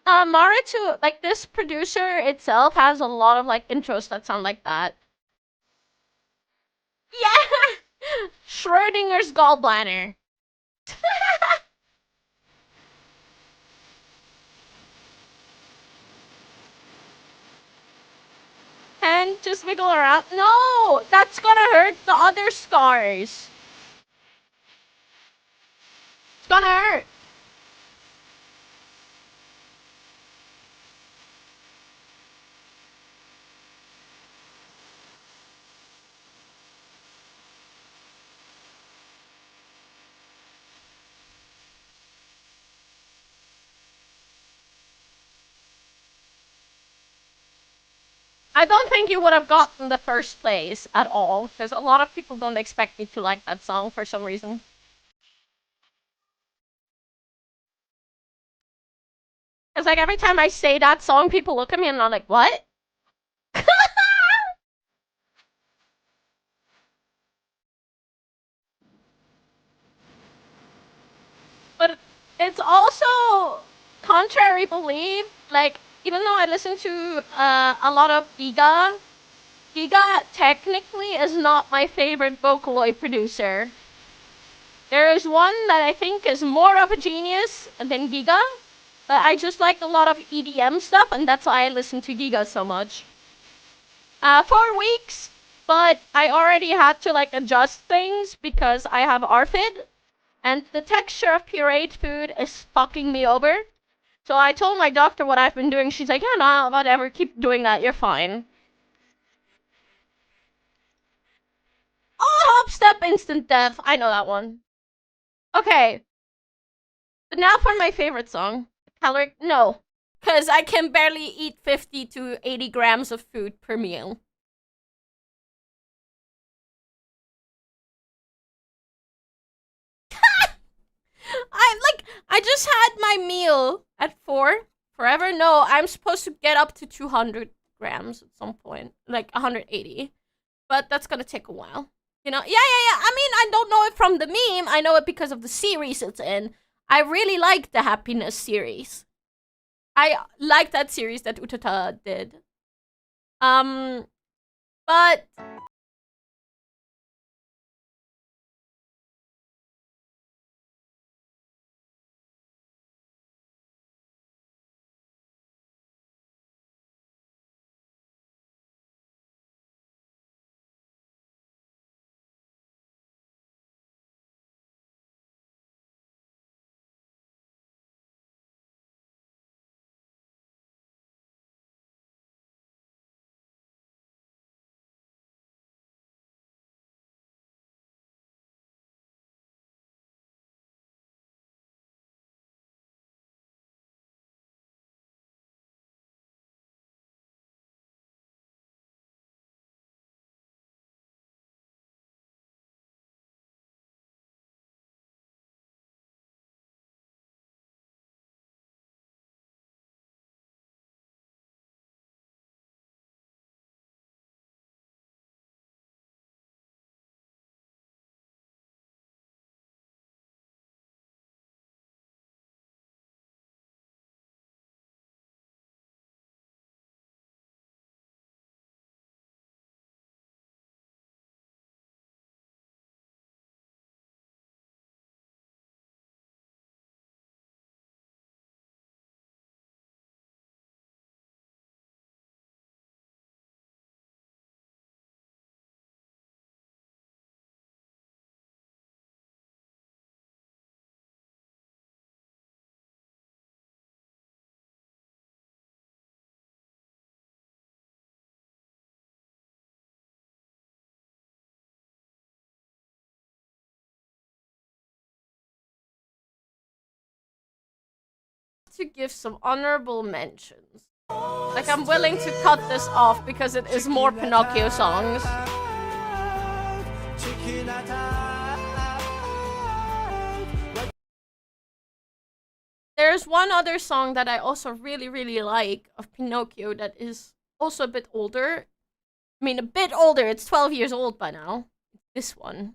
Maritu, like this producer itself has a lot of like intros that sound like that. Yeah, Schrodinger's gallbladder. And just wiggle around. No, that's gonna hurt the other scars. It's gonna hurt. I don't think you would have gotten the first place at all, because a lot of people don't expect me to like that song for some reason. Because like every time I say that song, people look at me and I'm like, what? But it's also contrary belief. Like even though I listen to a lot of Giga, Giga technically is not my favorite Vocaloid producer. There is one that I think is more of a genius than Giga, but I just like a lot of EDM stuff, and that's why I listen to Giga so much. 4 weeks, but I already had to like adjust things because I have ARFID, and the texture of pureed food is fucking me over. So I told my doctor what I've been doing. She's like, yeah, no, whatever, keep doing that, you're fine. Oh, hop step instant death. I know that one. Okay, but now for my favorite song. Caloric, no. Because I can barely eat 50 to 80 grams of food per meal. I just had my meal at 4. Forever? No, I'm supposed to get up to 200 grams at some point. Like 180. But that's gonna take a while. You know? Yeah. I mean, I don't know it from the meme. I know it because of the series it's in. I really like the Happiness series. I like that series that Utata did. But to give some honorable mentions. Like, I'm willing to cut this off because it is more Pinocchio songs. There's one other song that I also really, really like of Pinocchio that is also a bit older. I mean, a bit older. It's 12 years old by now. This one.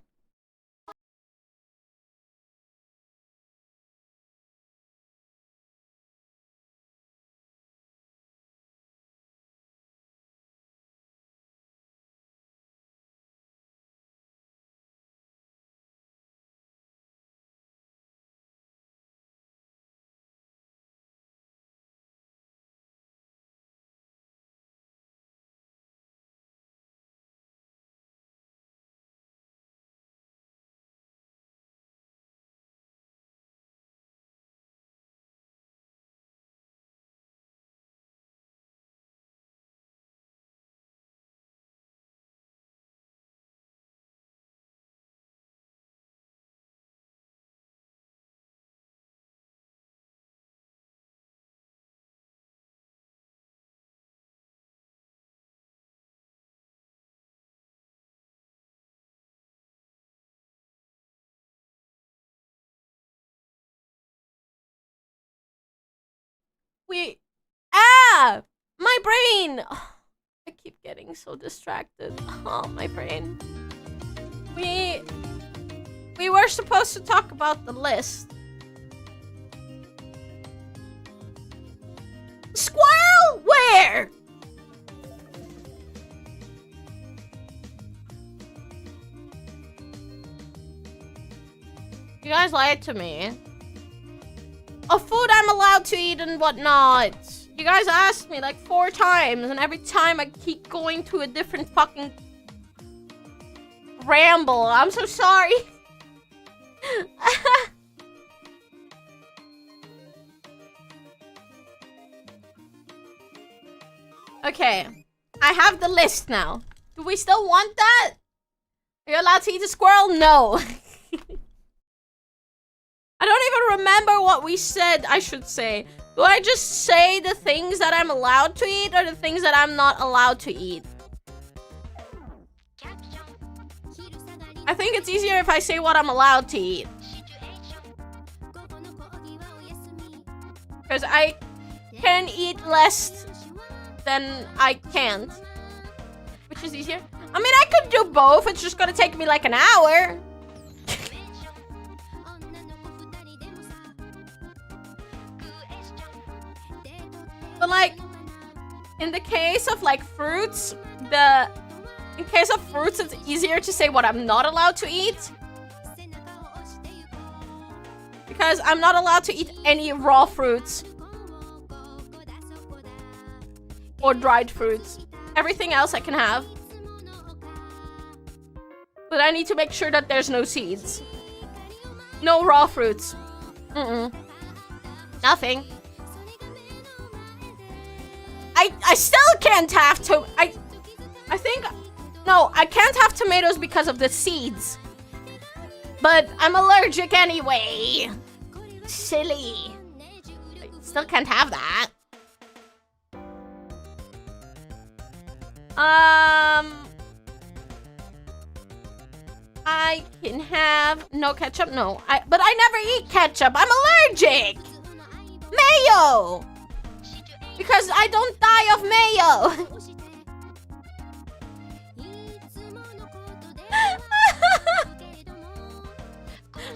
My brain! Oh, I keep getting so distracted. Oh, my brain. We were supposed to talk about the list. Squirrel? Where? You guys lied to me. Of food I'm allowed to eat and whatnot. You guys asked me like 4 times, and every time I keep going to a different fucking ramble. I'm so sorry. Okay, I have the list now. Do we still want that? Are you allowed to eat a squirrel? No. I don't even remember what we said I should say. Do I just say the things that I'm allowed to eat or the things that I'm not allowed to eat? I think it's easier if I say what I'm allowed to eat. Because I can eat less than I can't. Which is easier. I mean, I could do both. It's just gonna take me like an hour. But like, in the case of like fruits, in case of fruits, it's easier to say what I'm not allowed to eat. Because I'm not allowed to eat any raw fruits. Or dried fruits. Everything else I can have. But I need to make sure that there's no seeds. No raw fruits. Nothing. I still can't have I think... No, I can't have tomatoes because of the seeds. But I'm allergic anyway. Silly. I still can't have that. I can have no ketchup. No, but I never eat ketchup. I'm allergic. Mayo. Because I don't die of mayo.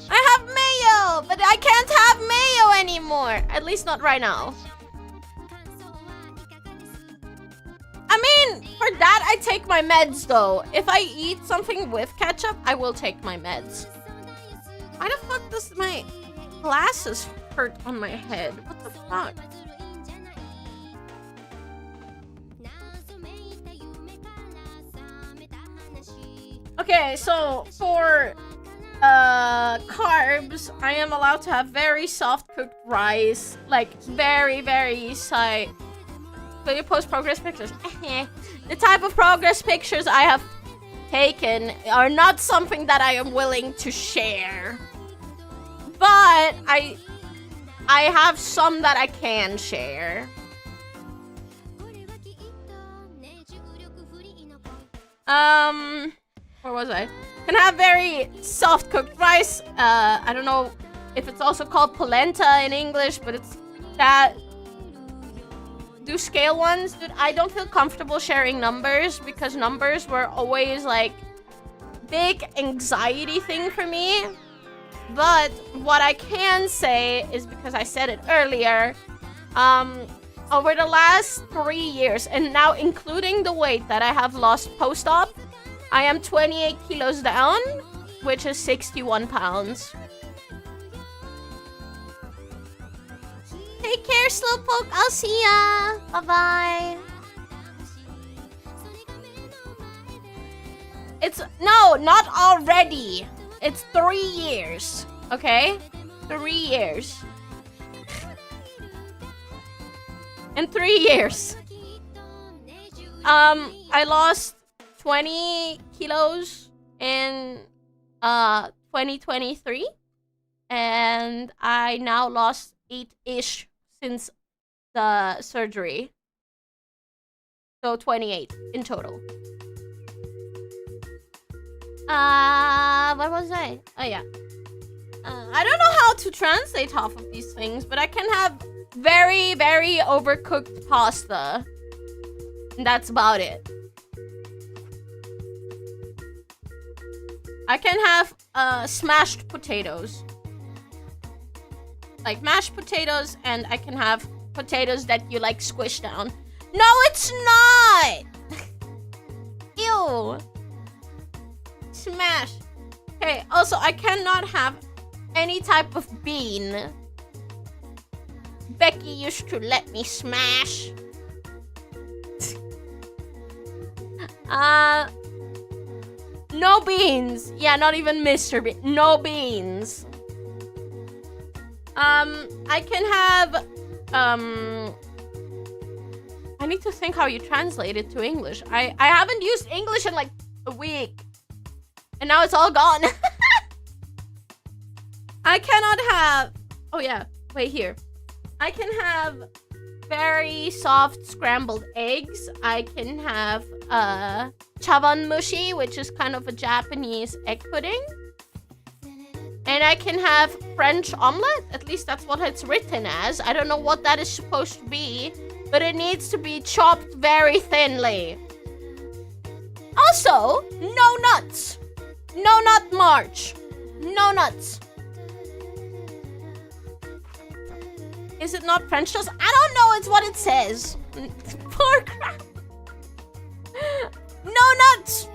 I have mayo, but I can't have mayo anymore. At least not right now. I mean, for that, I take my meds, though. If I eat something with ketchup, I will take my meds. Why the fuck does my glasses hurt on my head? What the fuck? Okay, so for carbs, I am allowed to have very soft cooked rice, like very, very Will you post progress pictures? The type of progress pictures I have taken are not something that I am willing to share. But I have some that I can share. Where was I? Can have very soft cooked rice. I don't know if it's also called polenta in English, but it's that. Do scale ones, dude. I don't feel comfortable sharing numbers because numbers were always like big anxiety thing for me. But what I can say is, because I said it earlier, over the last 3 years, and now including the weight that I have lost post-op, I am 28 kilos down, which is 61 pounds. Take care, Slowpoke. I'll see ya. Bye-bye. It's... No, not already. It's 3 years. Okay? 3 years. In 3 years. I lost 20 kilos in 2023. And I now lost 8-ish since the surgery. So 28 in total. What was I? Oh yeah. I don't know how to translate half of these things, but I can have very, very overcooked pasta. And that's about it. I can have smashed potatoes. Like mashed potatoes, and I can have potatoes that you like squish down. No, it's not! Ew. Smash. Okay, also I cannot have any type of bean. Becky used to let me smash. No beans. Yeah, not even Mr. Bean. No beans. I can have, I need to think how you translate it to English. I haven't used English in like a week. And now it's all gone. I cannot have, oh yeah, wait here. I can have very soft scrambled eggs. I can have, chawanmushi, which is kind of a Japanese egg pudding. And I can have French omelette. At least that's what it's written as. I don't know what that is supposed to be, but it needs to be chopped very thinly. Also, no nuts. No nut march. No nuts. Is it not French toast? I don't know. It's what it says. Poor crap. No nuts.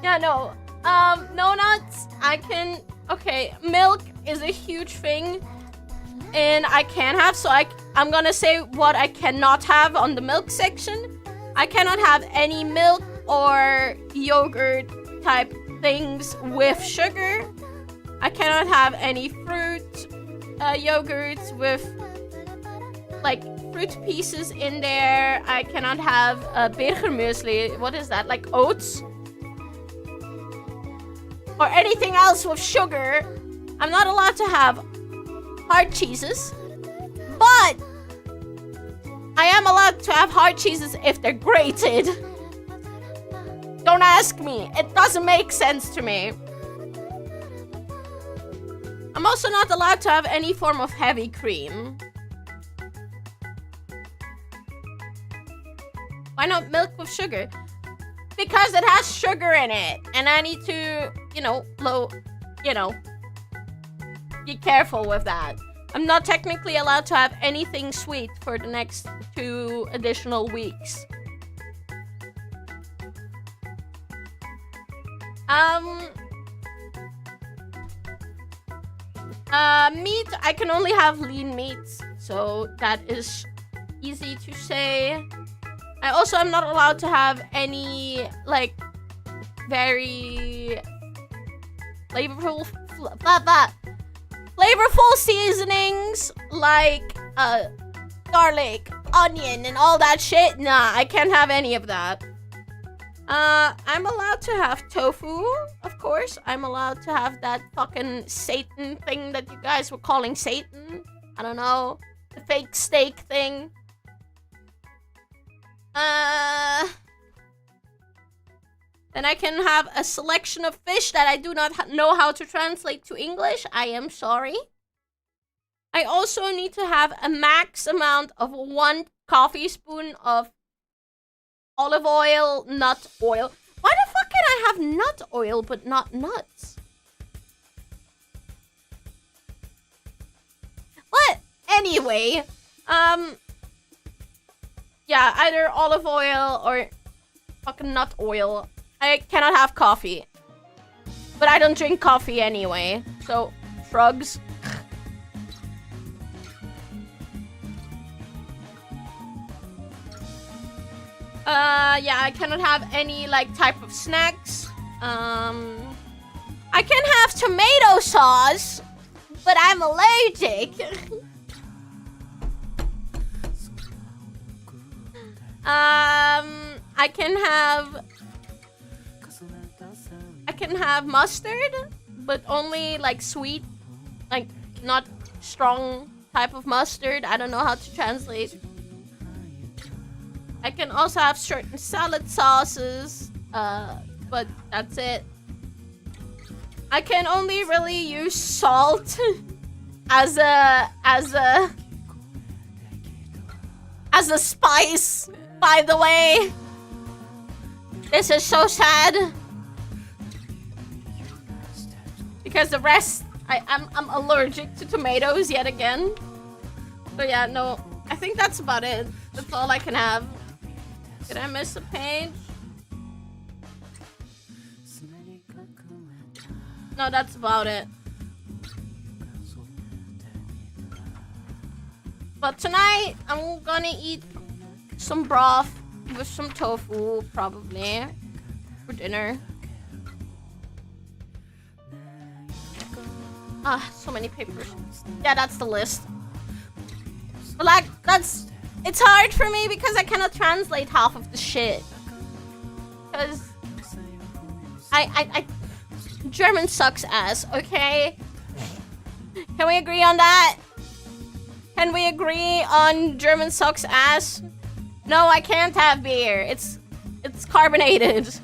Yeah, no. No nuts. I can... Okay, milk is a huge thing. And I can have, so I'm gonna say what I cannot have on the milk section. I cannot have any milk or yogurt type things with sugar. I cannot have any fruit yogurts with like fruit pieces in there. I cannot have burgermuesli. What is that? Like oats? Or anything else with sugar. I'm not allowed to have hard cheeses. But I am allowed to have hard cheeses if they're grated. Don't ask me. It doesn't make sense to me. I'm also not allowed to have any form of heavy cream. Why not milk with sugar? Because it has sugar in it. And I need to, be careful with that. I'm not technically allowed to have anything sweet for the next 2 additional weeks. Meat, I can only have lean meats, so that is easy to say. I also am not allowed to have any, like, very flavorful seasonings, like, garlic, onion, and all that shit. Nah, I can't have any of that. I'm allowed to have tofu, of course. I'm allowed to have that fucking Satan thing that you guys were calling Satan. I don't know. The fake steak thing. Then I can have a selection of fish that I do not know how to translate to English. I am sorry. I also need to have a max amount of 1 coffee spoon of olive oil, nut oil. Why the fuck can I have nut oil but not nuts? What? Anyway, yeah, either olive oil or fucking nut oil. I cannot have coffee. But I don't drink coffee anyway, so shrugs. Yeah, I cannot have any, like, type of snacks. I can have tomato sauce, but I'm allergic. I can have mustard, but only, like, sweet, like, not strong type of mustard. I don't know how to translate. I can also have certain salad sauces, but that's it. I can only really use salt as a spice, by the way. This is so sad. Because the rest, I'm allergic to tomatoes yet again. So yeah, no, I think that's about it. That's all I can have. Did I miss a page? No, that's about it. But tonight, I'm gonna eat some broth with some tofu, probably, for dinner. Ah, so many papers. Yeah, that's the list. But like, it's hard for me because I cannot translate half of the shit. Because German sucks ass, okay? Can we agree on that? Can we agree on German sucks ass? No, I can't have beer. It's carbonated.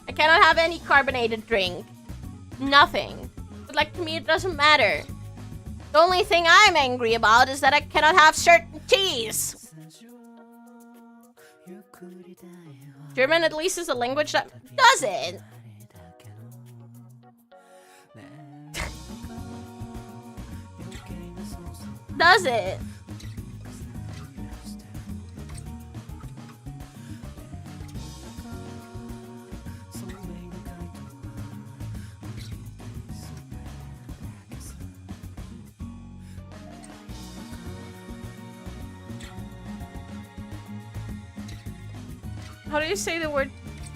I cannot have any carbonated drink. Nothing. But like, to me, it doesn't matter. The only thing I'm angry about is that I cannot have certain cheese. German at least is a language that doesn't. Does it? How do you say the word?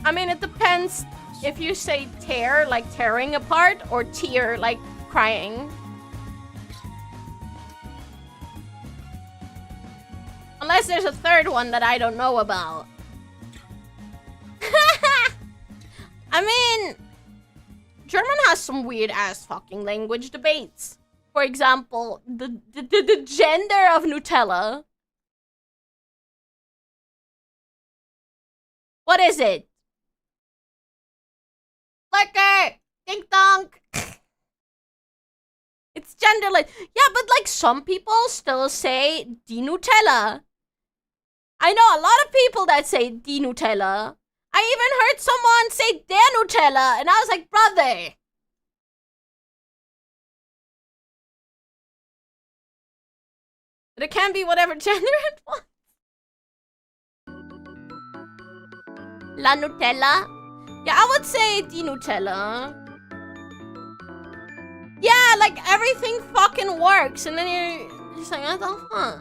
I mean, it depends if you say tear, like tearing apart, or tear, like crying. Unless there's a third one that I don't know about. I mean, German has some weird ass fucking language debates. For example, the gender of Nutella. What is it? Liquor! Ding dong! It's genderless. Yeah, but like some people still say di Nutella. I know a lot of people that say di Nutella. I even heard someone say der Nutella, and I was like, brother. But it can be whatever gender it wants. La Nutella? Yeah, I would say di Nutella. Yeah, like everything fucking works, and then you're just like, I don't, huh?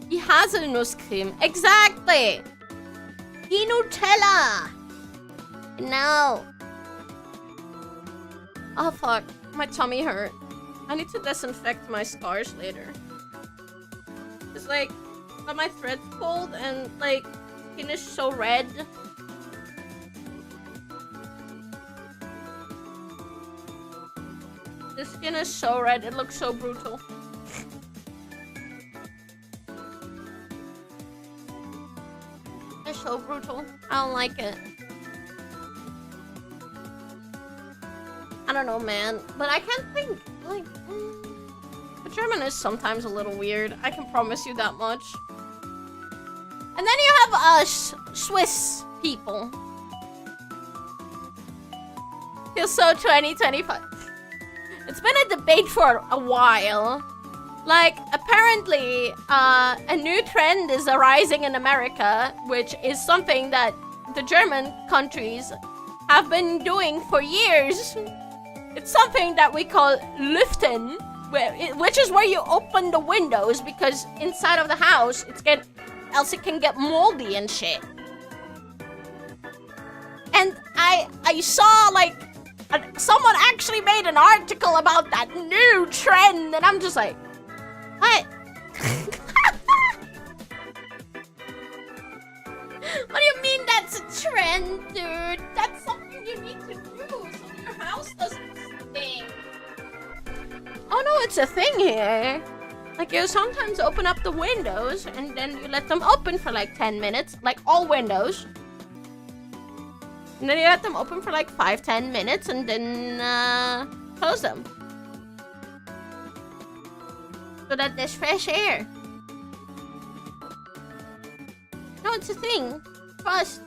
Die Haselnusscreme. Exactly! Die Nutella! No. Oh fuck, my tummy hurt. I need to disinfect my scars later. Cause like, got my threads pulled and like, skin is so red. The skin is so red, it looks so brutal. It's so brutal. I don't like it. I don't know, man. But I can't think, like... The German is sometimes a little weird. I can promise you that much. And then you have us, Swiss people. Feels so 2025. It's been a debate for a while. Like, apparently, a new trend is arising in America, which is something that the German countries have been doing for years. It's something that we call lüften, which is where you open the windows because inside of the house, else it can get moldy and shit. And I saw, like, someone actually made an article about that new trend, and I'm just like, what? What do you mean that's a trend, dude? That's something you need to do so your house doesn't stink. Oh no, it's a thing here. Like, you sometimes open up the windows and then you let them open for like 10 minutes, like all windows. And then you let them open for like 5-10 minutes and then close them. So that there's fresh air. No, it's a thing. Trust.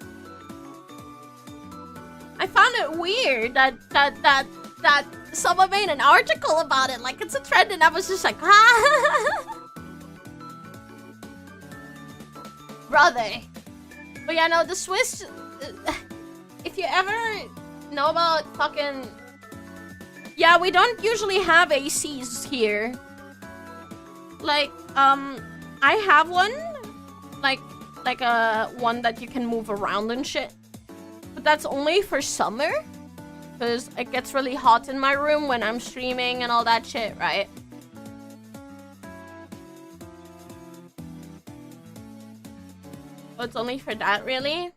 I found it weird that someone made an article about it. Like, it's a trend, and I was just like, ah. Brother. But yeah, no, the Swiss... if you ever know about fucking... Yeah, we don't usually have ACs here. Like, I have one. Like a one that you can move around and shit. But that's only for summer. Because it gets really hot in my room when I'm streaming and all that shit, right? So it's only for that, really?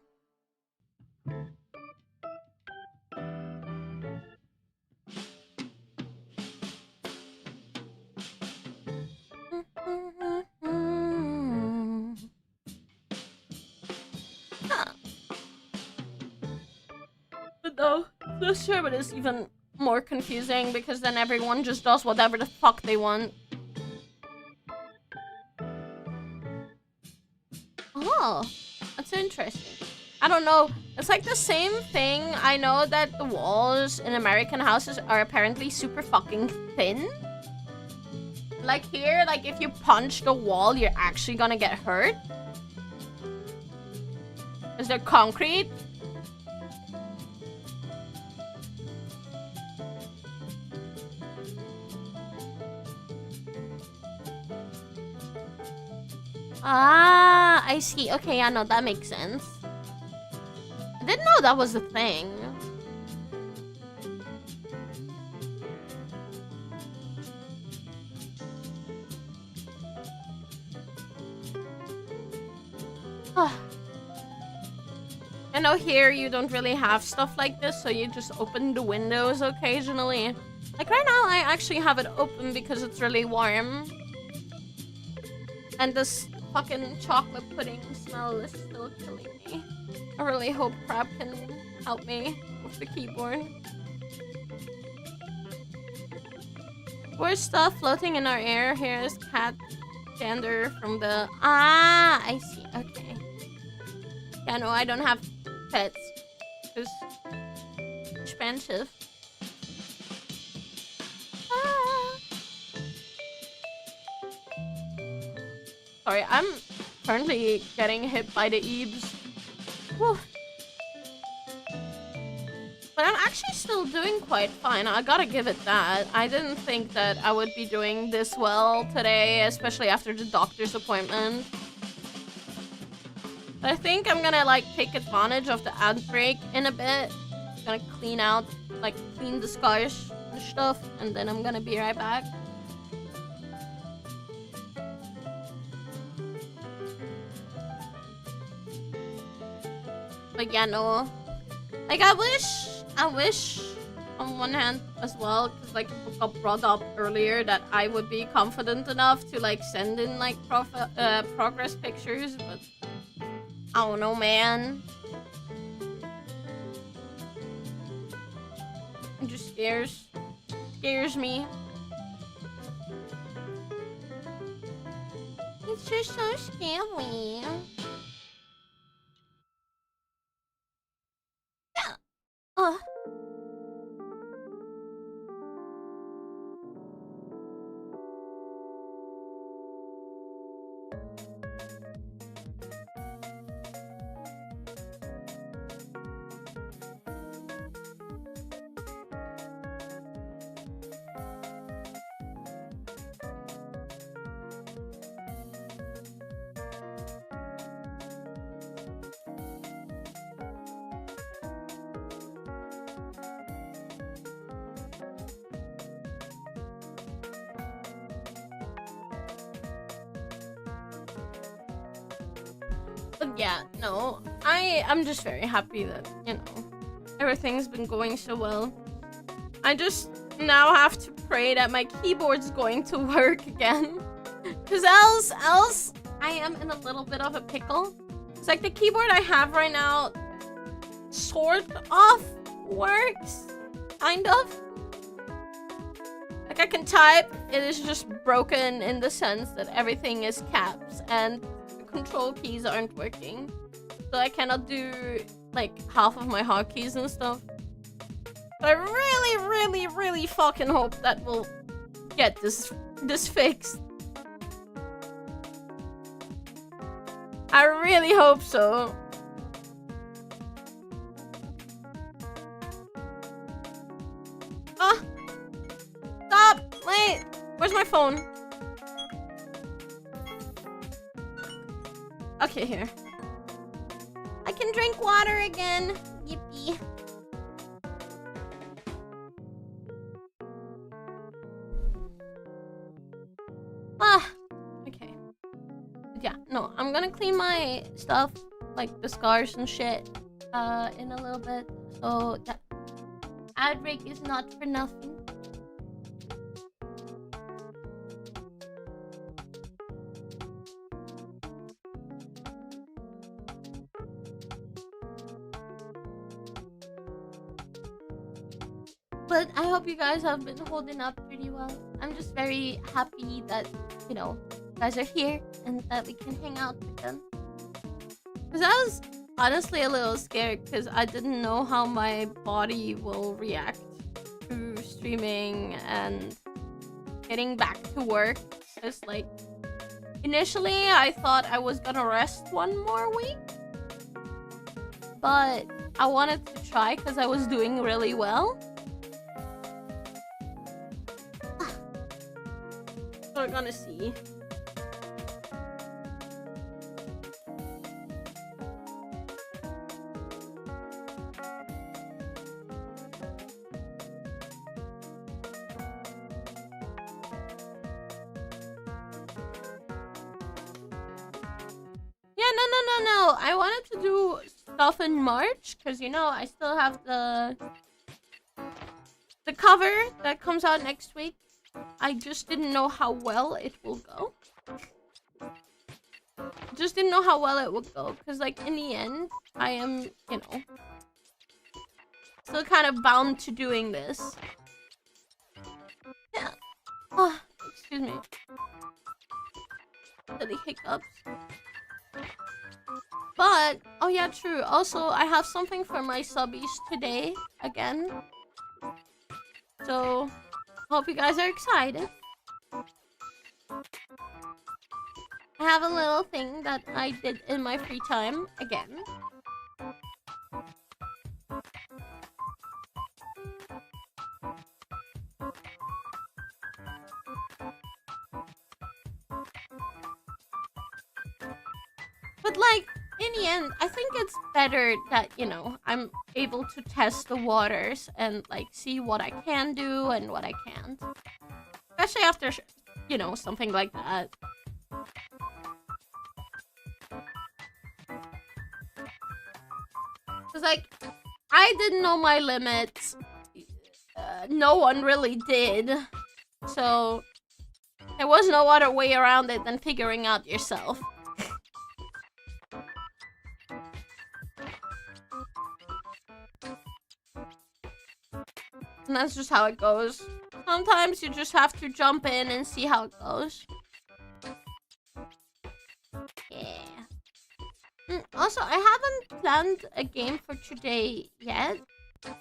But though, this Sherbet is even more confusing because then everyone just does whatever the fuck they want. Oh, that's interesting. I don't know. It's like the same thing. I know that the walls in American houses are apparently super fucking thin. Like here, like if you punch the wall, you're actually gonna get hurt. Is there concrete? Ah, I see. Okay, yeah, no, that makes sense. I didn't know that was a thing. I know here you don't really have stuff like this, so you just open the windows occasionally. Like right now, I actually have it open because it's really warm. And this fucking chocolate pudding smell is still killing me. I really hope Crab can help me with the keyboard. Worst stuff floating in our air here is cat gander from the... Ah, I see. Okay. Yeah, no, I don't have pets. It's expensive. Ah. Sorry, I'm currently getting hit by the Eebs. Whew. But I'm actually still doing quite fine. I gotta give it that. I didn't think that I would be doing this well today, especially after the doctor's appointment. But I think I'm gonna, like, take advantage of the outbreak in a bit. I'm gonna clean out, like, clean the scars and stuff, and then I'm gonna be right back. But yeah, no. Like, I wish on one hand as well, because like it got brought up earlier that I would be confident enough to like send in like progress pictures, but I don't know, man. It just scares me. It's just so scary. Yeah. Ugh. But yeah, no, I'm just very happy that, you know, everything's been going so well. I just now have to pray that my keyboard's going to work again. Cause else I am in a little bit of a pickle. It's like the keyboard I have right now sort of works, kind of. Like I can type, it is just broken in the sense that everything is caps and control keys aren't working, so I cannot do like half of my hotkeys and stuff. But I really fucking hope that we'll get this fixed. I really hope so. Ah! Stop! Wait! Where's my phone? Okay, here. I can drink water again. Yippee. Ah, okay. Yeah, no, I'm gonna clean my stuff, like the scars and shit, in a little bit. So that ad break is not for nothing. But I hope you guys have been holding up pretty well. I'm just very happy that, you know, you guys are here and that we can hang out again. Because I was honestly a little scared because I didn't know how my body will react to streaming and getting back to work. Because, like, initially I thought I was gonna rest one more week. But I wanted to try because I was doing really well. We're gonna see. Yeah, no. I wanted to do stuff in March because, you know, I still have the cover that comes out next week. I just didn't know how well it will go. Just didn't know how well it would go. Because, like, in the end, I am, you know, still kind of bound to doing this. Yeah. Oh, excuse me. Silly hiccups. But, oh yeah, true. Also, I have something for my subbies today, again. So, hope you guys are excited. I have a little thing that I did in my free time, again. But, like, in the end, I think it's better that, you know, I'm able to test the waters and, like, see what I can do and what I can't. Especially after, you know, something like that. Cause like, I didn't know my limits. No one really did. So, there was no other way around it than figuring out yourself. And that's just how it goes. Sometimes you just have to jump in and see how it goes. Yeah. Also, I haven't planned a game for today yet.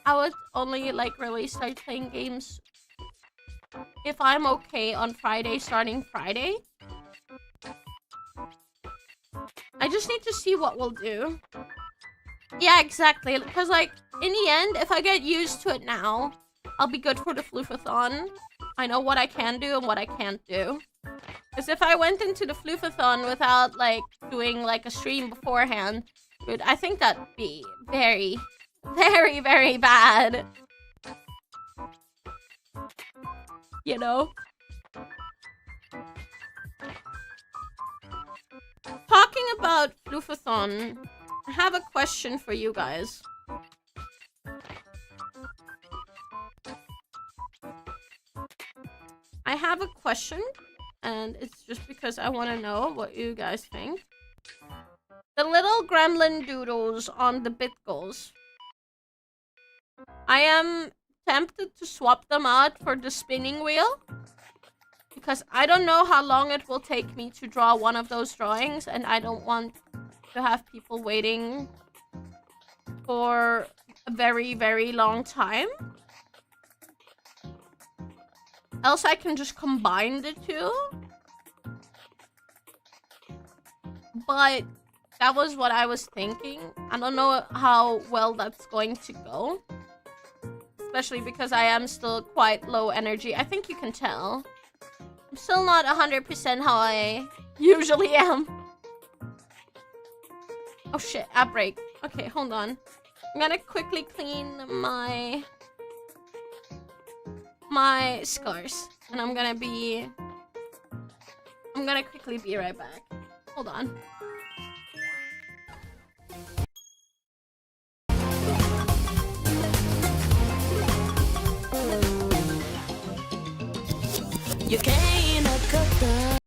I would only like really start playing games if I'm okay on Friday, starting Friday. I just need to see what we'll do. Yeah, exactly. Because like, in the end, if I get used to it now, I'll be good for the Floofathon. I know what I can do and what I can't do. Because if I went into the Floofathon without, like, doing, like, a stream beforehand, dude, I think that'd be very, very, very bad. You know? Talking about Floofathon, I have a question for you guys. I have a question, and it's just because I want to know what you guys think. The little gremlin doodles on the bit goals. I am tempted to swap them out for the spinning wheel. Because I don't know how long it will take me to draw one of those drawings, and I don't want to have people waiting for a very, very long time. Else I can just combine the two. But that was what I was thinking. I don't know how well that's going to go. Especially because I am still quite low energy. I think you can tell. I'm still not 100% how I usually am. Oh shit, app break. Okay, hold on. I'm gonna quickly clean my scars. And I'm gonna quickly be right back. Hold on. You can't cut the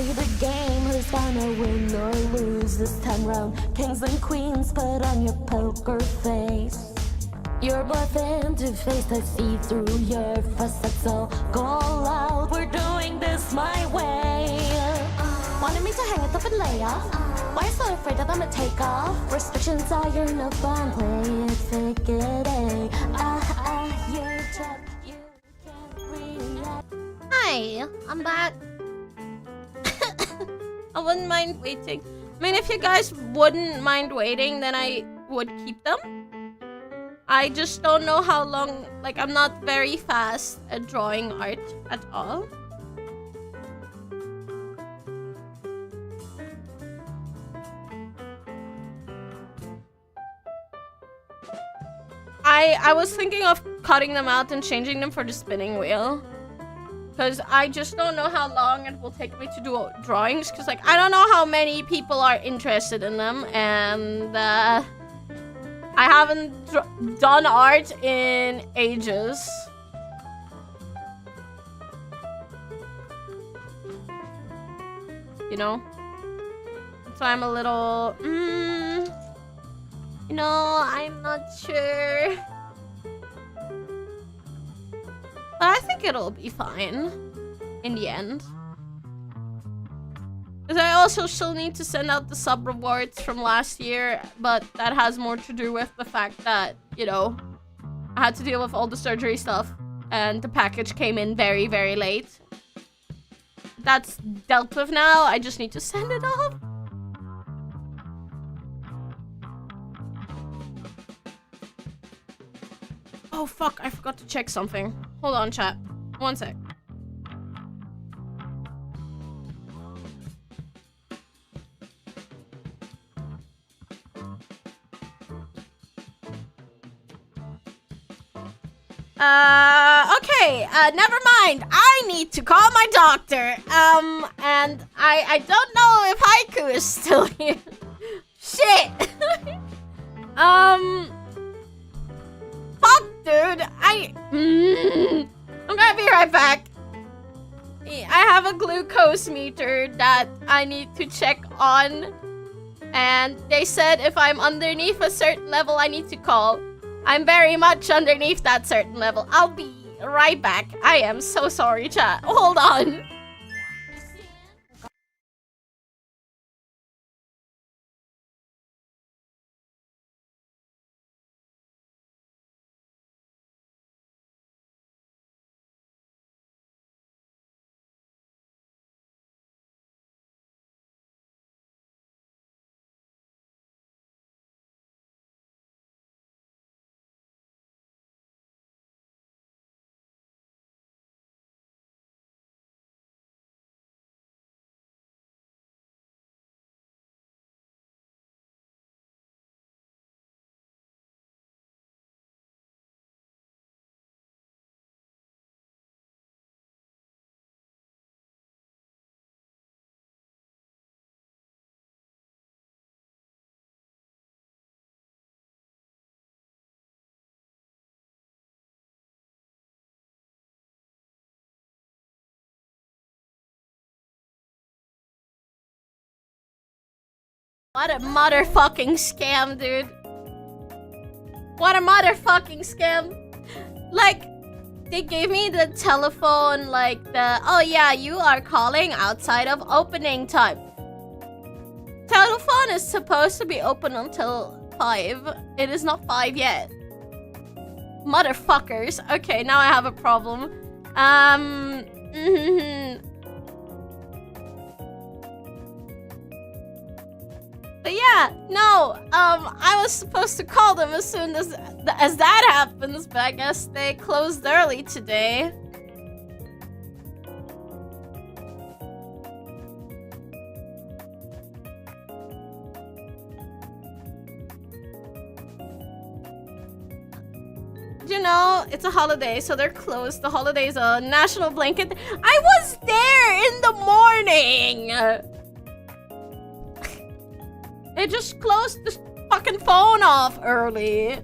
play the game. Who's gonna win or lose this time round? Kings and queens, put on your poker face. Your boyfriend to face, I see through your facade, so go all out. We're doing this my way. Wanted me to hang it up and lay off. Why so afraid that I'ma take off? Restrictions are your no fun, play it, fake it, you're trapped, you can't react. Hi, I'm back. I wouldn't mind waiting. I mean, if you guys wouldn't mind waiting, then I would keep them. I just don't know how long. Like, I'm not very fast at drawing art at all. I was thinking of cutting them out and changing them for the spinning wheel. Because I just don't know how long it will take me to do drawings. Because, like, I don't know how many people are interested in them. And, I haven't done art in ages. You know? So I'm a little... you know, I'm not sure. But I think it'll be fine. In the end. Because I also still need to send out the sub rewards from last year, but that has more to do with the fact that, you know, I had to deal with all the surgery stuff, and the package came in very, very late. That's dealt with now, I just need to send it off. Oh fuck, I forgot to check something. Hold on, chat. One sec. Okay, never mind. I need to call my doctor. And I don't know if Haiku is still here. Shit. Fuck, dude. I'm gonna be right back. I have a glucose meter that I need to check on. And they said if I'm underneath a certain level, I need to call. I'm very much underneath that certain level. I'll be right back. I am so sorry, chat. Hold on. What a motherfucking scam, dude. What a motherfucking scam. Like, they gave me the telephone, like oh yeah, you are calling outside of opening time. Telephone is supposed to be open until 5. It is not 5 yet. Motherfuckers. Okay, now I have a problem. But yeah, no, I was supposed to call them as soon as that happens, but I guess they closed early today. You know, it's a holiday, so they're closed. The holiday's a national blanket. I was there in the morning! They just closed the fucking phone off early.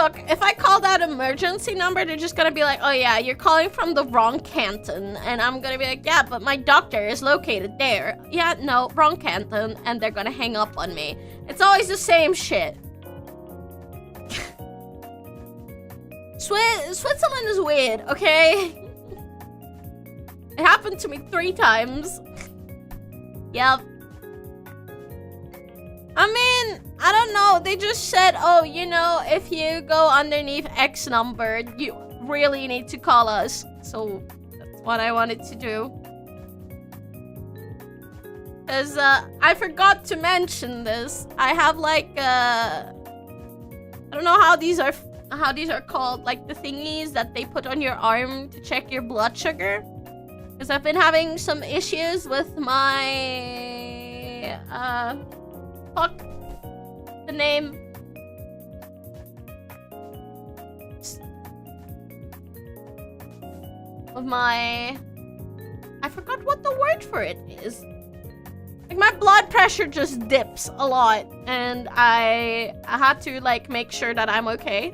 Look, if I call that emergency number, they're just gonna be like, oh yeah, you're calling from the wrong canton. And I'm gonna be like, yeah, but my doctor is located there. Yeah, no, wrong canton. And they're gonna hang up on me. It's always the same shit. Switzerland is weird, okay? It happened to me 3 times. Yep. I mean, I don't know. They just said, oh, you know, if you go underneath X number, you really need to call us. So that's what I wanted to do. Because I forgot to mention this. I have like, I don't know how these are called. Like the thingies that they put on your arm to check your blood sugar. Because I've been having some issues with my, fuck the name. Of my... I forgot what the word for it is. Like my blood pressure just dips a lot. And I had to like make sure that I'm okay.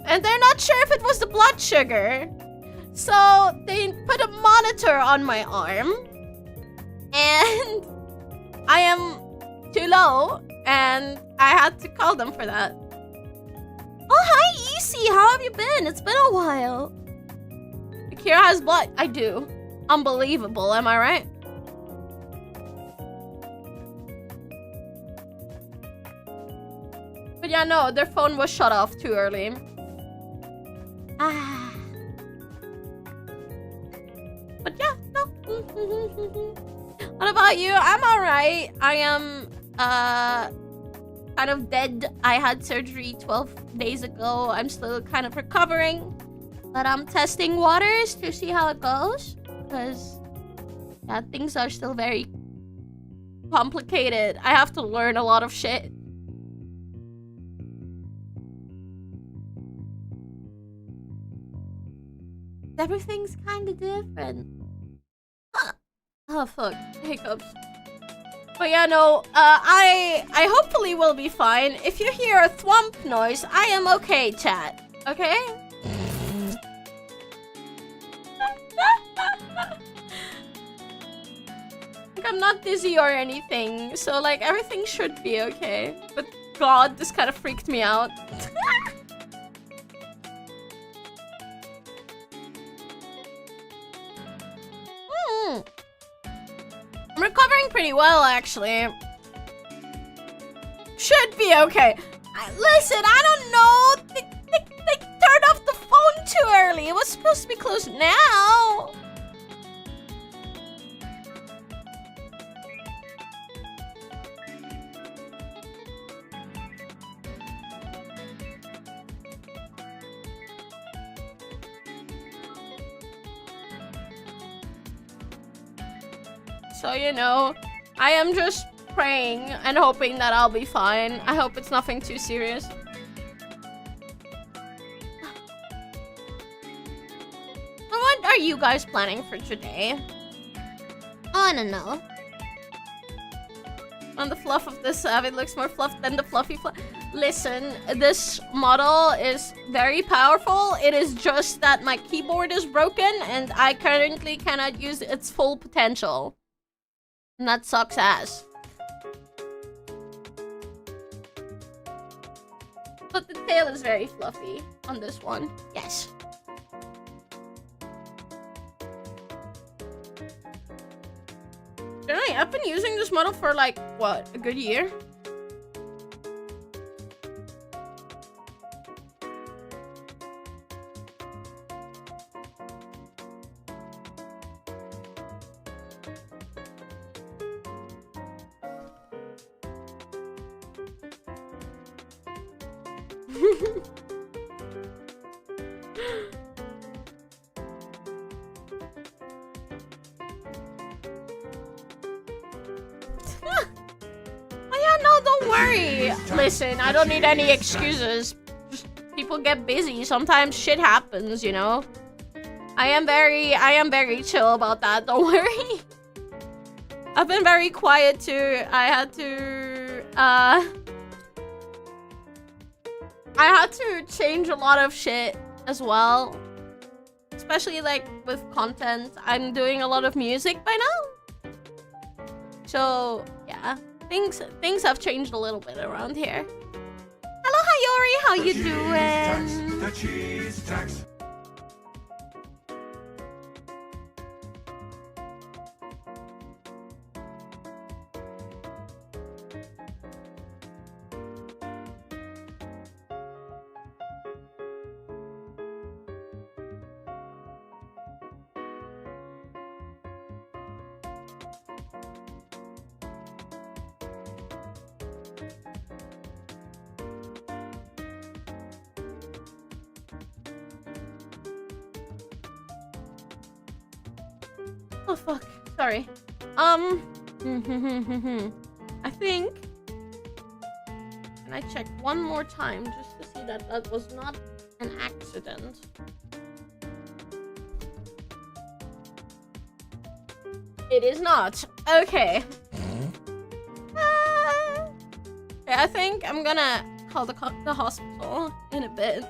And they're not sure if it was the blood sugar. So they put a monitor on my arm. And I am too low. And I had to call them for that. Oh, hi, Easy. How have you been? It's been a while. Kira has blood. I do. Unbelievable, am I right? But yeah, no, their phone was shut off too early. Ah. But yeah, no. What about you? I'm alright. I am, kind of dead. I had surgery 12 days ago. I'm still kind of recovering. But I'm testing waters to see how it goes. Because, yeah, things are still very complicated. I have to learn a lot of shit. Everything's kind of different. Huh. Oh, fuck. Hiccups. But yeah, no, I hopefully will be fine. If you hear a thwomp noise, I am okay, chat. Okay? Like, I'm not dizzy or anything, so like everything should be okay. But God, this kind of freaked me out. I'm recovering pretty well, actually. Should be okay. Listen, I don't know. They turned off the phone too early. It was supposed to be closed now. So, you know, I am just praying and hoping that I'll be fine. I hope it's nothing too serious. What are you guys planning for today? I don't know. On the fluff of this, it looks more fluff than the fluffy fluff. Listen, this model is very powerful. It is just that my keyboard is broken and I currently cannot use its full potential. And that sucks ass. But the tail is very fluffy on this one. Yes. Generally, I've been using this model for like, what, a good year? Listen, I don't need any excuses. Just people get busy. Sometimes shit happens, you know? I am very chill about that, don't worry. I've been very quiet too. I I had to change a lot of shit as well. Especially like with content. I'm doing a lot of music by now. So yeah, things have changed a little bit around here. Hello Hayori, how you doing? The cheese tax. Oh fuck, sorry. I think... Can I check one more time just to see that that was not an accident? It is not. Okay. I think I'm gonna call the hospital in a bit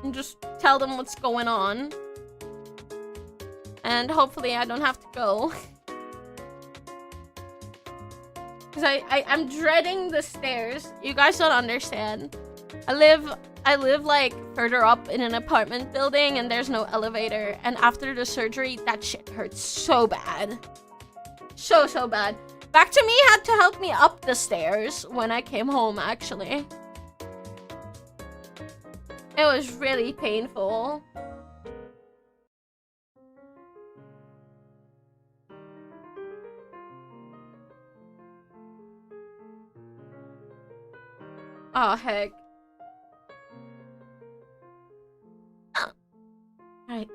and just tell them what's going on. And hopefully I don't have to go. Because I'm dreading the stairs. You guys don't understand. I live like further up in an apartment building and there's no elevator. And after the surgery, that shit hurts so bad. So bad. Back to me had to help me up the stairs when I came home, actually. It was really painful. Oh, heck. Right.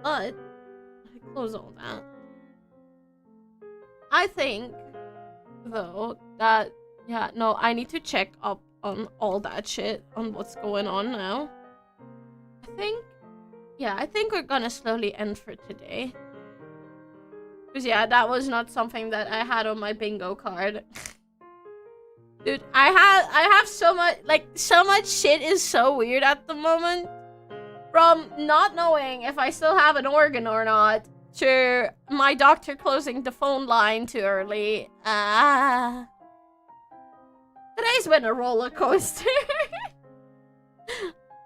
But, I close all that. I think, though, that, yeah, no, I need to check up on all that shit, on what's going on now. I think we're gonna slowly end for today. Because, yeah, that was not something that I had on my bingo card. Dude, I have so much, like, so much shit is so weird at the moment. From not knowing if I still have an organ or not, to my doctor closing the phone line too early. Today's been a roller coaster.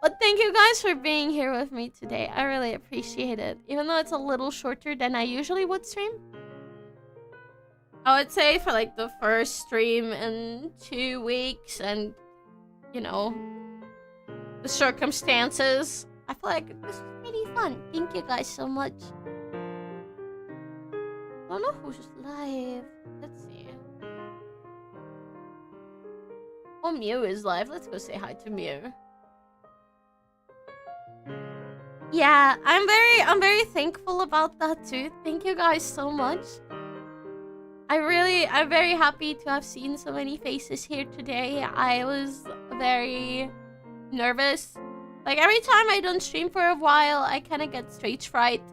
But thank you guys for being here with me today. I really appreciate it. Even though it's a little shorter than I usually would stream. I would say for like the first stream in 2 weeks and, you know, the circumstances. I feel like this is really fun. Thank you guys so much. I don't know who's live. Let's see. Oh, Mew is live. Let's go say hi to Mew. Yeah, I'm very thankful about that too. Thank you guys so much. I'm very happy to have seen so many faces here today. I was very nervous. Like, every time I don't stream for a while, I kind of get stage fright.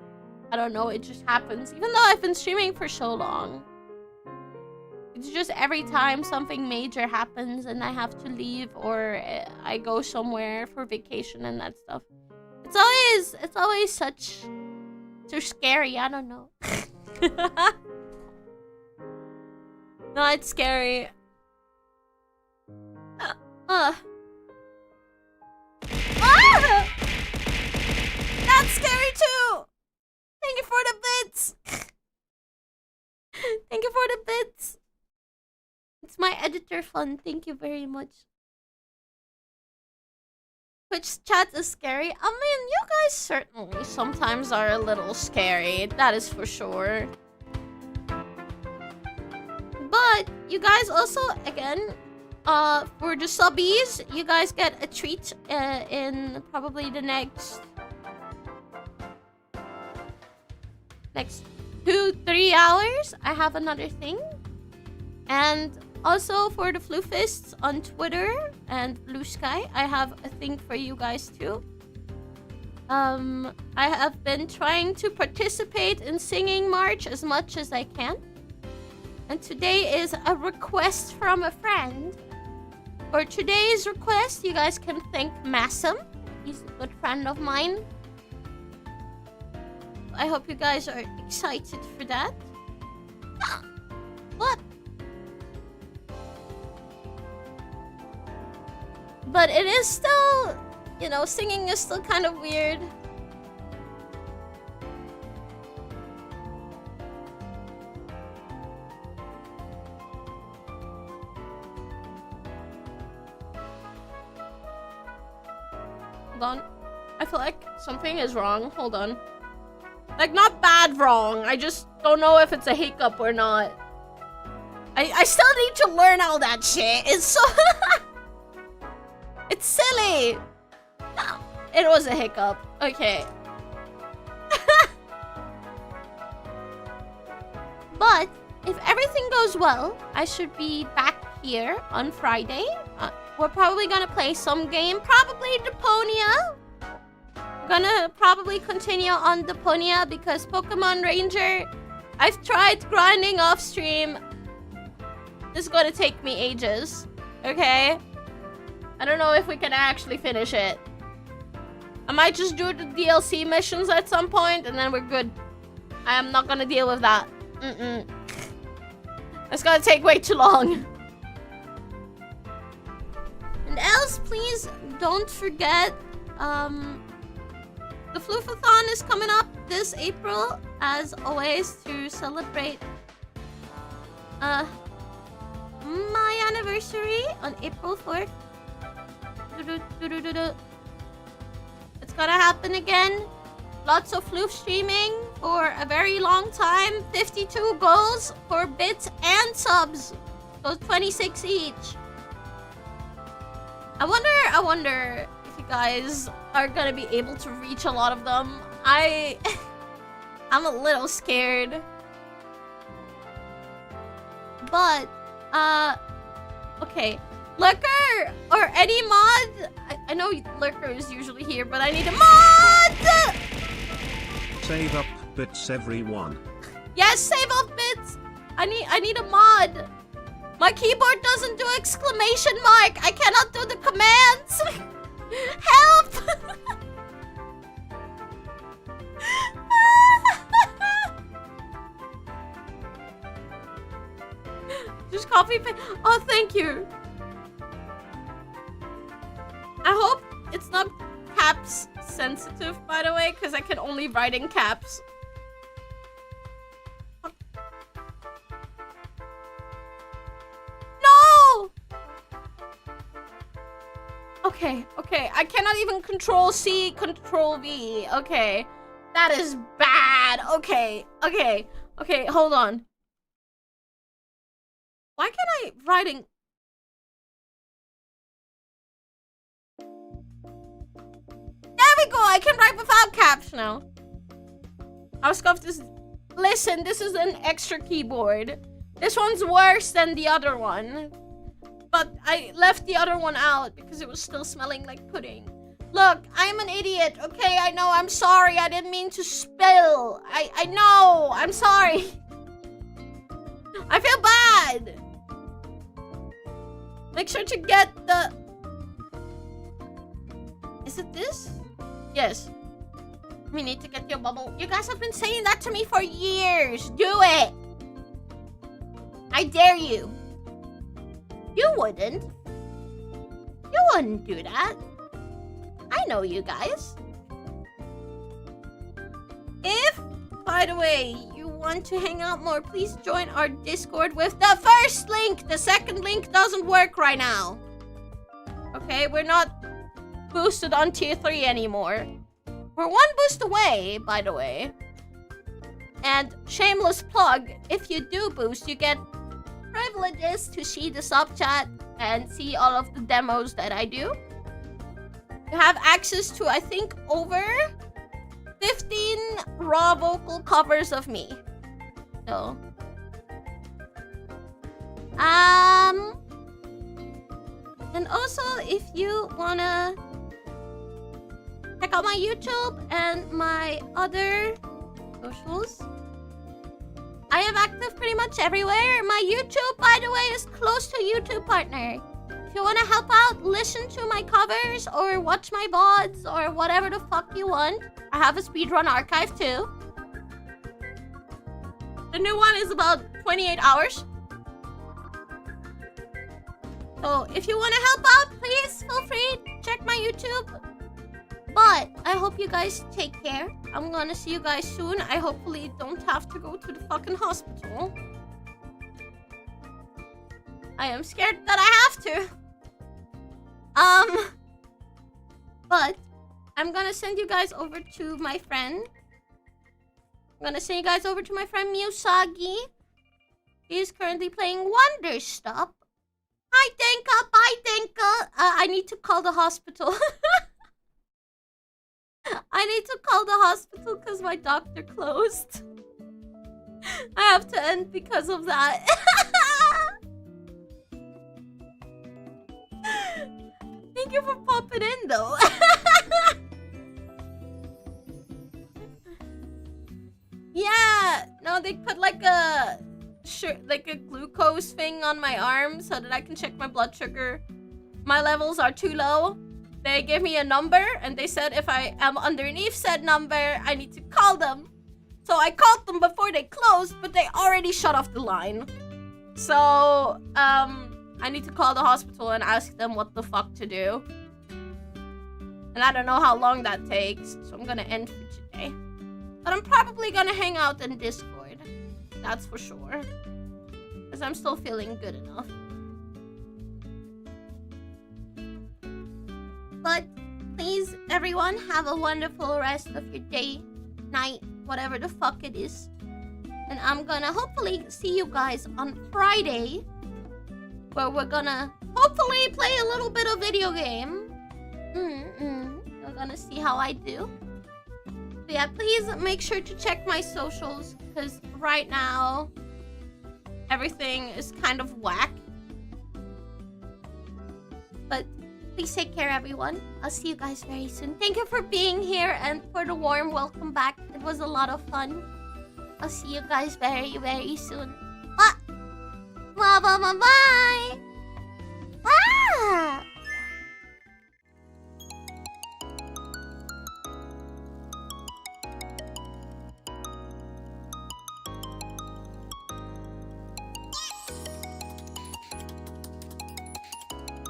I don't know, it just happens. Even though I've been streaming for so long. It's just every time something major happens and I have to leave or I go somewhere for vacation and that stuff. It's always so scary, I don't know. No, it's scary. Ah! That's scary too! Thank you for the bits! Thank you for the bits! It's my editor fun, thank you very much. Twitch chat is scary. I mean, you guys certainly sometimes are a little scary, that is for sure. But you guys also, again, for the subbies, you guys get a treat in probably the next 2-3 hours. I have another thing. And also for the Floofists on Twitter and Blue Sky, I have a thing for you guys too. I have been trying to participate in Singing March as much as I can. And today is a request from a friend. for today's request, you guys can thank Massam. He's a good friend of mine. I hope you guys are excited for that. What? But it is still, you know, singing is still kind of weird. Hold on. I feel like something is wrong. Hold on. Like, not bad wrong. I just don't know if it's a hiccup or not. I still need to learn all that shit. It's so... It's silly. It was a hiccup. Okay. But if everything goes well, I should be back here on Friday. We're probably gonna play some game. Probably Deponia. Gonna probably continue on Deponia because Pokemon Ranger, I've tried grinding off stream. This is gonna take me ages. Okay? I don't know if we can actually finish it. I might just do the DLC missions at some point and then we're good. I am not gonna deal with that. It's gonna take way too long. And else, please don't forget, the Floofathon is coming up this April, as always, to celebrate my anniversary on April 4th. It's gonna happen again. Lots of Floof streaming for a very long time. 52 goals for bits and subs. So 26 each. I wonder if you guys are gonna be able to reach a lot of them. I'm a little scared. But, okay. Lurker or any mod. I know Lurker is usually here, but I need a mod! Save up bits, everyone. Yes, save up bits. I need a mod. My keyboard doesn't do exclamation mark. I cannot do the commands. Help! Just copy paste. Oh, thank you. I hope it's not caps sensitive, by the way, because I can only write in caps. No! Okay, I cannot even Control C, Control V. Okay, that is bad. Okay, hold on. Why can't I write in... There we go! I can write without caps now. I was scuffed this... Listen, this is an extra keyboard. This one's worse than the other one. But I left the other one out because it was still smelling like pudding. Look, I'm an idiot, okay? I know, I'm sorry. I didn't mean to spill. I know, I'm sorry. I feel bad. Make sure to get the... Is it this? Yes. We need to get your bubble. You guys have been saying that to me for years. Do it. I dare you. You wouldn't. You wouldn't do that. I know you guys. If, by the way, you want to hang out more, please join our Discord with the first link. The second link doesn't work right now. Okay, we're not boosted on tier 3 anymore. We're one boost away, by the way. And shameless plug, if you do boost, you get privileges to see the sub chat and see all of the demos that I do. You have access to, I think, over 15 raw vocal covers of me. So, and also, if you wanna check out my YouTube and my other socials, I am active pretty much everywhere. My YouTube, by the way, is close to YouTube partner. if you want to help out, listen to my covers or watch my VODs or whatever the fuck you want. I have a speedrun archive too. The new one is about 28 hours. So if you want to help out, please feel free. Check my YouTube. But I hope you guys take care. I'm gonna see you guys soon. I hopefully don't have to go to the fucking hospital. I am scared that I have to. But I'm gonna send you guys over to my friend. I'm gonna send you guys over to my friend Miyosagi. He is currently playing Wonder Stop. Hi, Denka. Bye, Denka. I need to call the hospital. I need to call the hospital because my doctor closed. I have to end because of that. Thank you for popping in, though. Yeah, no, they put like a glucose thing on my arm so that I can check my blood sugar. My levels are too low. They gave me a number and they said if I am underneath said number, I need to call them. So I called them before they closed, but they already shut off the line. So, I need to call the hospital and ask them what the fuck to do. And I don't know how long that takes, so I'm gonna end for today. But I'm probably gonna hang out in Discord. That's for sure. Because I'm still feeling good enough. But please, everyone, have a wonderful rest of your day, night, whatever the fuck it is. And I'm gonna hopefully see you guys on Friday, where we're gonna hopefully play a little bit of video game. We're gonna see how I do. But yeah, please make sure to check my socials, because right now, everything is kind of whack. But please take care, everyone. I'll see you guys very soon. Thank you for being here and for the warm welcome back. It was a lot of fun. I'll see you guys very, very soon. Bye. Bye.